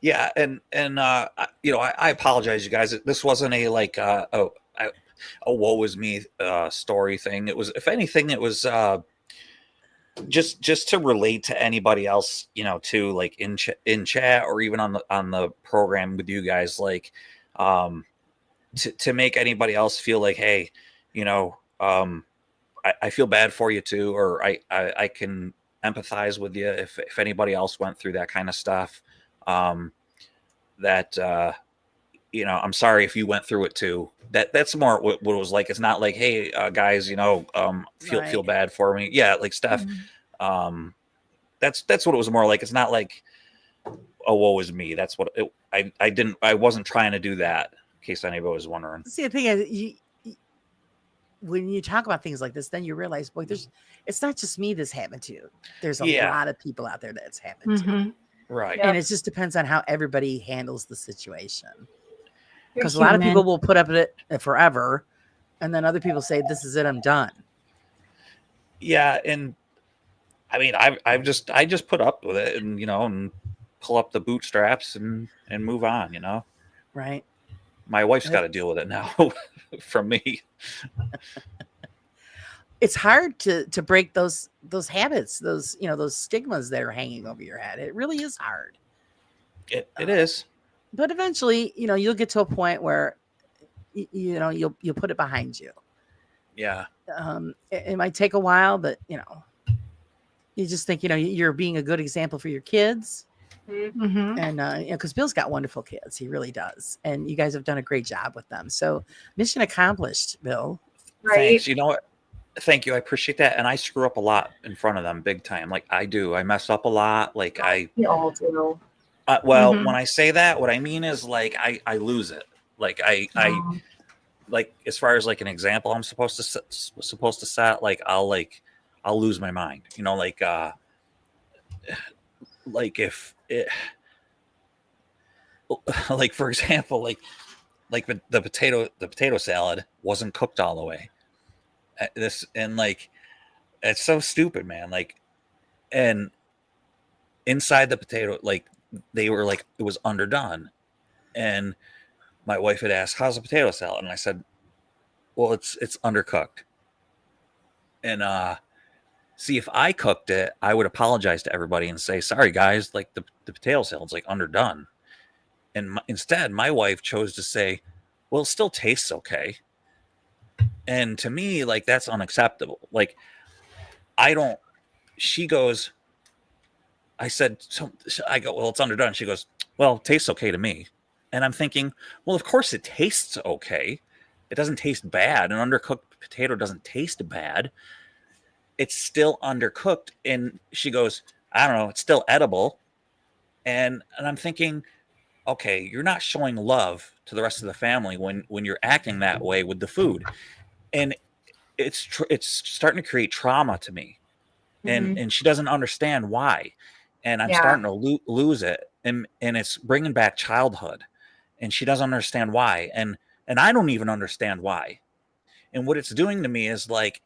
Yeah, and I apologize, you guys. This wasn't a like a woe is me story thing. It was, if anything, it was just to relate to anybody else, to like in chat or even on the program with you guys, like to make anybody else feel like, hey, I feel bad for you too, or I can empathize with you if anybody else went through that kind of stuff. I'm sorry if you went through it too. That's more what it was like. It's not like, hey, guys, feel bad for me. Yeah, like Steph. Mm-hmm. That's what it was more like. It's not like, oh, woe is me. That's what I wasn't trying to do that. In case anybody was wondering. See, the thing is, when you talk about things like this, then you realize, boy, it's not just me this happened to. There's a lot of people out there that's happened to. Right. And it just depends on how everybody handles the situation. Because a lot of people will put up with it forever. And then other people say, this is it, I'm done. Yeah. And I mean, I just put up with it and, and pull up the bootstraps and move on, Right. My wife's got to deal with it now from me. It's hard to break those habits, those stigmas that are hanging over your head. It really is hard. It is. But eventually, you'll get to a point where you'll put it behind you. Yeah. It might take a while, but you just think, you're being a good example for your kids. Mm-hmm. And because Bill's got wonderful kids, he really does, and you guys have done a great job with them. So mission accomplished, Bill. Right. Thanks. You know what? Thank you. I appreciate that. And I screw up a lot in front of them, big time. Like I do. I mess up a lot. Like We all do. When I say that, what I mean is like I lose it. Like I like, as far as like an example, I'm supposed to set. Like I'll lose my mind. Like if it, like for example, like the potato salad wasn't cooked all the way. It's so stupid, man. Like, and inside the potato, like they were like, it was underdone. And my wife had asked, how's the potato salad? And I said, well, it's undercooked. And, see, if I cooked it, I would apologize to everybody and say, sorry guys, like the potato salad's like underdone. And instead my wife chose to say, well, it still tastes okay. And to me, like, that's unacceptable. Like, she goes, I said, so I go, well, it's underdone. She goes, well, it tastes okay to me. And I'm thinking, well, of course it tastes okay. It doesn't taste bad. An undercooked potato doesn't taste bad. It's still undercooked. And she goes, I don't know, it's still edible. And I'm thinking, okay, you're not showing love to the rest of the family when you're acting that way with the food. And it's starting to create trauma to me. And she doesn't understand why. And I'm starting to lose it. And it's bringing back childhood. And she doesn't understand why. And I don't even understand why. And what it's doing to me is like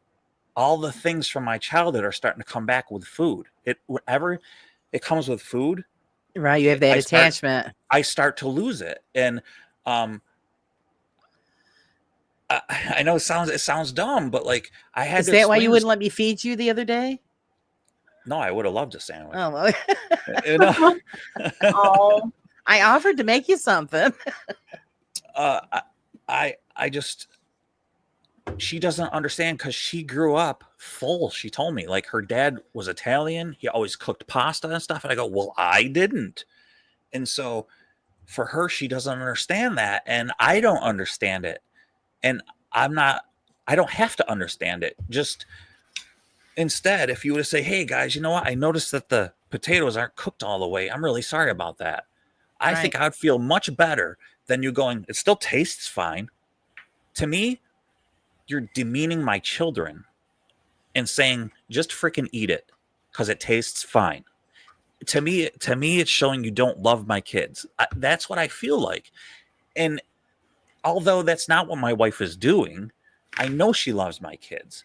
all the things from my childhood are starting to come back with food. Whenever it comes with food, right? You have that attachment. I start to lose it. And I know it sounds dumb, but like I had. Is that why you wouldn't let me feed you the other day? No, I would have loved a sandwich. Oh, well, You know? Oh, I offered to make you something. I just, she doesn't understand because she grew up full. She told me like her dad was Italian. He always cooked pasta and stuff. And I go, well, I didn't. And so for her, she doesn't understand that. And I don't understand it. And I don't have to understand it. Just instead, if you were to say, hey guys, you know what? I noticed that the potatoes aren't cooked all the way. I'm really sorry about that. I think I'd feel much better than you going, it still tastes fine. To me, you're demeaning my children and saying, just freaking eat it because it tastes fine. To me, it's showing you don't love my kids. That's what I feel like. And although that's not what my wife is doing, I know she loves my kids.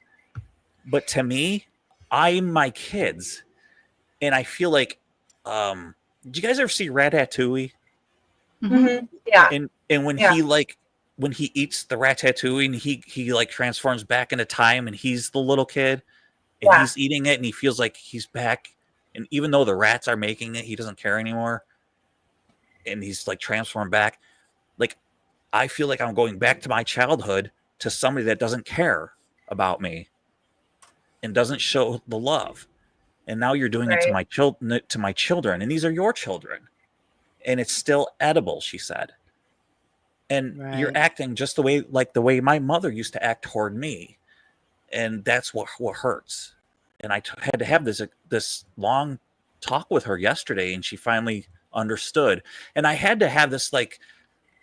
But to me, I'm my kids. And I feel like, did you guys ever see Ratatouille? mhm. Yeah. And when Yeah. when he eats the Ratatouille and he like transforms back into time and he's the little kid and Yeah. he's eating it and he feels like he's back. And even though the rats are making it, he doesn't care anymore. And he's like transformed back. Like, I feel like I'm going back to my childhood to somebody that doesn't care about me and doesn't show the love. And now you're doing it to my children, and these are your children. And it's still edible, she said. And you're Right. acting just the way my mother used to act toward me. And that's what hurts. And I had to have this long talk with her yesterday, and she finally understood. And I had to have this like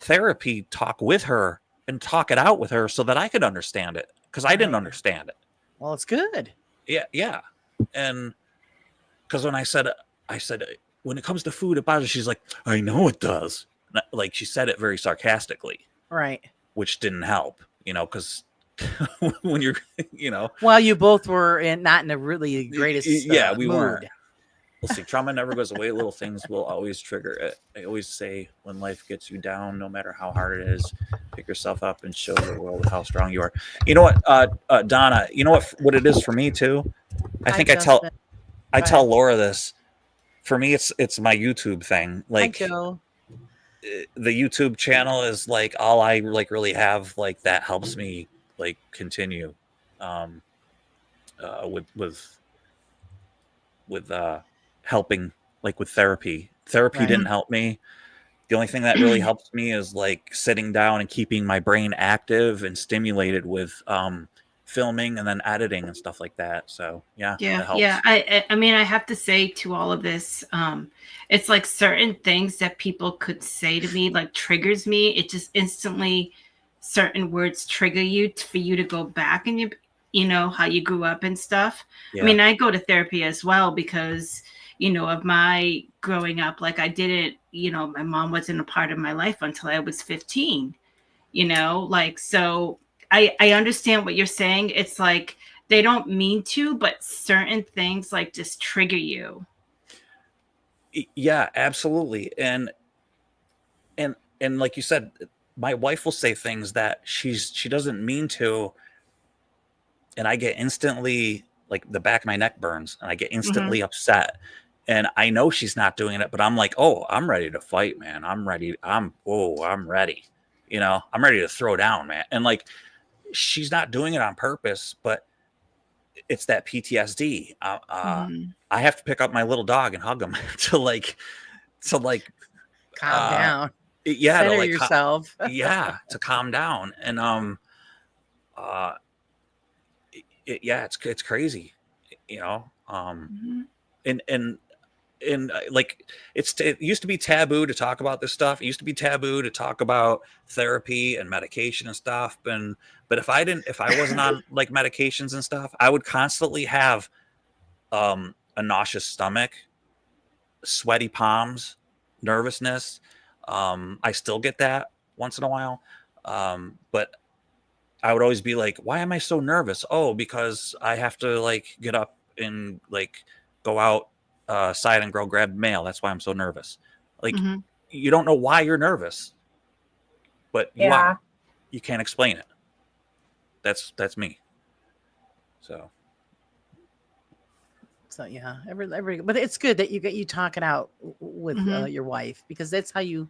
therapy talk with her and talk it out with her so that I could understand it, because I didn't Right. understand it. Well, it's good. Yeah. And because when I said when it comes to food, it bothers. She's like, I know it does. Like she said it very sarcastically, Right. which didn't help, because when you're, Well, you both were not in a really greatest we mood. weren't. Let's see, trauma never goes away. Little things will always trigger it. I always say, when life gets you down, no matter how hard it is, pick yourself up and show the world how strong you are. You know what, Donna? You know what it is for me too. I think I tell Laura this. For me, it's my YouTube thing. Like, Hi, Joe. the YouTube channel is like all I like really have, like that helps me like continue with helping, like with therapy. Therapy didn't help me. The only thing that really helps me is like sitting down and keeping my brain active and stimulated with filming and then editing and stuff like that. So that helps. Yeah. I mean, I have to say to all of this, it's like certain things that people could say to me like triggers me. It just instantly, certain words trigger you for you to go back and you know how you grew up and stuff. I mean, I go to therapy as well because of my growing up. Like I didn't, my mom wasn't a part of my life until I was 15. Like, so I understand what you're saying. It's like they don't mean to, but certain things like just trigger you. Yeah, absolutely. And like you said, my wife will say things that she doesn't mean to, and I get instantly, like the back of my neck burns and I get instantly upset. And I know she's not doing it, but I'm like, oh, I'm ready to fight, man. I'm ready. I'm ready. I'm ready to throw down, man. And like, she's not doing it on purpose, but it's that PTSD. I have to pick up my little dog and hug him to calm down. Yeah, Center to like yourself. to calm down. And it's crazy, and like it used to be taboo to talk about this stuff. It used to be taboo to talk about therapy and medication and stuff. But if I wasn't on like medications and stuff, I would constantly have a nauseous stomach, sweaty palms, nervousness. I still get that once in a while. But I would always be like, why am I so nervous? Oh, because I have to like get up and like go out side and go grab mail. That's why I'm so nervous. Like, you don't know why you're nervous, but you are. You can't explain it. That's me. So So yeah, but it's good that you talk it out with your wife, because that's how you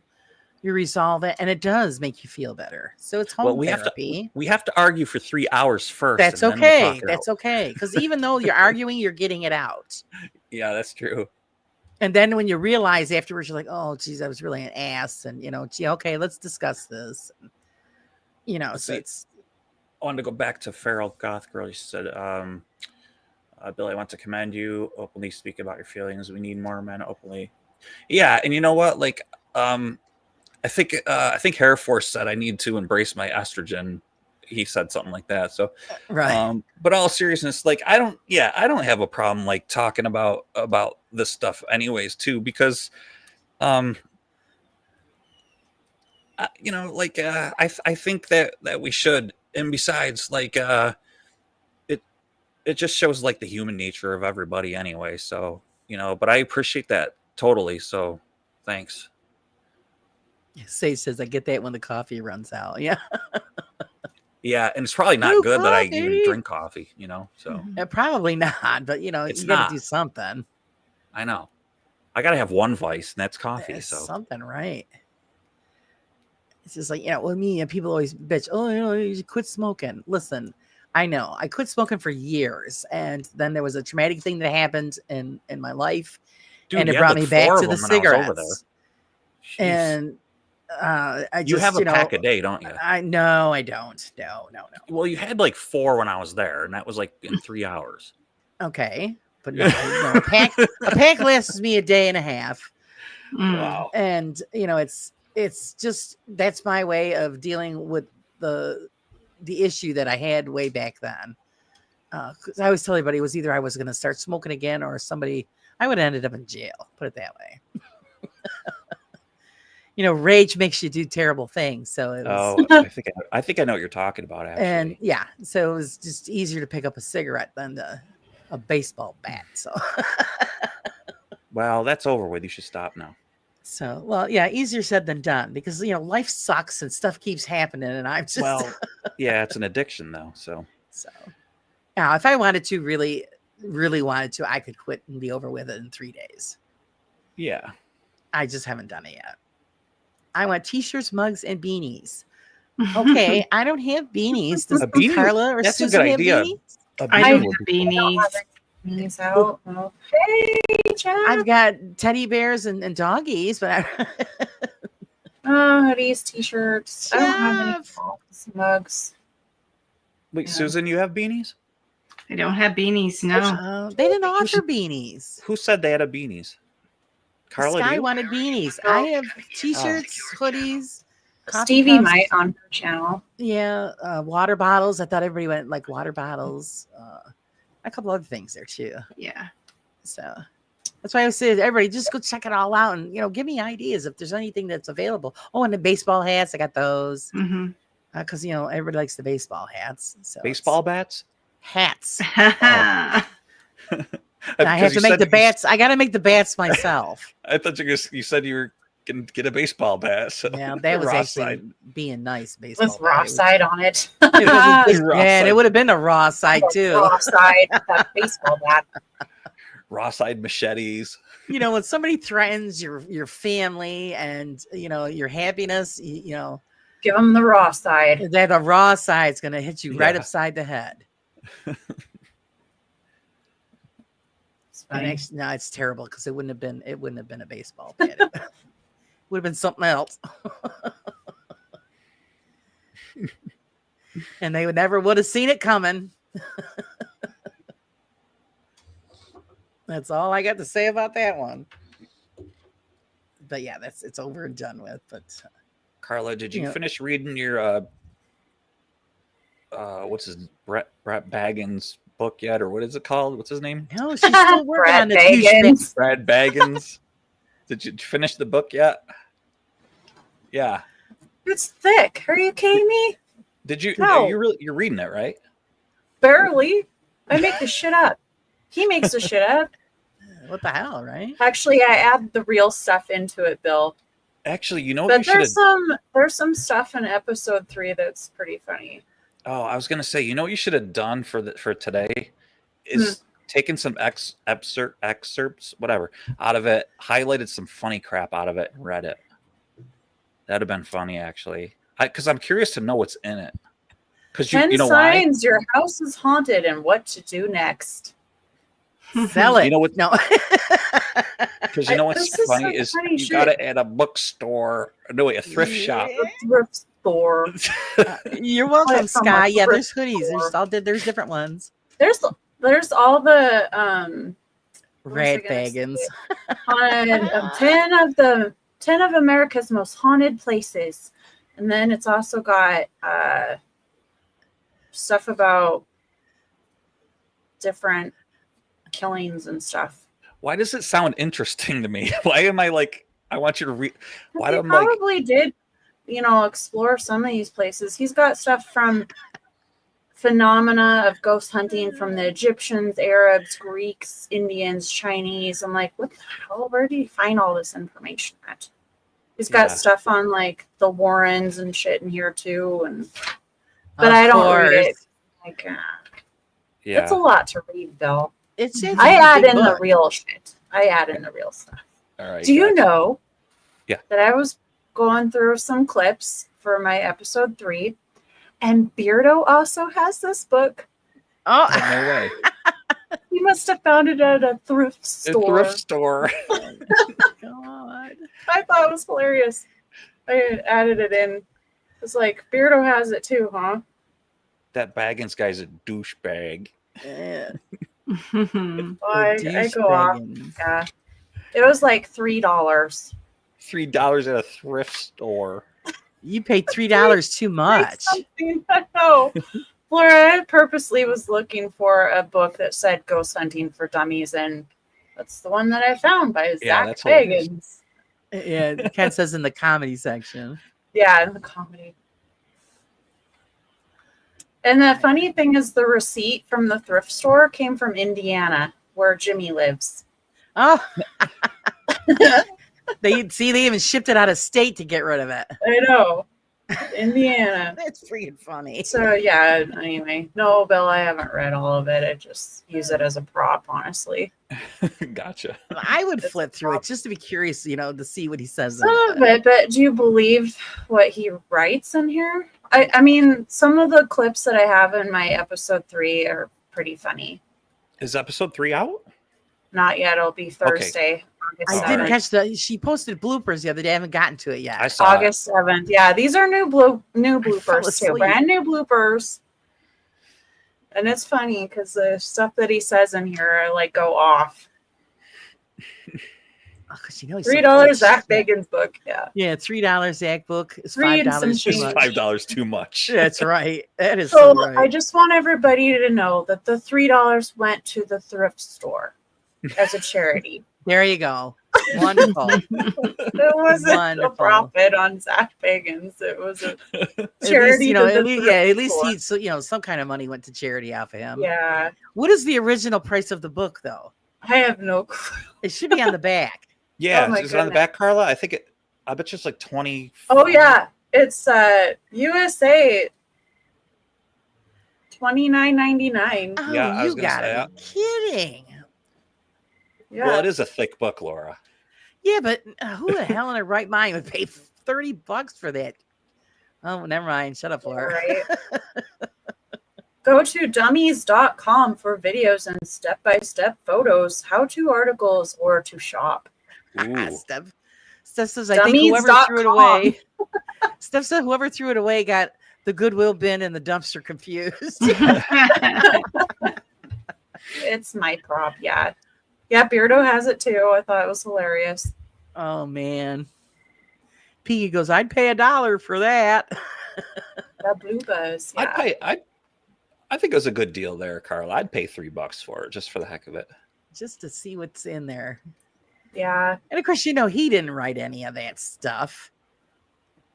resolve it, and it does make you feel better. So it's home Well, therapy. we have to argue for 3 hours first. That's and then we'll okay. talk it That's out. okay. Because even though you're arguing, you're getting it out. Yeah, that's true. And then when you realize afterwards, you're like, oh, geez, I was really an ass. And, gee, okay, let's discuss this. Let's So see. it's, I wanted to go back to Feral Goth Girl. She said, Billy, I want to commend you. Openly speak about your feelings. We need more men openly. Yeah, and you know what? Like, I think Hair Force said I need to embrace my estrogen. He said something like that. So, right. But all seriousness, like I don't have a problem like talking about this stuff anyways too, because, I think that we should, and besides, like, it just shows like the human nature of everybody anyway. So, but I appreciate that totally. So thanks. Sage says, I get that when the coffee runs out. Yeah. Yeah. And it's probably not Ooh, good that I even coffee. drink coffee, so Probably not, but, It's you got not. to do something. I know I got to have one vice, and that's coffee. There's So something, right? It's just like, with me, and people always bitch, oh, you should quit smoking. Listen, I know I quit smoking for years, and then there was a traumatic thing that happened in my life, dude, and it you brought had me like back 4 to of the them when I was over cigarettes. Jeez. And I You just, have a pack a day, don't you? No, I don't. No. Well, you had like 4 when I was there, and that was like in 3 hours. Okay, but no, a pack lasts me a day and a half. Wow. And it's just, that's my way of dealing with the issue that I had way back then. Because I always tell everybody it was either I was going to start smoking again, or I would have ended up in jail. Put it that way. Rage makes you do terrible things. So it was, I think I know what you're talking about, actually. and yeah, so it was just easier to pick up a cigarette than a baseball bat. So, Well, that's over with. You should stop now. so well, yeah, easier said than done, because life sucks and stuff keeps happening, and I'm just Well, yeah, it's an addiction though. So now if I wanted to, really, really wanted to, I could quit and be over with it in 3 days. yeah. I just haven't done it yet. I want t-shirts, mugs, and beanies. Okay, I don't have beanies. Does A beanie? Carla or That's a Susan good have idea. beanies? I don't would have be- beanies. He's out. Oh, hey, Jack. I've got teddy bears and doggies, but Hoodies, t-shirts. I don't have any Jeff. socks, mugs. Wait, Yeah. Susan, you have beanies? I don't have beanies. No. they didn't offer beanies. Who said they had a beanies? Carla, do Sky you? wanted beanies. I have t-shirts, hoodies. coffee Stevie cups. might on her channel. Yeah, water bottles. I thought everybody went like water bottles. A couple other things there too. Yeah. So that's why I say to everybody, just go check it all out, and give me ideas if there's anything that's available. Oh, and the baseball hats, I got those hmm because everybody likes the baseball hats. So it's Baseball bats? hats. yeah. I have to make the bats. I got to make the bats myself. I thought you said you were going to get a baseball bat. So. Yeah, that was Ross actually side. being nice. Baseball With raw bat. side on it. It was, Raw yeah, and it side. would have been a raw side too. Raw side. That baseball bat. Raw-side machetes. When somebody threatens your family and your happiness, Give them the raw side. that a raw side's going to hit you right Yeah. upside the head. It's And funny. actually, no, it's terrible because it wouldn't have been a baseball bat. It would have been something else. And they would have seen it coming. That's all I got to say about that one. But yeah, it's over and done with. But Carla, did you Yeah. finish reading your what's his Brett Baggins book yet, or what is it called? What's his name? no, she's still working Brad on the douchebag. Bagans. Brad Baggins. Did you finish the book yet? Yeah. It's thick. Are you kidding me? Did you? No. You're reading it, right? Barely. I make the shit up. He makes the shit up. What the hell, right? Actually, I add the real stuff into it, Bill. Actually, you know what But you should have. there's some stuff in episode 3 that's pretty funny. Oh, I was gonna say, you know what you should have done for today is taken some excerpts, whatever, out of it, highlighted some funny crap out of it, and read it. That'd have been funny, actually. Because I'm curious to know what's in it. Because 10 you know why? signs your house is haunted and what to do next. Sell it. You know what? No. Because you know what's This is funny such is funny you shit. got it at a bookstore. No, wait, a thrift shop. A thrift store. You're Buy welcome, it from Sky. a Yeah, there's thrift hoodies. store. There's different ones. There's all the what was I Rat gonna say? Baggins. Haunted, 10 of America's most haunted places, and then it's also got stuff about different killings and stuff. Why does it sound interesting to me? Why am I like? I want you to read. Why He am I like? probably did, explore some of these places. He's got stuff from phenomena of ghost hunting from the Egyptians, Arabs, Greeks, Indians, Chinese. I'm like, what the hell? Where do you find all this information at? He's got Yeah. stuff on like the Warrens and shit in here too, but Of I don't read it. course. Like, Yeah. it's a lot to read, Bill. It's I a add big in the book. real shit. I add in the real stuff. All right. Do you gotcha. know Yeah. that I was going through some clips for my episode 3, and Beardo also has this book? Oh, Oh, no way. He must have found it at a thrift A store. thrift store. God. I thought it was hilarious. I added it in. It's like, Beardo has it too, huh? That Baggins guy's a douchebag. Yeah. Oh, I The go off. douchebaggins. Yeah. It was like $3. $3 at a thrift store. You paid $3 too much. Something. I know. Laura, I purposely was looking for a book that said Ghost Hunting for Dummies, and that's the one that I found by Yeah, Zach that's hilarious. Bagans. Yeah, it kind of says in the comedy section. Yeah, in the comedy. And the funny thing is, the receipt from the thrift store came from Indiana, where Jimmy lives. Oh, they even shipped it out of state to get rid of it. I know. Indiana. That's freaking funny. So, yeah, anyway. No, Bill, I haven't read all of it. I just use it as a prop, honestly. Gotcha. I would It's flip through it just to be curious, to see what he says. in Some of it, but do you believe what he writes in here? I mean, some of the clips that I have in my episode 3 are pretty funny. Is episode 3 out? Not yet. It'll be Thursday. I August didn't 7th. catch she posted bloopers the other day. I haven't gotten to it yet. I saw it. August 7th. Yeah, these are new bloopers too. asleep. Brand new bloopers. And it's funny because the stuff that he says in here, I like go off. Oh, 'cause he's so $3 full of Zach shit. Bacon's book. Yeah. Yeah, $3 Zach book is Three and some $5 too change. much. $5 too much. That's right. That is So so right. I just want everybody to know that the $3 went to the thrift store as a charity. There you go. Wonderful. It wasn't Wonderful. a profit on Zach Bagans. It was a At charity. least, to the at least, thrift at least store. he, some kind of money went to charity off of him. Yeah, What is the original price of the book, though? I have no clue. It should be on the back. Yeah, Oh my is it on the goodness. back, Carla? I think I bet you it's like 20. Oh yeah, it's USA $29.99. Oh, Yeah, I was you gonna gotta be kidding. Yeah, Well, it is a thick book, Laura. Yeah, but who the hell in their right mind would pay $30 for that? Oh, never mind. Shut up, Laura. right. Go to dummies.com for videos and step-by-step photos, how-to articles, or to shop. Ooh. Steph says, I think whoever threw it Dummies.com. away. Steph said whoever threw it away got the Goodwill bin and the dumpster confused. It's my prop, yeah. Yeah, Beardo has it too. I thought it was hilarious. Oh man. Piggy goes, I'd pay $1 for that. The blue buzz. Yeah. I'd pay. I think it was a good deal there, Carla. I'd pay $3 for it just for the heck of it. Just to see what's in there. Yeah. And of course, he didn't write any of that stuff.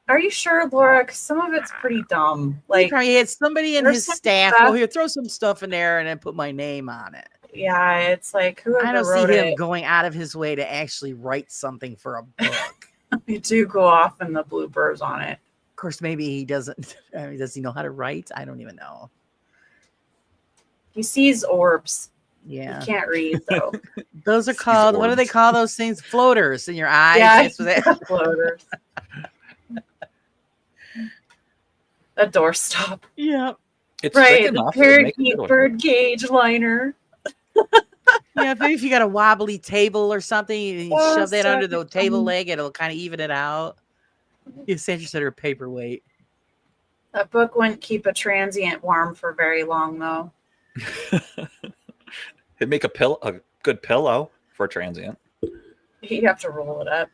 Are you sure, Laura? 'Cause some of it's pretty dumb. He Like, probably had somebody in there's his some staff. stuff- Oh, here, throw some stuff in there and then put my name on it. yeah, it's like whoever I don't wrote see him it. going out of his way to actually write something for a book. You do go off in the bloopers on it. Of course, maybe he doesn't. I mean, does he know how to write? I don't even know. He sees orbs. Yeah. You can't read though. Those are called, what do they words. call those things? Floaters in your eyes. Yeah, That's what they- floaters. A doorstop. yeah. It's thick Right, the enough to make a good parakeet one. bird cage liner. Yeah, maybe if you got a wobbly table or something, you Oh, shove that so under the table funny. leg, it'll kind of even it out. You said you said her paperweight. That book wouldn't keep a transient warm for very long though. It'd make a good pillow for a transient. You have to roll it up.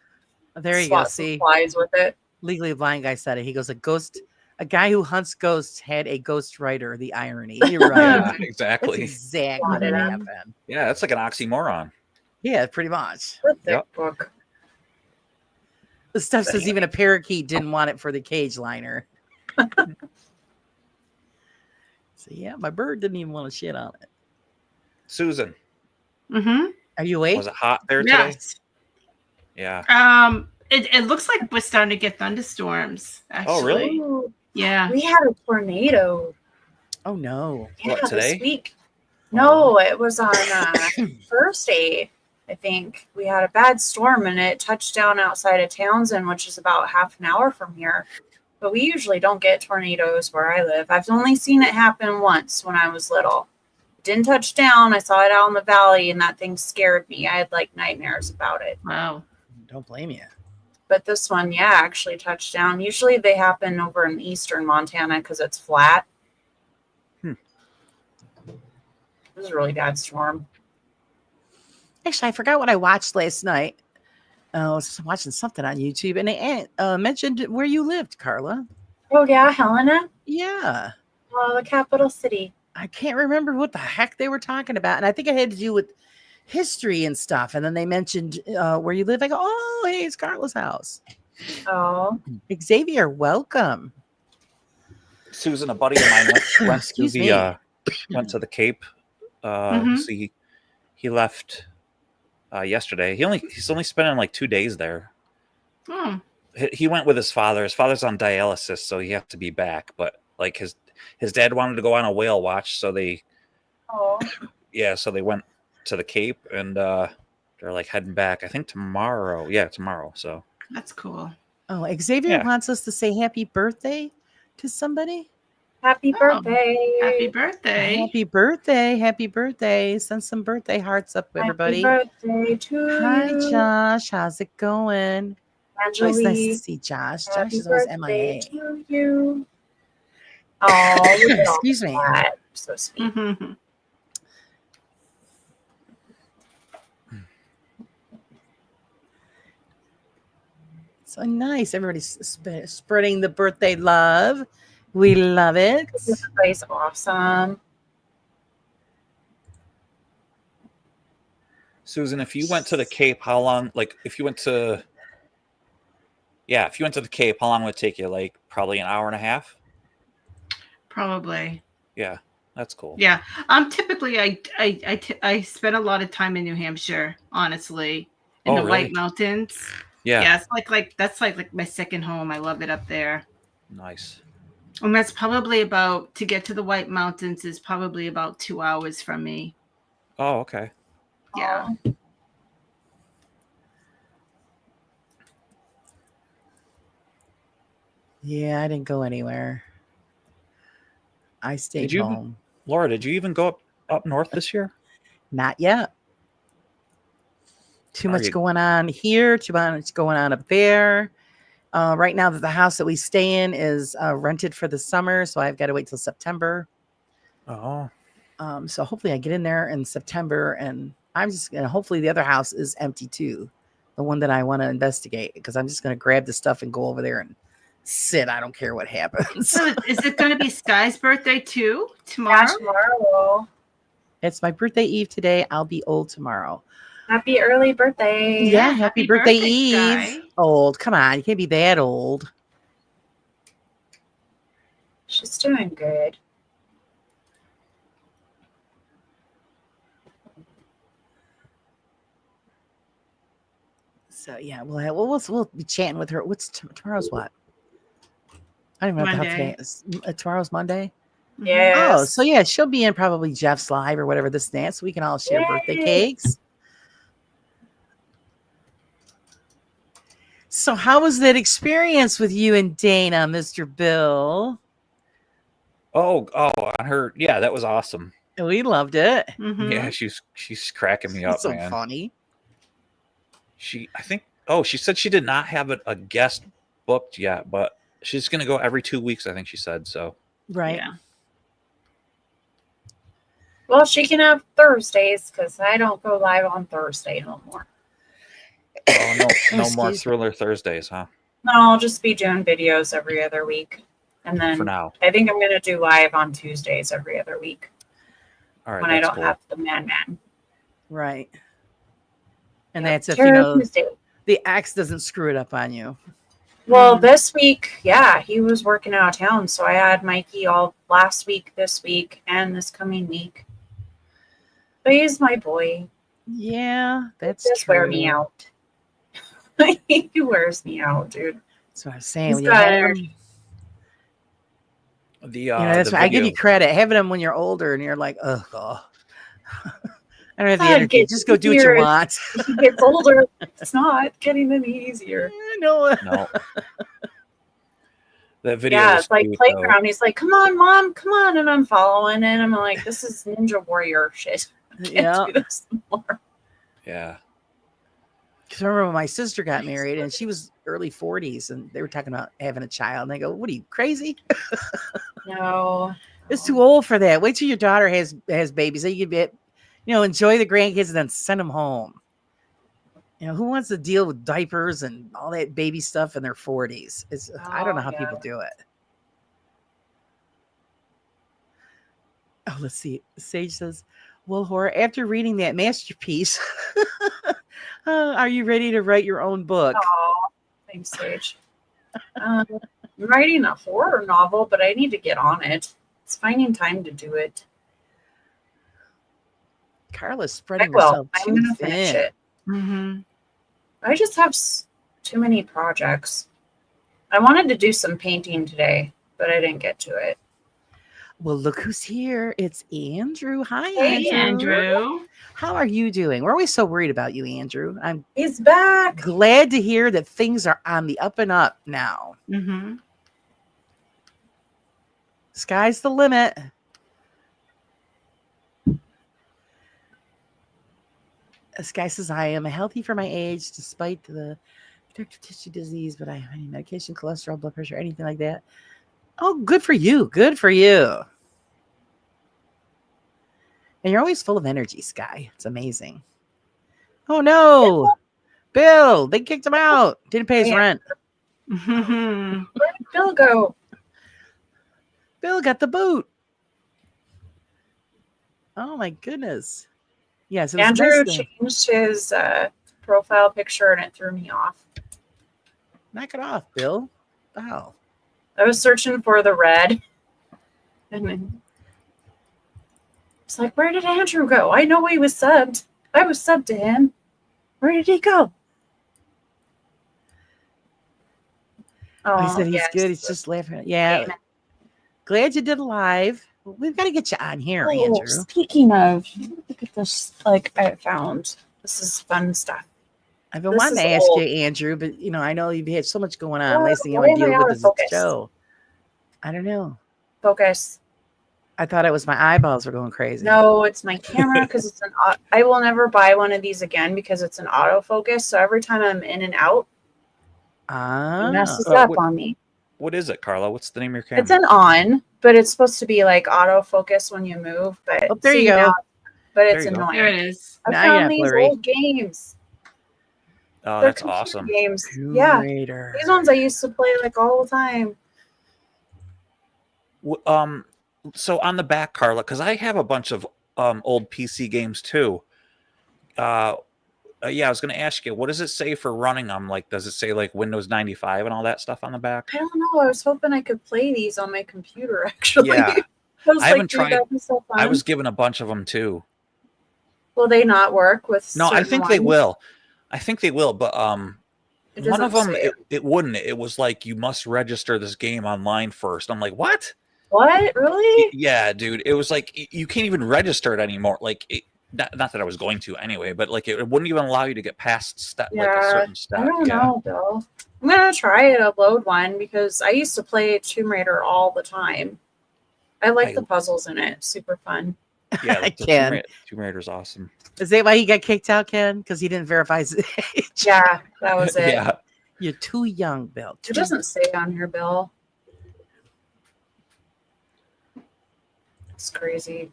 There you go. Swat some See, flies with it. Legally Blind guy said it. He goes, a guy who hunts ghosts had a ghost writer. The irony. You're right. Yeah, That's exactly. exactly what Swat it up. happened. Yeah, that's like an oxymoron. Yeah, pretty much. The thick Yep. book. The stuff says even a parakeet didn't want it for the cage liner. So yeah, my bird didn't even want to shit on it. Susan, Mm-hmm. Are you awake? was it hot there today? Yes. Yeah. It looks like we're starting to get thunderstorms. Actually. Oh, really? Ooh, Yeah. we had a tornado. Oh no. What, Yeah, today? this week. No, it was on Thursday. I think we had a bad storm and it touched down outside of Townsend, which is about half an hour from here. But we usually don't get tornadoes where I live. I've only seen it happen once when I was little. It didn't touch down. I saw it out in the valley and that thing scared me. I had like nightmares about it. Wow. Don't blame you. But this one, yeah, actually touched down. Usually they happen over in eastern Montana because it's flat. It was a really bad storm. Actually, I forgot what I watched last night. I was watching something on YouTube, and they mentioned where you lived, Carla. Oh, yeah, Helena? Yeah. Oh, the capital city. I can't remember what the heck they were talking about. And I think it had to do with history and stuff. And then they mentioned where you live. I go, oh, hey, it's Carla's house. Oh, Xavier, welcome. Susan, a buddy of mine went to Excuse me. went to the Cape. Mhm. So he left yesterday. He's only spending like 2 days there. Hmm. He went with his father. His father's on dialysis, so he has to be back. But like his dad wanted to go on a whale watch, so they went to the Cape, and they're like heading back. I think tomorrow. Yeah, tomorrow. So That's cool. Oh, Xavier Yeah. wants us to say happy birthday to somebody. happy Oh, birthday. Happy birthday. Happy birthday. Happy birthday. Send some birthday hearts up, everybody. Happy birthday to Hi, you. Josh. How's it going? It's nice to Angelique. see Josh. Josh Happy is always birthday MIA. to you. Oh, look at all Excuse me. that. So sweet. Mhm. So nice. Everybody's spreading the birthday love. We love it. This place is awesome. Susan, if you went to the Cape, how long? Like, if you went to the Cape, how long would it take you? Like, probably an hour and a half. Probably. Yeah, that's cool. Yeah. Typically I spend a lot of time in New Hampshire, honestly. In Oh, the really? White Mountains. Yeah, Yeah, it's like that's like my second home. I love it up there. nice. And that's probably about to get to the White Mountains is probably about 2 hours from me. Oh, okay. Yeah. Aw. Yeah, I didn't go anywhere. I stayed Did you- home. Laura, did you even go up north this year? Not yet. Too Are much you- going on here, too much going on up there. Right now, the house that we stay in is rented for the summer, so I've got to wait till September. Oh, So hopefully, I get in there in September, and I'm just gonna. Hopefully, the other house is empty too, the one that I want to investigate, because I'm just gonna grab the stuff and go over there and sit. I don't care what happens. So is it going to be Sky's birthday too Yeah, tomorrow? tomorrow. It's my birthday eve today. I'll be old tomorrow. Happy early birthday. Yeah, happy happy birthday, birthday, Eve. Sky. Old. Come on, you can't be that old. She's doing good. So yeah, we'll be chatting with her. What's tomorrow's what? I don't even know what the hell Monday. today is. Tomorrow's Monday. Mhm. Yes. Oh, so yeah, she'll be in probably Jeff's live or whatever this dance, so we can all share birthday Yay. cakes. So how was that experience with you and Dana, Mr. Bill? Oh, on her. Yeah, that was awesome. We loved it. Mhm. Yeah, she's cracking me up, It's so man. funny. I think. Oh, she said she did not have a guest booked yet, but she's gonna go every 2 weeks. I think she said so. Right. Yeah. Well, she can have Thursdays because I don't go live on Thursday no more. Oh no, no more Excuse me. Thriller Thursdays, huh? No, I'll just be doing videos every other week. And For then now. I think I'm going to do live on Tuesdays every other week All right, when I that's don't cool. have the man. Right. And Yep. that's if Terror Tuesday. the ex doesn't screw it up on you. Well, Mhm. this week, yeah, he was working out of town. So I had Mikey all last week, this week, and this coming week. But he's my boy. Yeah, that's Just true. wear me out. He wears me out, dude. That's what I'm saying. He's When you got have them, energy. that's The why I give you video- credit. Having them when you're older and you're like, oh, I don't have the God, energy. get Just go do what you easier. want. He gets older. It's not getting any easier. I know. No. That video Yeah, was it's like cute, though. playground. He's like, "Come on, mom, come on," and I'm following, and I'm like, "This is Ninja Warrior shit. I Yeah. can't do this anymore." Yeah. Because I remember when my sister got married and she was early 40s and they were talking about having a child. And I go, what are you, crazy? No, It's too old for that. Wait till your daughter has babies. So you can enjoy the grandkids and then send them home. Who wants to deal with diapers and all that baby stuff in their 40s? I don't know how yeah. people do it. Oh, let's see. Sage says, well, Horror, after reading that masterpiece, are you ready to write your own book? Oh, thanks, Sage. I'm writing a horror novel, but I need to get on it. It's finding time to do it. Carla's I spreading will. herself I'm too gonna finish thin. it. Mhm. I just have too many projects. I wanted to do some painting today, but I didn't get to it. Well, look who's here. It's Andrew. Hi, Hey, Andrew. How are you doing? We're always so worried about you, Andrew. I'm He's back. glad to hear that things are on the up and up now. Mhm. Sky's the limit. Sky says, I am healthy for my age despite the connective tissue disease, but I have any medication, cholesterol, blood pressure, anything like that. Oh, good for you. Good for you. And you're always full of energy, Sky. It's amazing. Oh, no. Bill, they kicked him out. Didn't pay his Yeah. rent. Mhm. Where did Bill go? Bill got the boot. Oh, my goodness. Yes. It was Andrew nice to changed his profile picture and it threw me off. knock it off, Bill. Wow. I was searching for the red. And then it's like, where did Andrew go? I know he was subbed. I was subbed to him. Where did he go? Oh, He said he's yes. good. He's just laughing. Yeah. Damn it. Glad you did live. We've got to get you on here, Oh, Andrew. speaking of, look at this. Like I found. This is fun stuff. I've been this wanting to is ask old. you, Andrew, but I know you've had so much going on. Why- Last thing you why want to am I deal out with of is the focus? show. I don't know. Focus. I thought it was my eyeballs were going crazy. No, it's my camera because it's an. I will never buy one of these again because it's an autofocus. So every time I'm in and out, it messes Oh, up what- on me. What is it, Carla? What's the name of your camera? It's an on, but it's supposed to be like autofocus when you move. But Oh, there you see, go. now- but There it's you go. annoying. There it is. I Now you're found not these blurry. old games. Oh, They're that's computer awesome. Games. Tomb Yeah, Raider. these ones I used to play like all the time. So on the back, Carla, because I have a bunch of old PC games too. Yeah, I was going to ask you, what does it say for running them? Like, does it say like Windows 95 and all that stuff on the back? I don't know. I was hoping I could play these on my computer. Actually, Yeah. I was I haven't dude, tried- that'd be so fun. I was given a bunch of them too. Will they not work with? No, I certain think they ones? will. I think they will, but It one doesn't of them say. it wouldn't. It was like you must register this game online first. I'm like, what? What? Really? Yeah, dude. It was like you can't even register it anymore. Like, not that I was going to anyway, but like it wouldn't even allow you to get past step like a Yeah, certain step. I don't Yeah. know, Bill. I'm gonna try to load one because I used to play Tomb Raider all the time. I like the puzzles in it. Super fun. Yeah, like the Ken. Tomb Raider's awesome. Is that why he got kicked out, Ken? Because he didn't verify his age. Yeah, that was it. Yeah. You're too young, Bill. It doesn't say on here, Bill. It's crazy.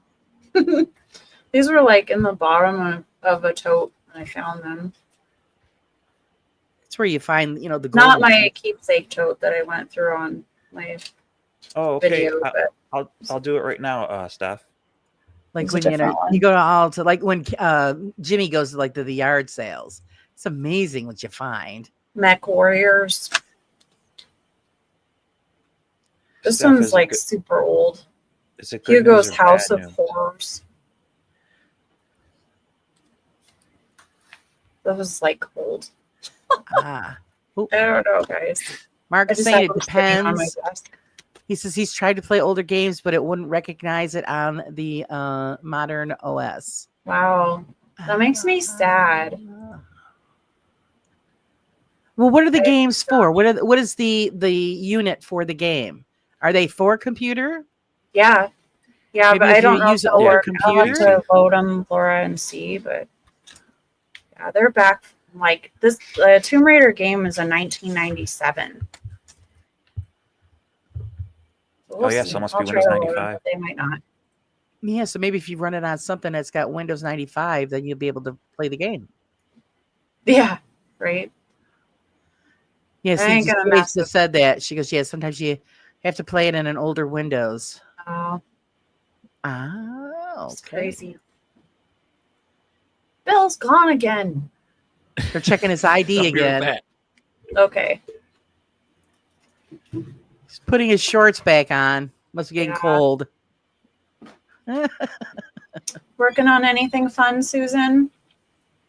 These were like in the bottom of a tote when I found them. It's where you find, the gold. Not my keepsake tote that I went through on my Oh, okay. video, but I'll do it right now, Steph. Like It's a when you different one. you go to Alta, like when Jimmy goes to like the yard sales. It's amazing what you find. Mech Warriors. This Steph, one's is it like good- super old. is it good Hugo's news or House bad of news? Horrors. This is like old. Ah. I don't know, guys. Mark I is just saying have it them sitting on my depends. desk. He says he's tried to play older games, but it wouldn't recognize it on the modern OS. Wow. That makes me sad. Well, what are the I- games for? What is the unit for the game? Are they for computer? Yeah. Yeah, Maybe but if I you don't know use if an they'll older work. I'll have computer? to load them, Laura, and see. But yeah, they're back. Like this Tomb Raider game is a 1997. Oh, yeah, so it must be I'll Windows try to load 'em, 95. but they might not. Yeah, so maybe if you run it on something that's got Windows 95, then you'll be able to play the game. Yeah, right. Yeah, I see, ain't gonna Grace mess just said that. She goes, yeah, sometimes you have to play it in an older Windows. Oh, Ah, it's okay. crazy. Bill's gone again. They're checking his ID I'll be right again. back. Okay. He's putting his shorts back on. Must be getting Yeah. cold. Working on anything fun, Susan?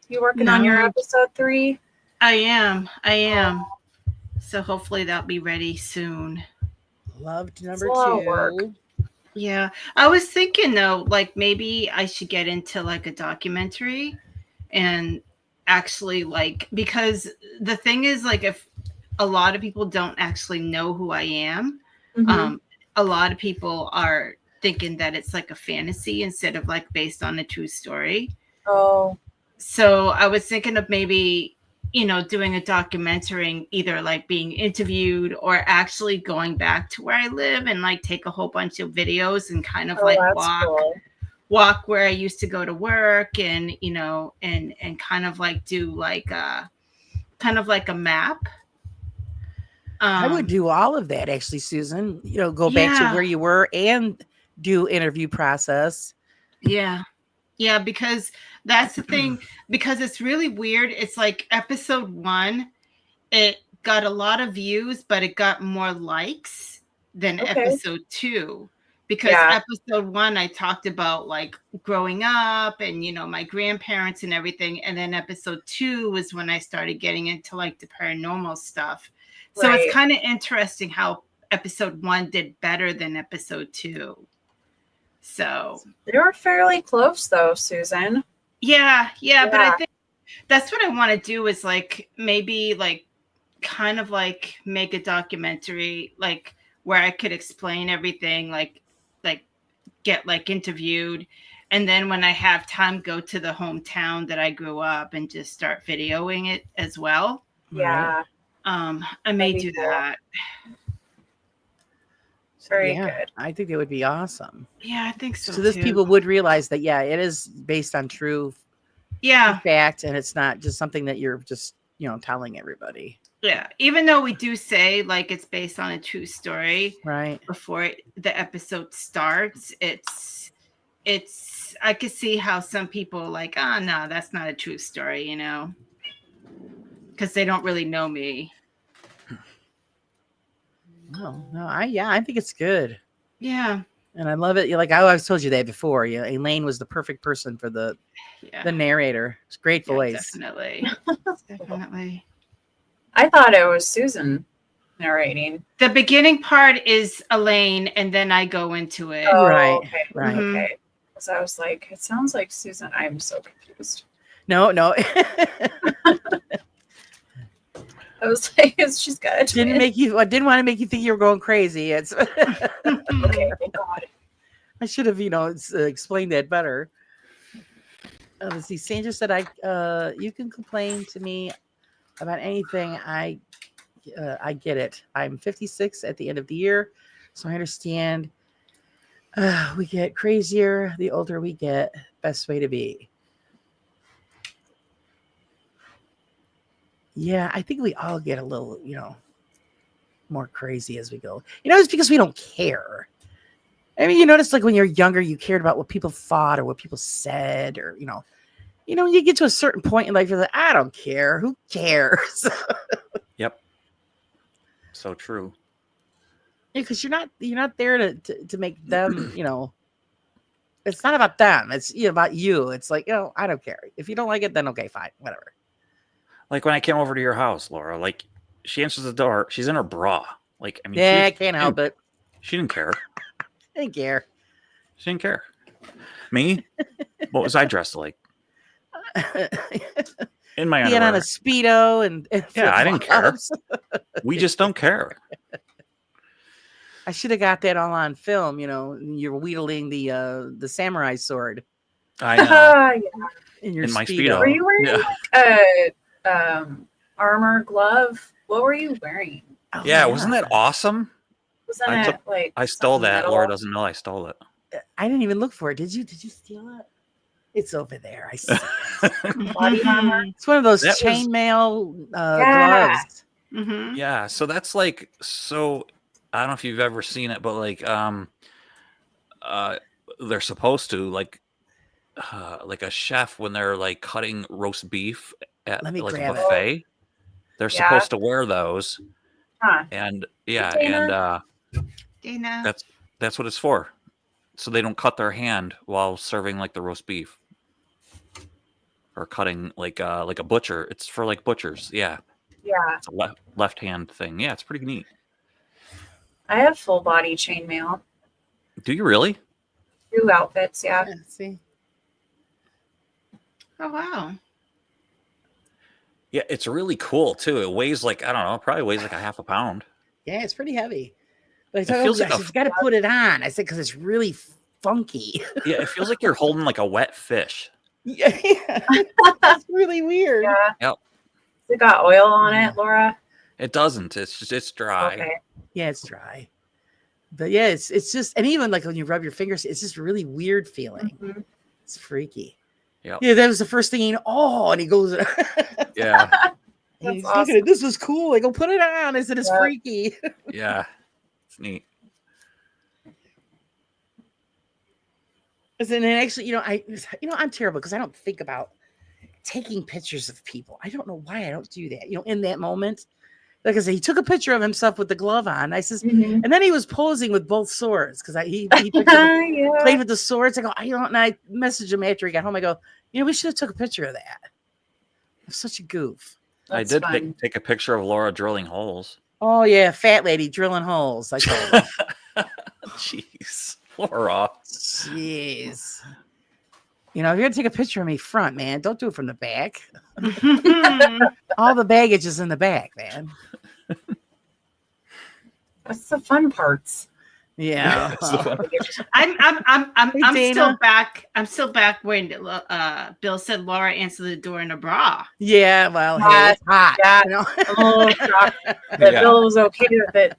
You working on your No. episode 3? I am. So hopefully that'll be ready soon. Loved number a lot of work. 2. Yeah. I was thinking though, like maybe I should get into like a documentary and actually like, because the thing is like if a lot of people don't actually know who I am, Mhm. a lot of people are thinking that it's like a fantasy instead of like based on a true story. Oh, So I was thinking of maybe, doing a documentary, either like being interviewed or actually going back to where I live and like take a whole bunch of videos and kind of like that's walk cool. where I used to go to work and, and kind of like do like a map. I would do all of that actually, Susan. Go back to Yeah. where you were and do interview process. Yeah. Yeah, because that's the thing, because it's really weird. It's like episode 1, it got a lot of views, but it got more likes than Okay. episode 2. Because Yeah. episode 1, I talked about like growing up and, my grandparents and everything. And then episode 2 was when I started getting into like the paranormal stuff. So Right. it's kind of interesting how episode 1 did better than episode 2. So They were fairly close though, Susan. yeah, but I Yeah. think that's what I want to do is like maybe like kind of like make a documentary like where I could explain everything, like get like interviewed, and then when I have time go to the hometown that I grew up and just start videoing it as well. Yeah. I may That'd be do cool. that. Very Yeah, good. I think it would be awesome. Yeah, I think so. So this too. people would realize that, yeah, it is based on true Yeah. fact, and it's not just something that you're just, telling everybody. Yeah. Even though we do say like it's based on a true story, Right. before the episode starts, it's I could see how some people like, no, that's not a true story, because they don't really know me. No, I think it's good. Yeah. And I love it. Like I always told you that before. Elaine was the perfect person for the Yeah. narrator. It's a great Yeah, voice. definitely. Definitely. I thought it was Susan. narrating. The beginning part is Elaine, and then I go into it. Oh, Right, okay. right. Okay. Because I was like, it sounds like Susan. I'm so confused. No. I was like, she's got a twin. I didn't want to make you think you were going crazy. It's Okay, thank God. I should have, explained that better. Let's see. Sandra said, you can complain to me about anything. I get it. I'm 56 at the end of the year, so I understand. We get crazier the older we get. Best way to be. Yeah, I think we all get a little, more crazy as we go. It's because we don't care. I mean, you notice like when you're younger, you cared about what people thought or what people said, or when you get to a certain point in life, you're like, I don't care. Who cares? Yep. So true. Because you're not there to make them, it's not about them. It's about you. It's like, I don't care. If you don't like it, then okay, fine, whatever. Like when I came over to your house, Laura, like she answers the door. She's in her bra. Like, I mean, Yeah, I can't help it. She didn't care. I didn't care. She didn't care. Me? What was I dressed like? In my Being on a underwear. Speedo and Yeah, I didn't care. flip-flops. We just don't care. I should have got that all on film. You're wheedling the samurai sword I know. Yeah. in your In my Speedo. Speedo. Were you wearing Yeah. like a armor glove? What were you wearing? Oh, Yeah, wasn't that awesome? Wasn't I it took- like I stole something that. metal? Laura doesn't know I stole it. I didn't even look for it. Did you steal it? It's over there. I see. Body armor? It's one of those That was- chainmail Yeah. gloves. Mhm. Yeah, so that's like I don't know if you've ever seen it, but like they're supposed to like a chef when they're like cutting roast beef at Let me like a grab it. buffet. They're Yeah. supposed to wear those, Huh. and yeah, Dana? and Dana. that's what it's for. So they don't cut their hand while serving like the roast beef. Or cutting like a butcher. It's for like butchers. Yeah. Yeah. It's a left hand thing. Yeah, it's pretty neat. I have full body chainmail. Do you really? 2 outfits, yeah. Yeah, see? Oh wow. Yeah, it's really cool too. It weighs like, I don't know, probably weighs like a half a pound. Yeah, it's pretty heavy. But I It feels like a- you got to put it on. I said, because it's really funky. Yeah, it feels like you're holding like a wet fish. Yeah. It's really weird. Yeah. Yep. It got oil on it, Laura. It doesn't. It's dry. Okay. Yeah, it's dry. But yeah, it's just, and even like when you rub your fingers, it's just really weird feeling. Mhm. It's freaky. Yep. Yeah, that was the first thing and he goes, Yeah. he's That's looking at this was cool. I go put it on. I said it's Yeah. freaky. Yeah. It's neat. And then actually, I'm terrible because I don't think about taking pictures of people. I don't know why I don't do that. In that moment, like I said, he took a picture of himself with the glove on. I says, Mhm. and then he was posing with both swords because he picked up the- Yeah. played with the swords. I go, and I messaged him after he got home. I go, we should have took a picture of that. I'm such a goof. I That's did fun. take a picture of Laura drilling holes. Oh yeah, fat lady drilling holes. I told him. Jeez. Laura. Jeez. If you're gonna take a picture of me front, man, don't do it from the back. All the baggage is in the back, man. That's the fun parts. Yeah. That's the fun- I'm Hey, still Dana. back. I'm still back when Bill said Laura answered the door in a bra. Yeah, well, hey, it's hot. Yeah. I'm a little shocked that Yeah. Bill was okay with it.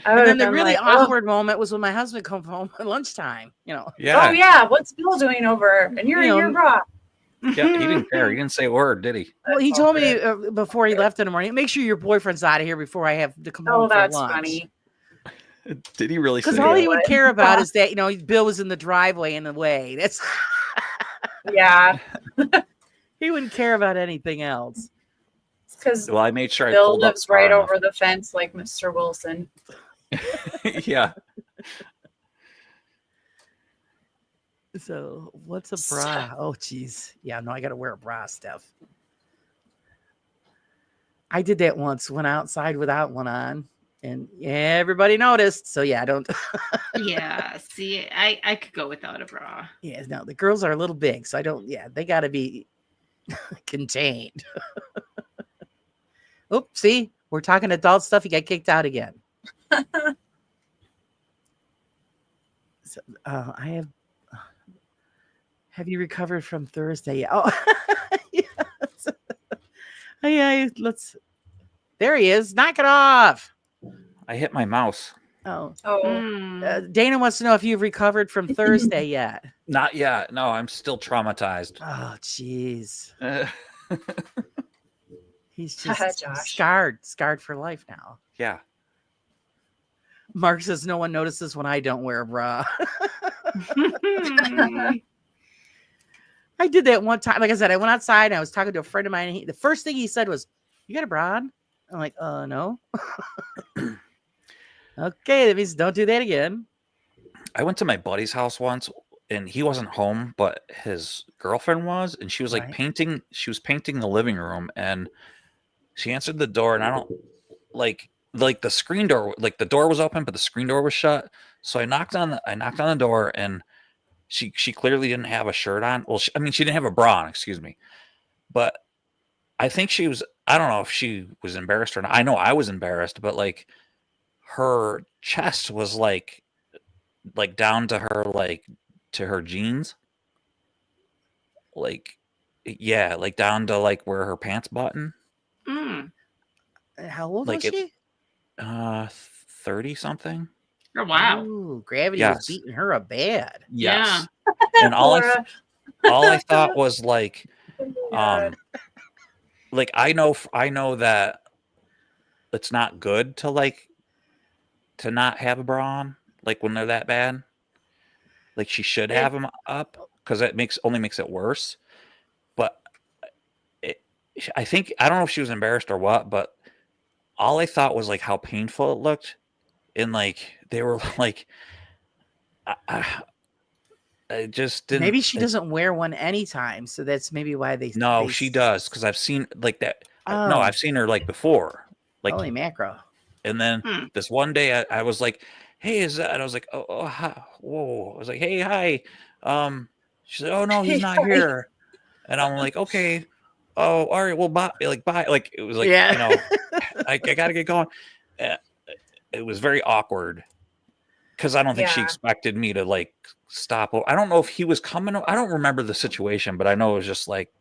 I And would've then the been really like, oh, awkward moment was when my husband come home at lunchtime. oh yeah, what's Bill doing over? And you're in You your know, bra. Yeah, he didn't care. He didn't say a word, did he? Well, he That's told all me good. before he left in the morning, make sure your boyfriend's out of here before I have to come Oh, home for that's lunch. funny. Did he really say Because all he that? would care about is that Bill was in the driveway in the way. That's Yeah, he wouldn't care about anything else. because Well, I made sure I Bill pulled up lives far right enough. over the fence like Mr. Wilson. Yeah. So what's a bra? Oh, geez. Yeah, no, I got to wear a bra, Steph. I did that once. Went outside without one on, and everybody noticed. So yeah, I don't. Yeah. See, I could go without a bra. Yeah, no, the girls are a little big, so I don't. Yeah, they got to be contained. Oops, see, we're talking adult stuff. He got kicked out again. So, I have. Have you recovered from Thursday? Yeah. Oh, yes. Oh, yeah. Let's. There he is. Knock it off. I hit my mouse. Oh, Oh, Mm. Dana wants to know if you've recovered from Thursday yet. Not yet. No, I'm still traumatized. Oh, jeez. He's Josh. just scarred for life now. Yeah. Mark says no one notices when I don't wear a bra. I did that one time. Like I said, I went outside and I was talking to a friend of mine. And the first thing he said was, "You got a bra on?" I'm like, no. Okay, that means don't do that again. I went to my buddy's house once and he wasn't home, but his girlfriend was, and she was like Right. painting. She was painting the living room, and she answered the door, and I don't like the screen door, like the door was open, but the screen door was shut. So I knocked on the door, and she clearly didn't have a shirt on. Well, she didn't have a bra on, excuse me. But I think she was. I don't know if she was embarrassed or not. I know I was embarrassed, but like her chest was like down to her jeans, like yeah, like down to like where her pants button. Mm. How old Like was she? 30 something. Oh, wow. Ooh, gravity Yes. was beating her up bad. Yes. And all I thought was like, like I know that it's not good to not have a bra on, like when they're that bad. Like she should have them up because it only makes it worse. But I think, I don't know if she was embarrassed or what, but all I thought was like how painful it looked, and like they were like, I just didn't. Maybe she doesn't wear one anytime, so that's maybe why they. No, they she does, because I've seen like that. No, Oh. I've seen her like before, like, Holy macro! and then Hmm. this one day I was like, "Hey, is that?" And I was like, "Oh, hi. Whoa!" I was like, "Hey, hi." She said, "Oh no, he's not Hi. here," and I'm like, "Okay, oh, all right, well, bye." Like it was like, Yeah. you know, I gotta get going. It was very awkward because I don't think she Yeah. expected me to like stop. I don't know if he was coming. I don't remember the situation, but I know it was just like,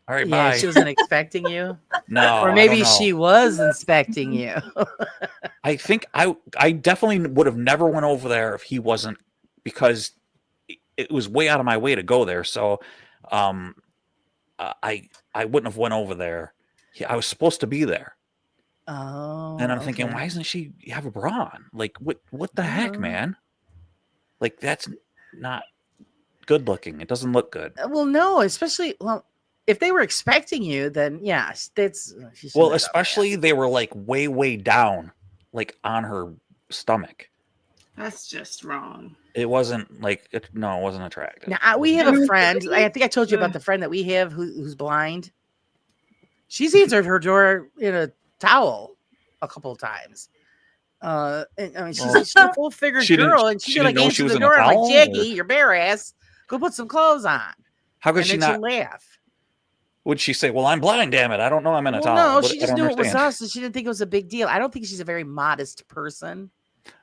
all right, Yeah, bye. she wasn't expecting you, No, or I maybe don't know. she was inspecting you. I think I definitely would have never went over there if he wasn't, because it was way out of my way to go there. So, I wouldn't have went over there. I was supposed to be there, Oh, and I'm thinking, okay. why doesn't she have a bra on? Like, what the heck, know. man? Like, that's not good looking. It doesn't look good. Well, no, especially if they were expecting you, then yes, that's. She shouldn't Well, have done especially they were like way down, like on her stomach. That's just wrong. It wasn't like it wasn't attractive. that. Now we have a friend. I think I told you about Mm. the friend that we have who's blind. She's answered her door in a towel a couple of times. And, I mean, she's a full figured She didn't- girl, and she she like didn't know she answer was the in a door. I'm like, towel, Jackie, or- your bare ass, go put some clothes on. How could And she then not? she'll laugh. Would she say, "Well, I'm blind, damn it. I don't know I'm in a Well, towel." no, What- she I just don't knew it was understand. us, and she didn't think it was a big deal. I don't think she's a very modest person,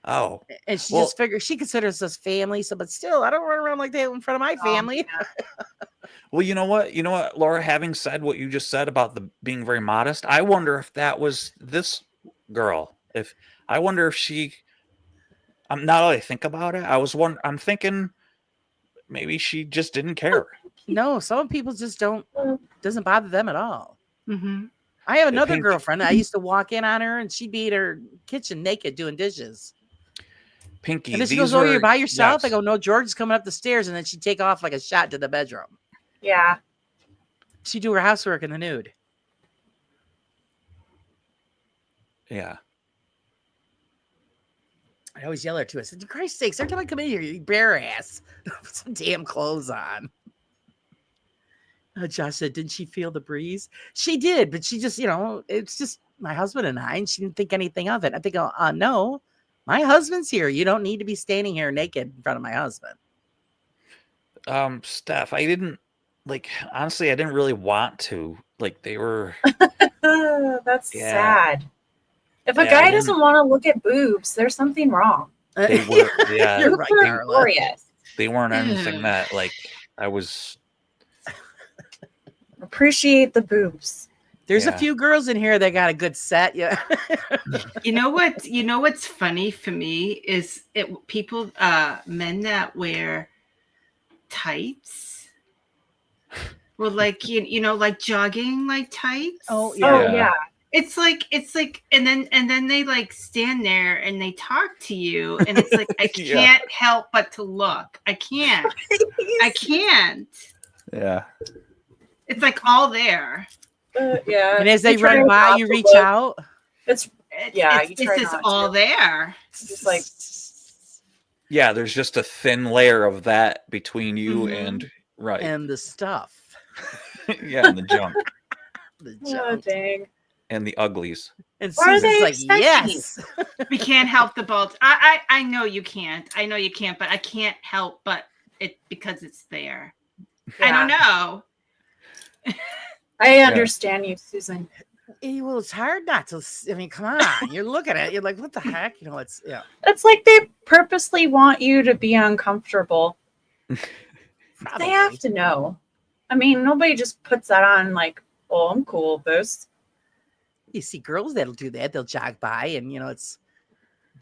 Oh, and she Well- just figures she considers us family. So, but still, I don't run around like that in front of my family. well, you know what, Laura. Having said what you just said about the being very modest, I wonder if that was this girl. I wonder if she. Now that I think about it, I'm thinking maybe she just didn't care. No, some people just doesn't bother them at all. Mm-hmm. I have another Pink- girlfriend that I used to walk in on her, and she'd be in her kitchen naked doing dishes. Pinky. And then she these goes, "Oh, you're are- by yourself?" I yes. go, "No, George's coming up the stairs," and then she'd take off like a shot to the bedroom. Yeah. She'd do her housework in the nude. Yeah. I always yell at her too. I said, "For Christ's sakes, every time I come in here, you bare ass. Put some damn clothes on." Josh said, "Didn't she feel the breeze?" She did, but she just, it's just my husband and I, and she didn't think anything of it. I think, no, my husband's here. You don't need to be standing here naked in front of my husband. Steph, I didn't like, honestly, I didn't really want to. Like, they were, That's Yeah. sad. If a Yeah, I guy didn't- doesn't want to look at boobs, there's something wrong. they were, yeah, You're Boobs right, are Carla. glorious. they weren't anything Ugh. that, like, I was, Appreciate the boobs. There's a Yeah. few girls in here that got a good set. Yeah. You know what? You know what's funny for me is people, men that wear tights. Well, like you know, like jogging like tights. Oh, Oh Yeah. yeah. It's like, and then they like stand there and they talk to you, and it's like I Yeah. can't help but to look. I can't. I can't. yeah. It's like all there. Yeah. And as they You try run by, not you to reach look. out. It's Yeah, you it's try just not all to. there. just like Yeah, there's just a thin layer of that between you Mhm. and, right. And the stuff. Yeah, and the junk The oh junk. dang. and the uglies. And What are Susan's they like, expecting? yes. We can't help the bulge. I know you can't. I know you can't, but I can't help but it because it's there. I don't know. I understand you, Susan. Well, it's hard not to. I mean, come on. You're looking at it. You're like, what the heck? You know, it's, yeah. It's like they purposely want you to be uncomfortable. Probably. They have to know. I mean, nobody just puts that on like, oh, I'm cool with this. You see girls that'll do that. They'll jog by and, you know, it's,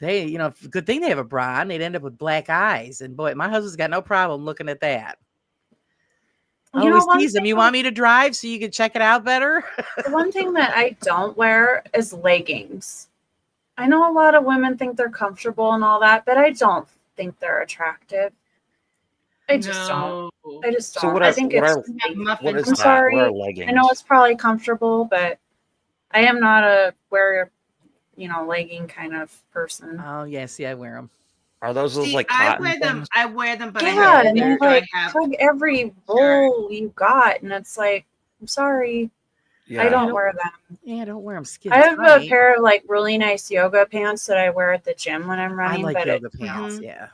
they, you know, good thing they have a bra on. They'd end up with black eyes. And boy, my husband's got no problem looking at that. I You know, always one tease him. thing You want me to drive so you can check it out better? The one thing that I don't wear is leggings. I know a lot of women think they're comfortable and all that, but I don't think they're attractive. I just don't. I just don't. So what I are- think what it's. are- Muffins. What is I'm that? sorry. What are leggings? I know it's probably comfortable, but I am not a wear, legging kind of person. Oh, yeah. See, I wear them. Are those See, like I cotton wear them. things? I wear them, but Yeah, I have and then I like have. hug every roll you got, and it's like, I'm sorry, I don't wear them. Yeah, don't wear them skin I have a tight. pair of like really nice yoga pants that I wear at the gym when I'm I running. like but yoga it, pants. Mhm. Yeah.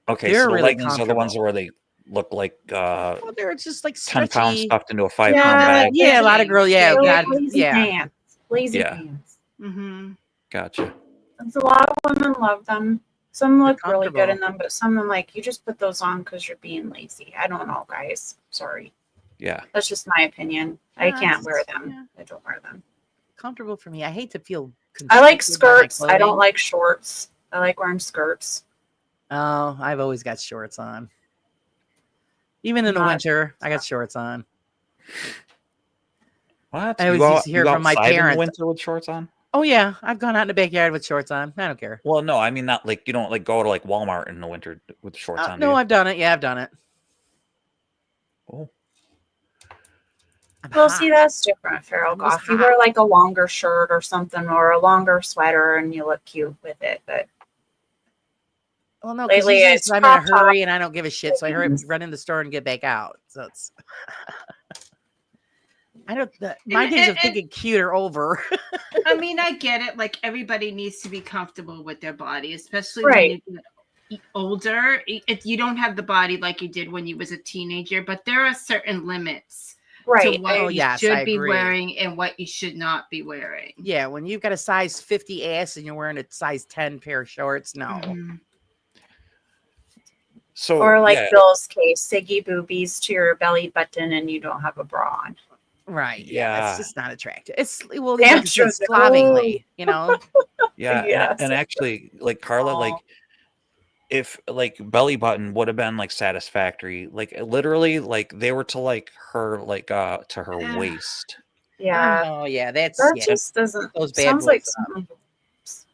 Okay, They're so the really leggings are the ones comfortable. where they look like Well, they're just like 10 stretchy. pounds stuffed into a 5 Yeah, pound bag. Yeah, a lot of girls. Yeah, they're God, like lazy yeah. pants. Lazy Yeah. pants. Mm-hmm. Gotcha. It's a lot of women love them. Some They're look really good in comfortable. them, but some I'm like, you just put those on because you're being lazy. I don't know, guys. Sorry. Yeah. That's just my opinion. I Yeah, can't it's wear just- them. yeah. I don't wear them. Comfortable for me. I hate to feel. I like constricted by my skirts. I don't clothing. like shorts. I like wearing skirts. Oh, I've always got shorts on. Even in the Not- winter, I got shorts on. What? I always go used to out- hear you go from my outside in the parents. winter with shorts on? Oh yeah, I've gone out in the backyard with shorts on. I don't care. Well, no, I mean not like you don't like go to like Walmart in the winter with shorts on. do No, you? I've done it. Yeah, I've done it. Oh. I'm Well, hot. see, that's different, Feral It was Goth. You hot. wear like a longer shirt or something or a longer sweater and you look cute with it. But Well, no, because lately usually it's I'm in a crop top. hurry and I don't give a shit, so I hurry up, leggings. run in the store and get back out. So it's. I don't. My And- days of and- thinking cute are over. I mean, I get it. Like everybody needs to be comfortable with their body, especially Right. when you get older. You don't have the body like you did when you was a teenager, but there are certain limits right. to what Oh, you yes, should I be agree. wearing and what you should not be wearing. Yeah, when you've got a size 50 ass and you're wearing a size 10 pair of shorts, no. Mhm. So Or like yeah, Bill's case, Siggy boobies to your belly button and you don't have a bra on. Right. Yeah. It's just not attractive. It's well, Damn like you said, sure. slovenly, you know. yeah, Yes. and actually, like Carla, like Aw. if like belly button would have been like satisfactory, like literally, like they were to like her like to her Yeah. waist. Yeah. Oh yeah, that's That yeah. just doesn't Those bad sounds like boys. something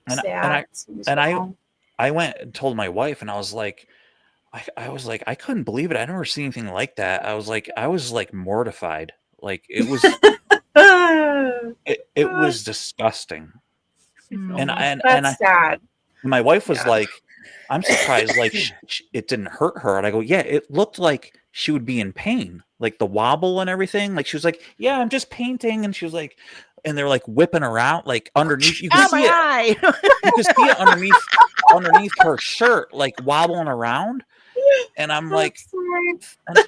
And- sad. and seems and I- wrong. I went and told my wife, and I was like, I was like, I couldn't believe it. I never seen anything like that. I was like mortified. Like it was, it was disgusting. Mhm. And and That's sad. my wife was Yeah. like, I'm surprised, like it didn't hurt her. And I go, yeah, it looked like she would be in pain, like the wobble and everything. Like she was like, yeah, I'm just painting. And she was like, and they're like whipping around like underneath. You can Oh see my it. eye! You can see it underneath her shirt, like wobbling around. And I'm like,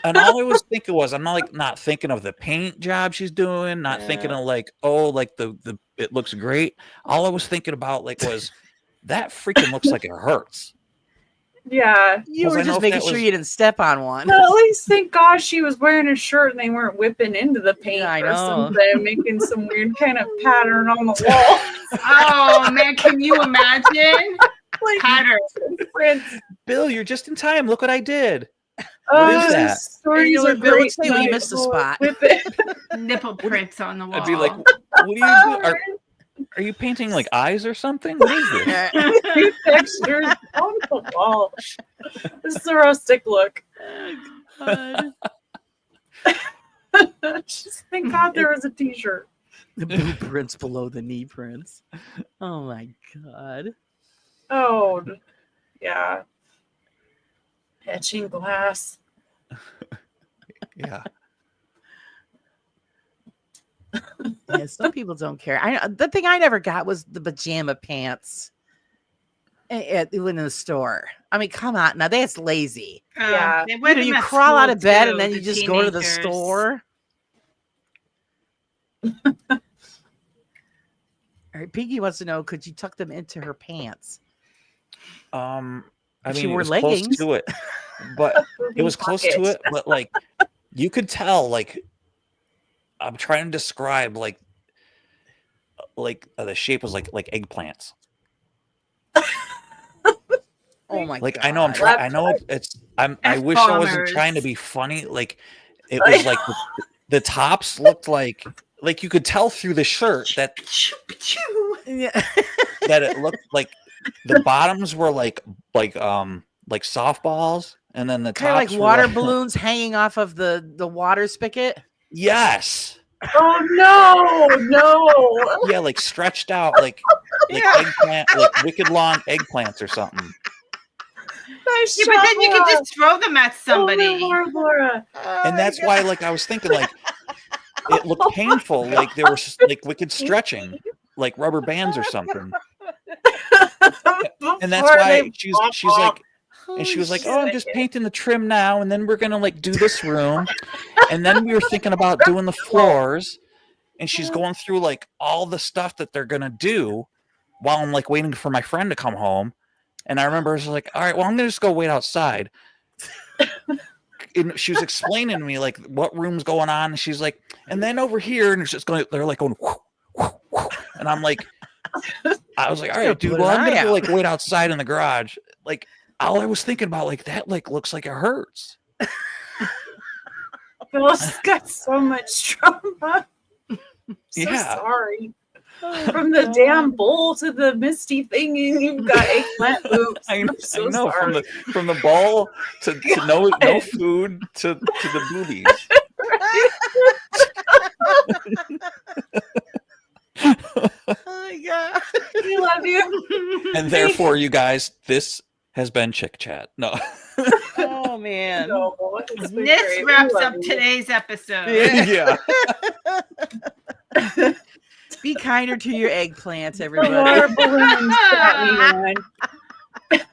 and all I was thinking was, I'm not thinking of the paint job she's doing, not thinking of like, oh, like the it looks great. All I was thinking about like was that freaking looks like it hurts. Yeah. You Because were I know just if making that sure was- you didn't step on one. Well, at least thank God she was wearing a shirt and they weren't whipping into the paint Yeah, I or know. something, making some weird kind of pattern on the wall. Oh man, can you imagine? Like Pattern. prints. Bill, you're just in time. Look what I did. What is these that? Stories You know are what, Bill, great. let's say when you missed a Michael. spot. Whip it. Nipple prints on the wall. I'd be like, what are you doing? Are you painting like eyes or something? What is this? Two textures on the wall. This is a rustic look. God. Just thank God there was a t-shirt. The boob prints below the knee prints. Oh my God. Oh, yeah. Etching glass. Yeah. Yeah, some people don't care. The thing I never got was the pajama pants in the store. I mean, come on, now that's lazy. Yeah. They You wear know, them you at crawl out school, of bed too, and then you just go to the teenagers. store. All right, Pinky wants to know: could you tuck them into her pants? I She mean, it wore was leggings. close to it, but it was close to it. But like, you could tell. Like, I'm trying to describe like the shape was like eggplants. Oh my Like God! I know I'm trying. I know it's. I wish I wasn't F-bombers. trying to be funny. Like it was like the tops looked like you could tell through the shirt that Yeah. it looked like the bottoms were like softballs, and then the Kind of like tops were water balloons hanging off of the water spigot. Yes. Oh no. Yeah, like stretched out, like eggplant, like wicked long eggplants or something. Nice Yeah, but then you shot, can just throw them at somebody. Oh, Lord, Laura. And that's why, like, I was thinking, like, it looked painful, like there was like wicked stretching, like rubber bands or something. And that's Before why they she's pop like, Oh, and she was like, "Oh, I'm just painting the trim now, and then we're gonna like do this room, and then we were thinking about doing the floors." And she's going through like all the stuff that they're gonna do while I'm like waiting for my friend to come home. And I remember I was like, "All right, well, I'm gonna just go wait outside." And she was explaining to me like what room's going on, and she's like, "And then over here," and it's just going. They're like going, whoo, whoo, whoo. And I'm like, I was like, "All right, dude, Put well, an I'm gonna eye go out. like wait outside in the garage." Like all I was thinking about, like that, like looks like it hurts. Bill's got so much trauma. So Yeah. sorry. From the damn bowl to the misty thing, and you've got eggplant boobs. I I'm know, so I know sorry. from the ball to no food to the boobies. Oh my God! We love you. And therefore, you guys, this has been Chick Chat. No. Oh man! No, it's been This great. We wraps love up you. today's episode. Yeah. Be kinder to your eggplants, The everybody. water balloons got me on.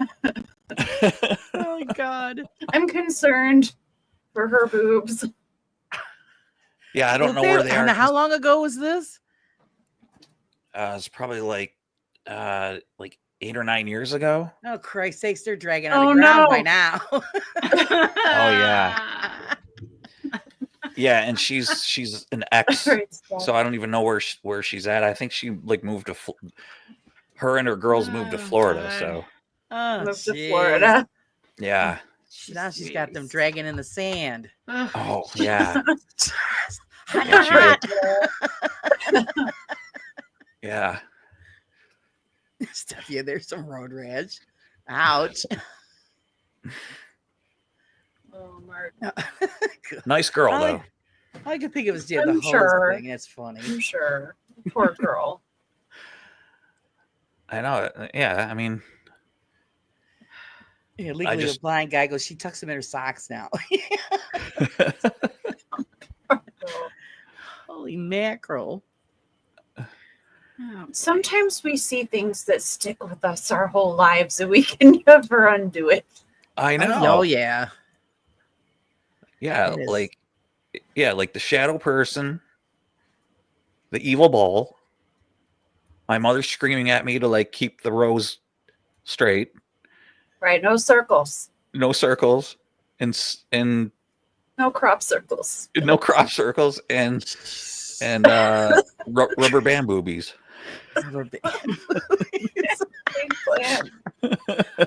Oh God! I'm concerned for her boobs. Yeah, I don't know where they are. And how long ago was this? It's probably like 8 or 9 years ago. Oh Christ's sakes! They're dragging on Oh, the ground no. by now. Oh, yeah. Yeah, and she's an ex, Great stuff. so I don't even know where she's at. I think she like moved to her and her girls moved to Oh, Florida. God. So Oh, Moved to jeez. Florida. yeah. Now she's got them dragging in the sand. Ugh. Oh yeah. Hot, Yeah, hot, she hot. Yeah. Stuff you. There's some road rage. Ouch. Oh, Mark. Nice girl I though. like- All I can think of is the I'm hose sure. thing. That's funny. I'm sure. Poor girl. I know. Yeah. I mean, Yeah, legally just- the blind guy goes, she tucks them in her socks now. Girl. Holy mackerel. Oh, Sometimes we see things that stick with us our whole lives and we can never undo it. I know. Oh yeah. Yeah, It is. like the shadow person, the evil ball. My mother screaming at me to like keep the rows straight, Right? No circles. no circles, and No crop circles. no crop circles, and rubber band boobies. Rubber band. Eggplant.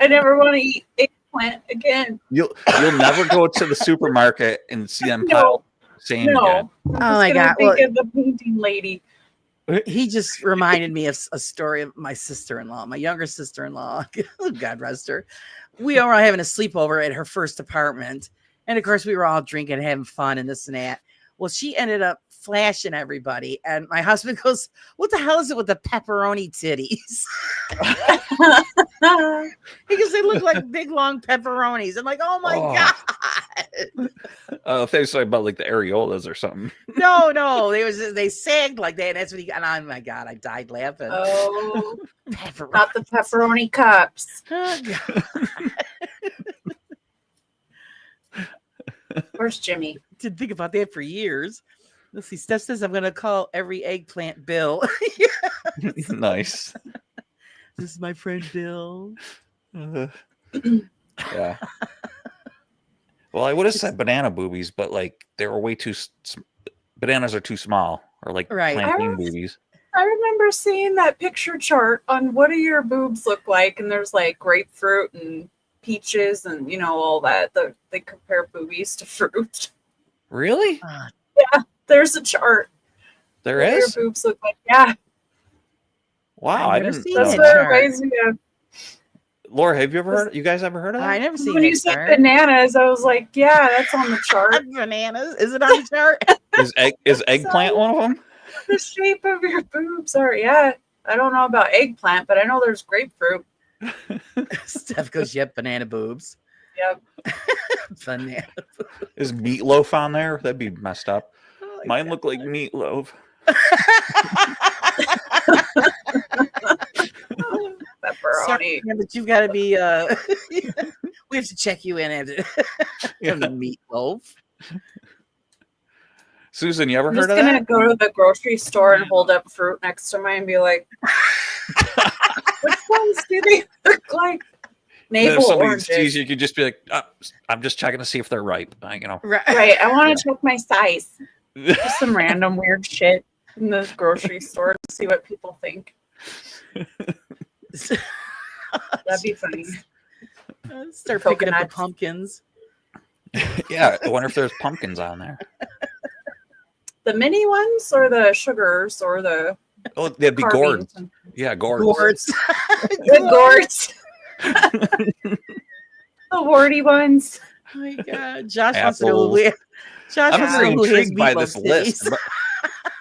I never want to eat eggplant again. You'll never go to the supermarket and see them No. pile same again. No. Oh I'm my just God, gonna think of the painting lady. He just reminded me of a story of my sister-in-law, my younger sister-in-law. God rest her. We were all having a sleepover at her first apartment. And of course, we were all drinking, having fun, and this and that. Well, she ended up flashing everybody. And my husband goes, "What the hell is it with the pepperoni titties?" Because they look like big, long pepperonis. I'm like, oh my God. If they say about like the areolas or something. No. They sagged like that. And that's what he got. Oh my God. I died laughing. Oh, Pepperoni. not the pepperoni cups. Oh, God. Where's Jimmy? Didn't think about that for years. Let's see. Steph says I'm going to call every eggplant Bill. Nice. This is my friend Bill. Yeah. Well, I would have said banana boobies, but like they were way too. Bananas are too small, or like Right. plantain boobies. I remember seeing that picture chart on what do your boobs look like, and there's like grapefruit and peaches and all that. They compare boobies to fruit. Really? There's a chart. There What is. your boobs look like. Yeah, Wow, I've I never didn't seen know that's it. that. what it chart. reminds me of. Laura, have you ever heard? You guys ever heard of that? I never seen When you that said chart. bananas, I was like, yeah, that's on the chart. Bananas. Is it on the chart? Is eggplant one of them? The shape of your boobs are, yeah. I don't know about eggplant, but I know there's grapefruit. Steph goes, yep, banana boobs. Yep. Banana. Is meatloaf on there? That'd be messed up. Oh, Mine look like meatloaf. Pepperoni. Sorry, but you've got to be. We have to check you in after Yeah. the meatloaf. Susan, you ever I'm heard just of gonna that? go to the grocery store and hold up fruit next to mine and be like, which ones do they look like? And then if Navel somebody oranges. sees you, you could just be like, "I'm just checking to see if they're ripe." Right. Right. I want to check my size. Just some random weird shit in the grocery store to see what people think. That'd be funny. Start picking up the Coconuts. pumpkins. Yeah, I wonder if there's pumpkins on there. The mini ones or the sugars or the Oh, they'd be carvings? gourds. Yeah, gourds. Gourds. The gourds. The warty ones. Oh my God. Josh wants to know Apples. who Josh I'm wants to very know who has intrigued by this meatloaf list. titties.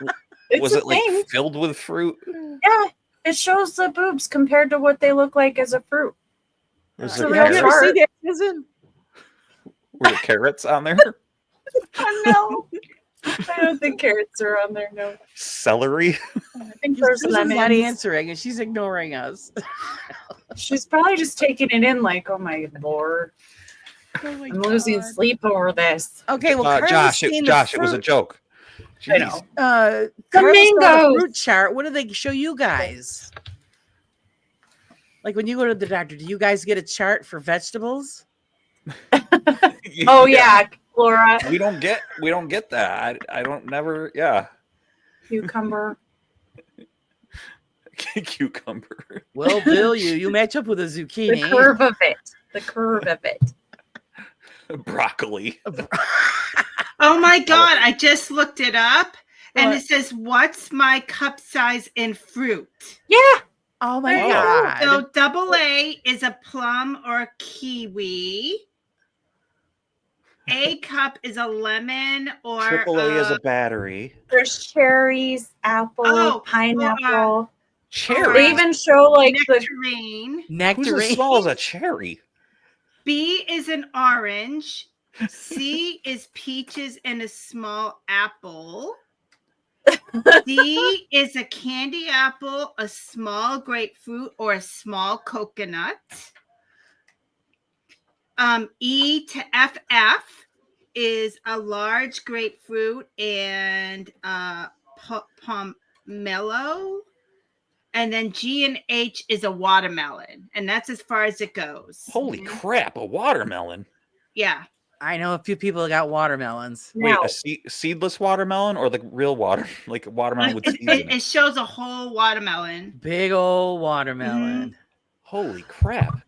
but It's Was a it like thing. filled with fruit? Yeah. It shows the boobs compared to what they look like as a fruit. Was It's there a real Have you ever chart. seen that, Susan? Were there carrots on there? Oh, no. I don't think carrots are on there. No. Celery? I think there's Susan's not lemons. answering and she's ignoring us. She's probably just taking it in like, oh my Lord. Oh my I'm losing God. sleep over this. Okay, well, Carla's Josh, seen the Josh, it was a fruit- joke. I Jeez. know. The The mangoes. fruit chart. What do they show you guys? Like when you go to the doctor, do you guys get a chart for vegetables? Oh yeah, Laura. We don't get that. I don't never. Yeah. Cucumber. Cucumber. Well, Bill, you match up with a The zucchini. curve of it. The curve of it. Broccoli. Oh my God, I just looked it up and What? it says, what's my cup size in fruit? Yeah. Oh my There you God. So double A is a plum or a kiwi. A cup is a lemon or Triple A is a battery. There's cherries, apple, Oh, pineapple. Cherry. They even show like the nectarine. Who's Nectarine. as small as a cherry? B is an orange. C is peaches and a small apple. D is a candy apple, a small grapefruit, or a small coconut. E to FF is a large grapefruit and pomelo. And then G and H is a watermelon. And that's as far as it goes. Holy crap, a watermelon. Yeah. I know a few people that got watermelons. Wait, Now, a seedless watermelon or the real water, like a watermelon with seeds in It it? shows a whole watermelon. Big old watermelon. Holy crap.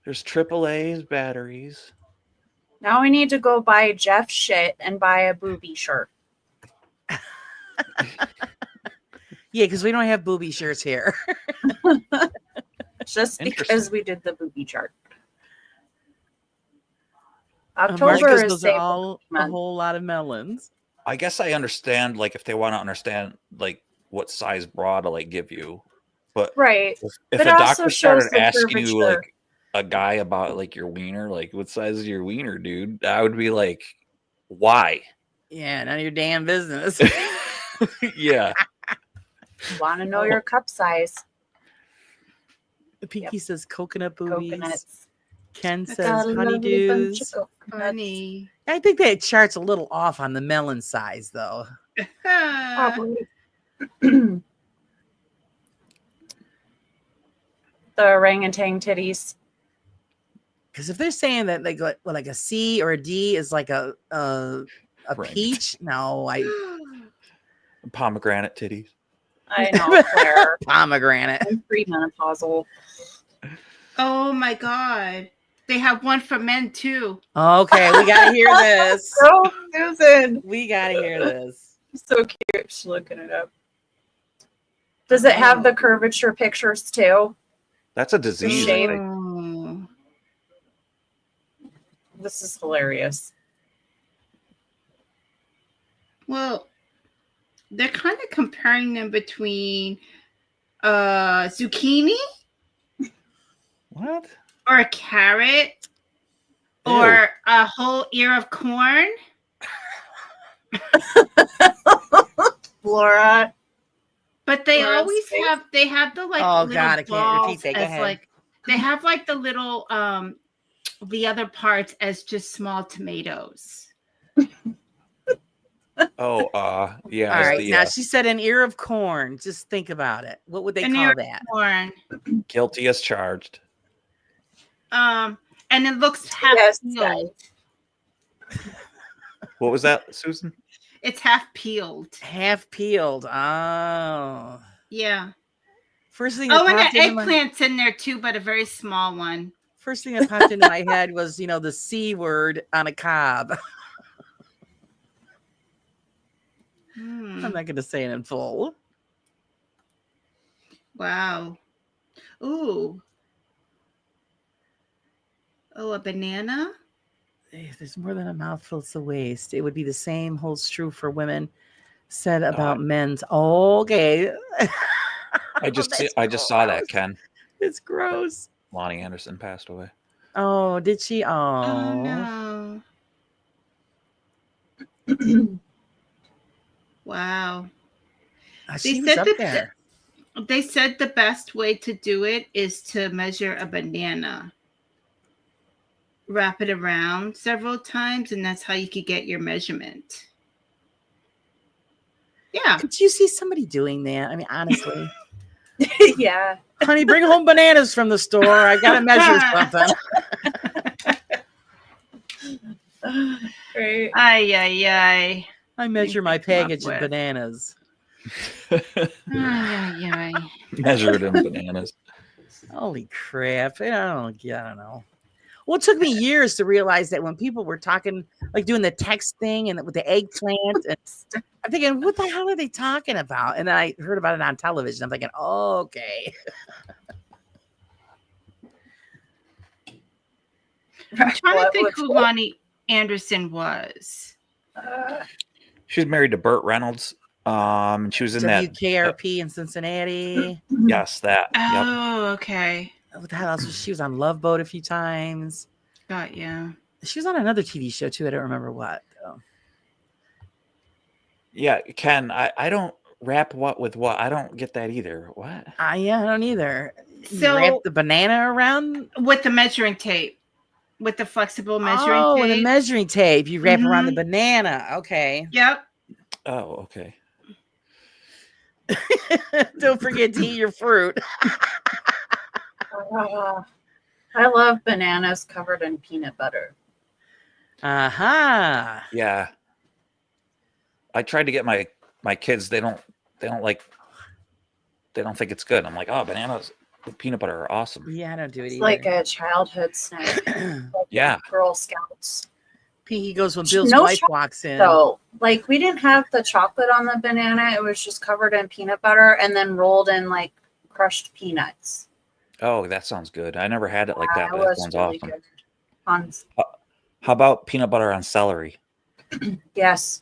There's AAA's batteries. now we need to go buy Jeff shit and buy a booby shirt. Yeah, because we don't have booby shirts here. Just Interesting. because we did the booby chart. March, October 'cause is those are Sable all a month. whole lot of melons. I guess I understand, like, if they want to understand, like, what size bra to, like, give you. But Right. if But a it also doctor shows started the asking you, curvature. like, a guy about, like, your wiener, like, what size is your wiener, dude? I would be like, why? Yeah, none of your damn business. Yeah. Want to know your cup size? Pinky says coconut boobies. Coconuts. Ken That's says Got a lovely bunch honeydews. of coconuts. Funny. I think that chart's a little off on the melon size, though. Probably. The orangutan titties. Because if they're saying that like a C or a D is like a Right. peach, no, I Pomegranate titties. I know, Claire. pomegranate. I'm premenopausal. Oh my God. They have one for men too. Okay, we gotta hear this. So Susan. We gotta hear this. So cute. She's looking it up. Does it have the curvature pictures too? That's a disease. I shape. think. Oh. This is hilarious. Well, they're kind of comparing them between zucchini What? or a carrot or a whole ear of corn. Laura. But they Laura's always face. have the like Oh, little God, I can't balls repeat that. Go as ahead. like they have like the little the other parts as just small tomatoes. Oh, yeah. All it's right, the, now she said an ear of corn. Just think about it. What would they An call ear of that? corn. guilty as charged. And it looks half Yes, peeled. What was that, Susan? It's half peeled. Half peeled. Oh. Yeah. First thing that Oh, and popped an into my, eggplant's in there too, but a very small one. first thing that popped into my head was, the C word on a cob. Hmm. I'm not going to say it in full. Wow. Ooh. Oh, a banana? If there's more than a mouthful's of waste, it would be the same holds true for women said about men's. Okay. I just That's saw that, gross. Ken. It's gross. Lonnie Anderson passed away. Oh, did she? Oh, Oh. no. Wow. She They was said up that there. They said the best way to do it is to measure a banana. Wrap it around several times, and that's how you could get your measurement. Yeah. Could you see somebody doing that? I mean, honestly. Yeah. Honey, bring home bananas from the store. I got to measure something. Right. Ay, ay, ay. I measure my Come up package of with. bananas. Ay, ay, ay. Measured in bananas. Holy crap. I don't know. Well, it took me years to realize that when people were talking, like doing the text thing and with the eggplant, and I'm thinking, what the hell are they talking about? And I heard about it on television. I'm thinking, oh, okay. I'm trying to What think was who what? Lonnie Anderson was. She was married to Burt Reynolds. She was in that. WKRP in Cincinnati. Yes, that. Yep. Oh, okay. What the hell else? She was on Love Boat a few times. Got you. She was on another TV show too. I don't remember what. Though. Yeah, Ken, I don't wrap what with what. I don't get that either. What? Yeah, I don't either. You So- wrap the banana around. With the measuring tape, with the flexible measuring Oh, tape. with a measuring tape. You wrap around the Mhm. banana. Okay. Yep. Oh, okay. Don't forget to eat your fruit. I love bananas covered in peanut butter. Aha. Yeah. I tried to get my kids. They don't like. They don't think it's good. I'm like, oh, bananas with peanut butter are awesome. Yeah, I don't do it It's either. like a childhood snack. Like Yeah. Girl Scouts. Pinky goes when Bill's No wife chocolate, walks in. So, like, we didn't have the chocolate on the banana. It was just covered in peanut butter and then rolled in like crushed peanuts. Oh, that sounds good. I never had it like that, It but that was sounds really awesome. good. On How about peanut butter on celery? yes,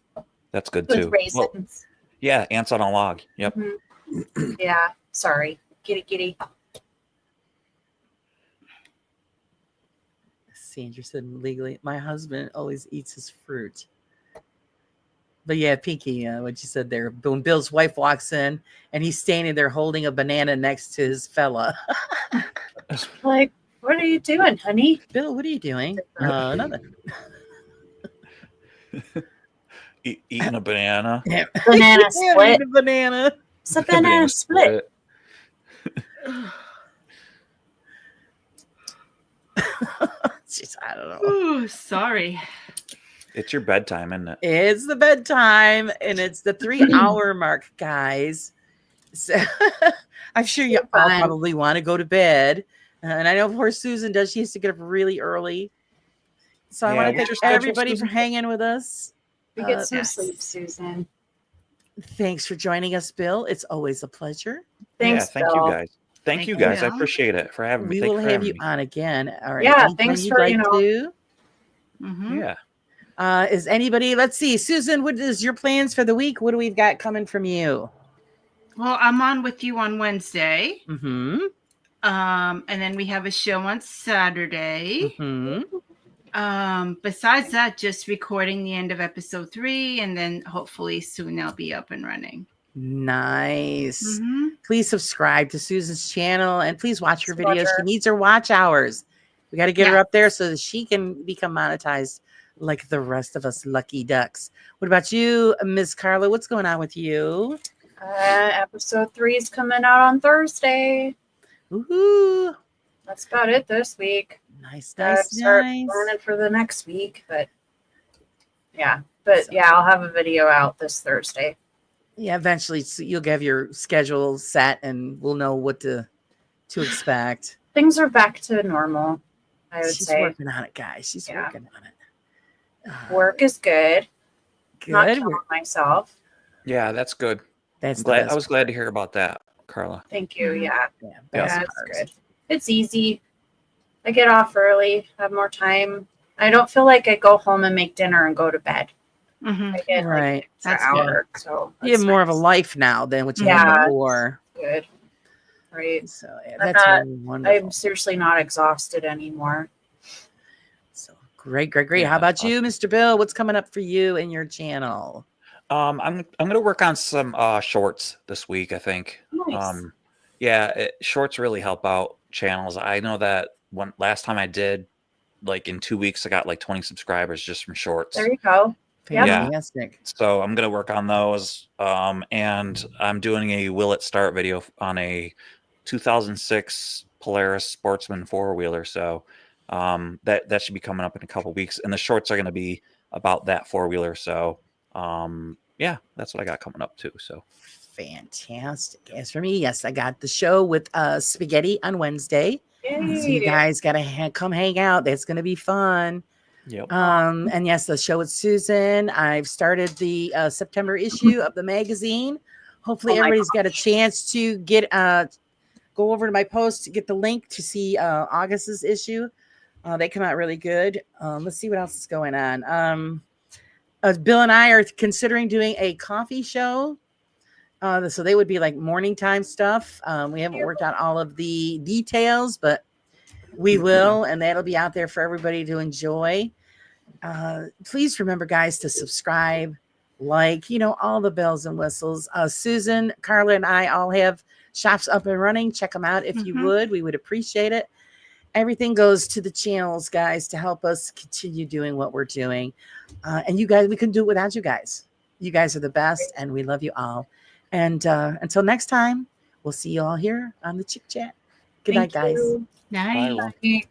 That's good with too. raisins. Well, yeah, ants on a log. Yep. Yeah, sorry, kitty. Sandra said legally, my husband always eats his fruit. But yeah, Pinky, what you said there. When Bill's wife walks in and he's standing there holding a banana next to his fella. Like, what are you doing, honey? Bill, what are you doing? Nothing. Eating a banana. Banana Yeah, split. eat a banana. It's a banana split. Jeez, I don't know. Ooh, sorry. It's your bedtime, isn't it? It's the bedtime and it's the 3-hour mark, guys. So I'm sure you all Fun. probably want to go to bed. And I know poor Susan does. She has to get up really early. So I Yeah, want to what's thank your schedule, everybody Susan? for hanging with us. You get some yes. sleep, Susan. Thanks for joining us, Bill. It's always a pleasure. Thanks, yeah, thank Bill. you guys. Thank you Thank you, guys. I Bill. appreciate it for having me. We Thank will you for have having you me. on again. All right. Yeah, anytime thanks you'd for, like to. Mhm. Yeah. Is anybody, let's see, Susan, what is your plans for the week? What do we've got coming from you? Well, I'm on with you on Wednesday. Mm-hmm. And then we have a show on Saturday. Mm-hmm. Besides that, just recording the end of episode 3, and then hopefully soon I'll be up and running. Nice. Mhm. Please subscribe to Susan's channel and please watch her Please watch videos. She her. needs her watch hours. We got to get her Yeah. up there so that she can become monetized like the rest of us lucky ducks. What about you, Miss Carla? What's going on with you? Episode 3 is coming out on Thursday. Ooh, That's about it this week. nice, Gotta nice, start nice. planning for the next week, but yeah. But yeah, I'll have a video out this Thursday. Yeah, eventually you'll have your schedule set and we'll know what to expect. Things are back to normal, I would She's say. working on it, guys. She's Yeah. working on it. Work is good. Not Good. killing myself. Yeah, that's good. That's I'm the glad. best I was glad to hear about that, Carla. Thank you. Mhm. Yeah. part. Yeah, Yeah. best Yeah, it's part. good. It's easy. I get off early, have more time. I don't feel like I go home and make dinner and go to bed. Mhm. I get like Right. an extra That's hour. So You have that's more of a nice. life now than what you Yeah. had before. Good. Right. So yeah, I'm that's not- really wonderful. I'm seriously not exhausted anymore. Great. Yeah, How about that's you, Mr. Bill? What's coming up for you and your channel? I'm gonna work on some shorts this week. I think. Nice. Shorts really help out channels. I know that last time I did, like in 2 weeks, I got like 20 subscribers just from shorts. There you go. Yep. Yeah. Fantastic. So I'm gonna work on those. And I'm doing a Will It Start video on a 2006 Polaris Sportsman 4-wheeler. So that should be coming up in a couple weeks, and the shorts are going to be about that 4-wheeler. So that's what I got coming up too. So Fantastic. As for me, yes, I got the show with Spaghetti on Wednesday. So you Yay. guys got to come hang out. That's going to be fun. yep. And yes, the show with Susan. I've started the September issue of the magazine. Hopefully, Oh my everybody's got a chance to get go over to my post to get the link to see August's issue. They come out really good. Let's see what else is going on. Bill and I are considering doing a coffee show. So they would be like morning time stuff. We haven't worked out all of the details, but we will, and that'll be out there for everybody to enjoy. Please remember, guys, to subscribe, like, all the bells and whistles. Susan, Carla, and I all have shops up and running. Check them out if you Mhm. would. We would appreciate it. Everything goes to the channels, guys, to help us continue doing what we're doing. And you guys, we couldn't do it without you guys. You guys are the best, and we love you all. And until next time, we'll see you all here on the Chick Chat. Good night, Thank guys. you. Bye, Nice. everyone. Bye.